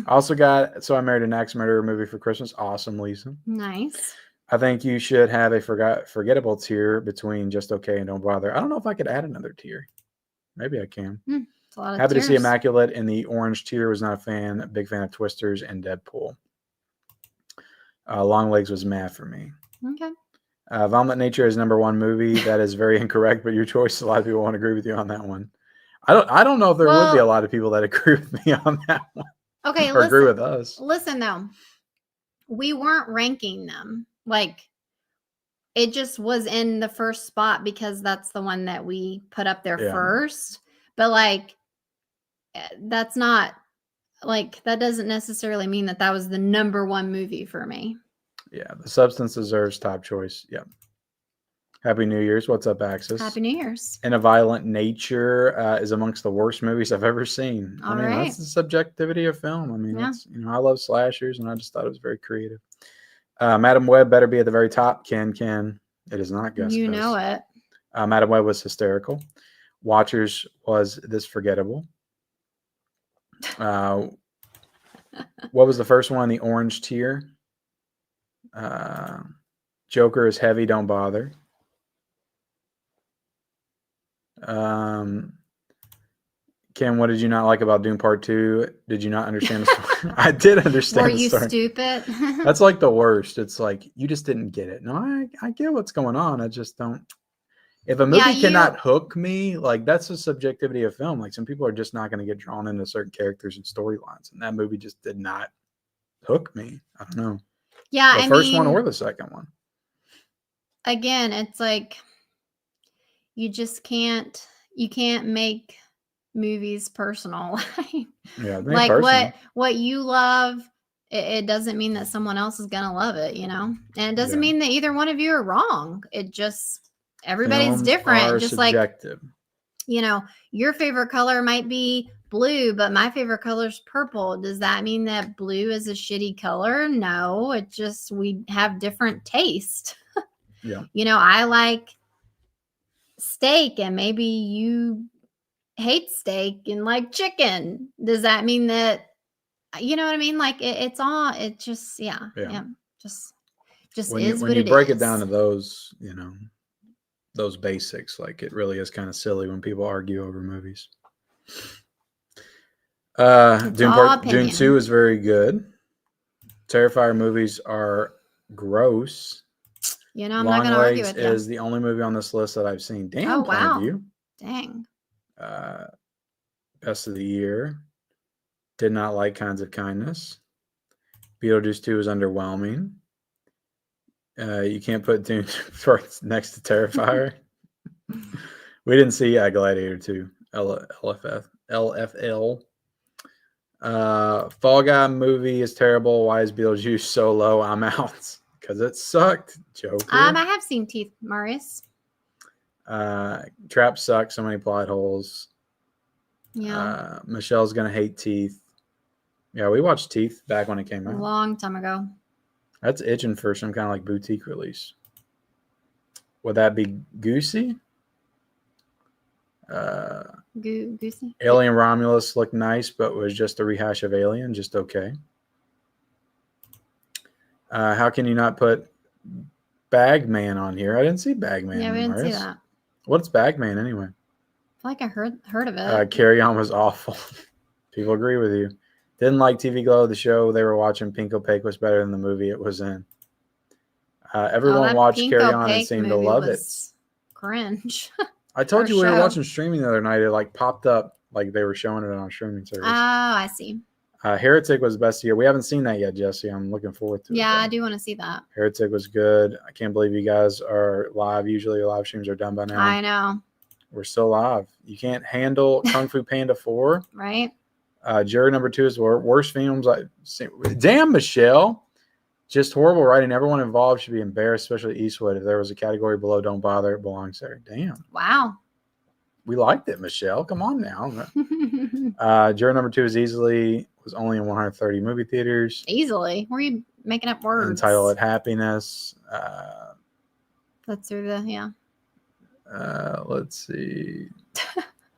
I also got So I Married an Axe Murderer movie for Christmas. Awesome, Lisa. Nice. I think you should have a forgettable tier between Just Okay and Don't Bother. I don't know if I could add another tier. Maybe I can. It's a lot of Happy tears. to see Immaculate in the orange tier. Was not a big fan of Twisters and Deadpool. Long Legs was meh for me. Okay. Vomit Nature is number one movie. That is very incorrect, but your choice. A lot of people won't agree with you on that one. I don't know if there would be a lot of people that agree with me on that one. Okay, or agree with us. Listen though, we weren't ranking them. Like, it just was in the first spot because that's the one that we put up there first. But like, that's not like, that doesn't necessarily mean that was the number one movie for me. Yeah, The Substance deserves top choice. Yep. Happy New Year's. What's up, Axis? Happy New Year's. And A Violent Nature is amongst the worst movies I've ever seen. All right. That's the subjectivity of film. I mean, I love slashers, and I just thought it was very creative. Madam Web better be at the very top. Ken. It is not Gus. You know it. Madam Web was hysterical. Watchers was this forgettable. What was the first one? The orange tier. Joker is heavy. Don't bother. Ken, what did you not like about Dune Part 2? Did you not understand the story? I did understand the story. Were you stupid? That's like the worst. It's like, you just didn't get it. No, I get what's going on. I just don't. If a movie cannot hook me, like, that's the subjectivity of film. Like, some people are just not going to get drawn into certain characters and storylines. And that movie just did not hook me. I don't know. Yeah, the first one or the second one. Again, it's like, you can't make movies personal. Like what you love, it doesn't mean that someone else is gonna love it, and it doesn't mean that either one of you are wrong. It just, everybody's Films different. Just subjective. Like, your favorite color might be blue, but my favorite color is purple. Does that mean that blue is a shitty color? No, it just, we have different taste. Yeah. I like steak, and maybe you hate steak and like chicken. Does that mean that, you know what I mean? Like, it's all, it just, just when is when what you it break is. it down to those, those basics, like, it really is kind of silly when people argue over movies. Dune 2 is very good. Terrifier movies are gross. I'm not going to argue with you. is the only movie on this list that I've seen. Damn, oh, wow. Plainview. Dang. Best of the year. Did not like Kinds of Kindness. Beetlejuice 2 is underwhelming. You can't put Dune next to Terrifier. We didn't see Gladiator 2. LFL. Fall Guy movie is terrible. Why is Beetlejuice so low? I'm out. Because it sucked, Joker. I have seen Teeth, Marius. Trap sucks. So many plot holes. Yeah. Michelle's gonna hate Teeth. Yeah, we watched Teeth back when it came out. A long time ago. That's itching for some kind of like boutique release. Would that be Goosey? Goosey? Alien Romulus looked nice, but was just a rehash of Alien. Just okay. How can you not put Bagman on here? I didn't see Bagman. Yeah, we didn't see that. What's Bagman anyway? I feel like I heard of it. Carry On was awful. People agree with you. Didn't like TV Glow. The show they were watching, Pink Opaque, was better than the movie it was in. Everyone watched Pink Carry On and Opaque seemed to love it. Cringe. I told you we were watching streaming the other night. It like popped up like they were showing it on streaming service. Oh, I see. Heretic was best year. We haven't seen that yet, Jesse. I'm looking forward to it. Yeah, I do want to see that. Heretic was good. I can't believe you guys are live. Usually live streams are done by now. I know. We're still live. You can't handle Kung Fu Panda 4. Right. Jury number 2 is the worst films I've seen. Damn, Michelle. Just horrible writing. Everyone involved should be embarrassed, especially Eastwood. If there was a category below, don't bother. It belongs there. Damn. Wow. We liked it, Michelle. Come on now. Jury number 2 was only in 130 movie theaters. Easily. Where are you making up words? Entitled Happiness. That's through the, yeah. Let's see.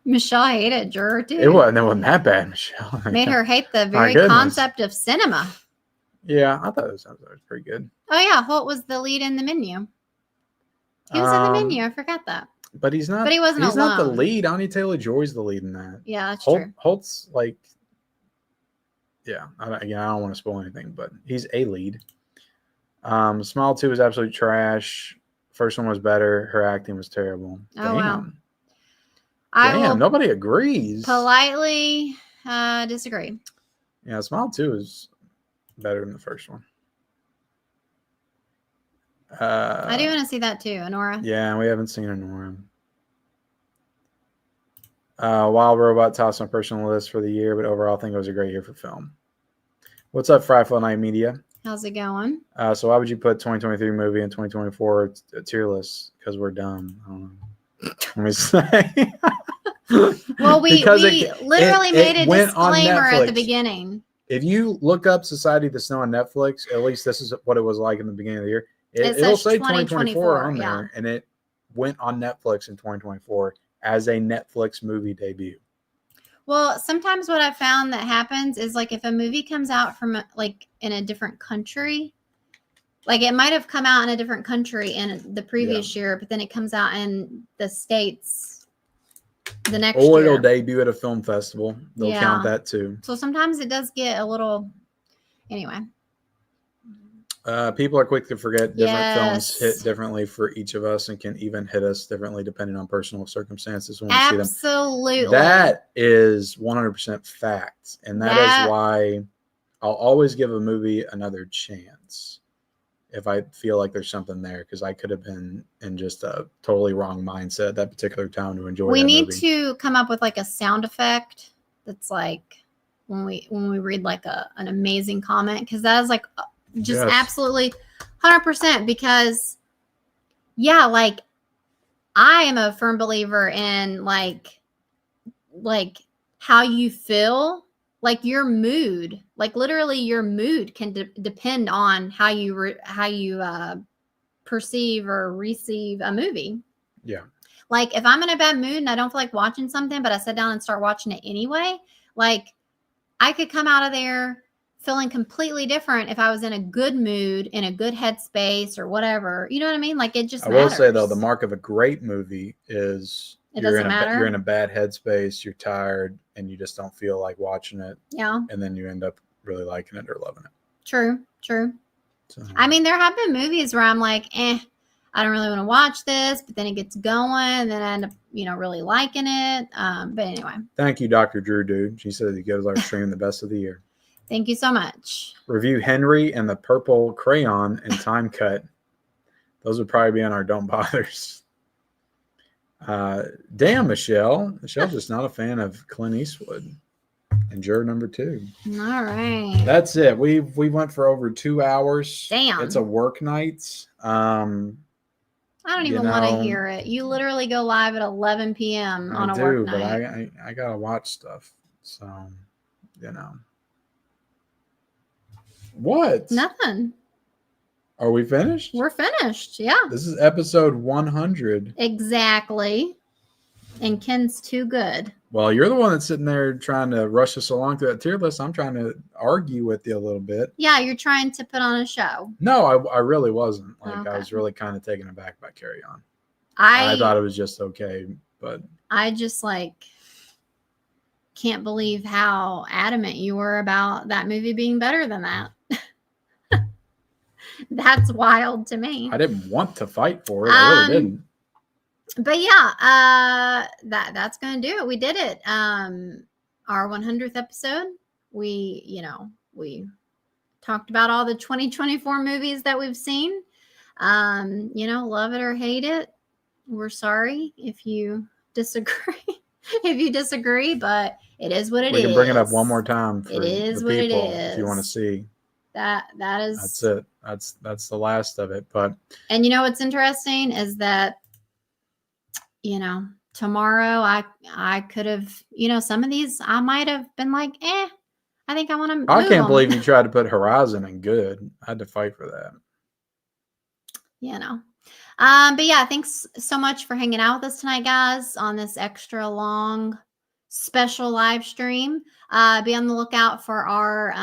Michelle hated Juror 2. It wasn't that bad, Michelle. Made her hate the My very goodness. concept of cinema. Yeah, I thought this episode was pretty good. Oh yeah, Holt was the lead in The Menu. He was in The Menu. I forgot that. But he's not. But he wasn't He's not the alone. lead. Anya Taylor-Joy's the lead in that. Yeah, that's true. Holt's like, yeah. I don't want to spoil anything, but he's a lead. Smile 2 was absolute trash. First one was better. Her acting was terrible. Oh, wow. Damn, nobody agrees. Politely disagree. Yeah, Smile 2 is better than the first one. I do want to see that too, Honora. Yeah, we haven't seen Honora. Wild Robot tops my personal list for the year, but overall I think it was a great year for film. What's up, Frightful Night Media? How's it going? So why would you put 2023 movie and 2024 tier list? Because we're dumb. Let me say. Well, we literally made a disclaimer at the beginning. If you look up Society of the Snow on Netflix, at least this is what it was like in the beginning of the year. It'll say 2024 on there, and it went on Netflix in 2024 as a Netflix movie debut. Well, sometimes what I found that happens is like if a movie comes out from like in a different country, like it might have come out in a different country in the previous year, but then it comes out in the States the next year. Or it'll debut at a film festival. They'll count that too. So sometimes it does get a little, anyway. People are quick to forget. Different films hit differently for each of us and can even hit us differently depending on personal circumstances when we see them. Absolutely. That is 100% fact. And that is why I'll always give a movie another chance if I feel like there's something there, because I could have been in just a totally wrong mindset at that particular time to enjoy that movie. We need to come up with like a sound effect that's like when we read like an amazing comment, because that is like just absolutely 100%, because like I am a firm believer in like how you feel, like your mood, like literally your mood can depend on how you perceive or receive a movie. Yeah. Like if I'm in a bad mood and I don't feel like watching something, but I sit down and start watching it anyway, like I could come out of there feeling completely different if I was in a good mood, in a good headspace or whatever. You know what I mean? Like it just matters. I will say though, the mark of a great movie is you're in a bad headspace, you're tired, and you just don't feel like watching it. Yeah. And then you end up really liking it or loving it. True. So. I mean, there have been movies where I'm like, I don't really want to watch this, but then it gets going, and then I end up, really liking it. But anyway. Thank you, Dr. Drew Dude. She said he gives our stream the best of the year. Thank you so much. Review Henry and the Purple Crayon and Time Cut. Those would probably be on our Don't Bothers. Damn, Michelle. Michelle's just not a fan of Clint Eastwood. And juror number 2. All right. That's it. We went for over 2 hours. Damn. It's a work night. I don't even want to hear it. You literally go live at 11 p.m. on a work night. But I gotta watch stuff. So, What? Nothing. Are we finished? We're finished. Yeah. This is episode 100. Exactly. And Ken's too good. Well, you're the one that's sitting there trying to rush us along through that tier list. I'm trying to argue with you a little bit. Yeah, you're trying to put on a show. No, I really wasn't. Like, I was really kind of taken aback by Carry On. I thought it was just okay, but I just can't believe how adamant you were about that movie being better than that. That's wild to me. I didn't want to fight for it. I really didn't. But yeah, that's gonna do it. We did it. Our 100th episode. We talked about all the 2024 movies that we've seen. Love it or hate it. We're sorry if you disagree. But it is what it is. We can bring it up one more time for it is the what people it is. If you want to see. That's it. That's the last of it. But what's interesting is that tomorrow I could have, some of these I might have been like, I think I want to move I can't believe you tried to put Horizon in good. I had to fight for that. But yeah, thanks so much for hanging out with us tonight, guys, on this extra long special live stream. Be on the lookout for our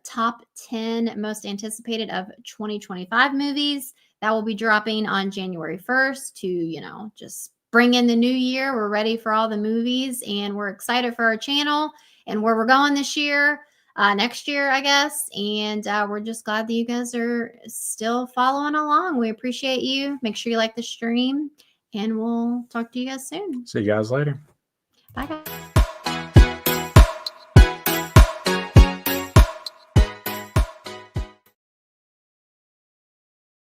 top 10 most anticipated of 2025 movies that will be dropping on January 1st to, just bring in the new year. We're ready for all the movies and we're excited for our channel and where we're going this year. Next year, I guess. And we're just glad that you guys are still following along. We appreciate you. Make sure you like the stream, and we'll talk to you guys soon. See you guys later. Bye, guys.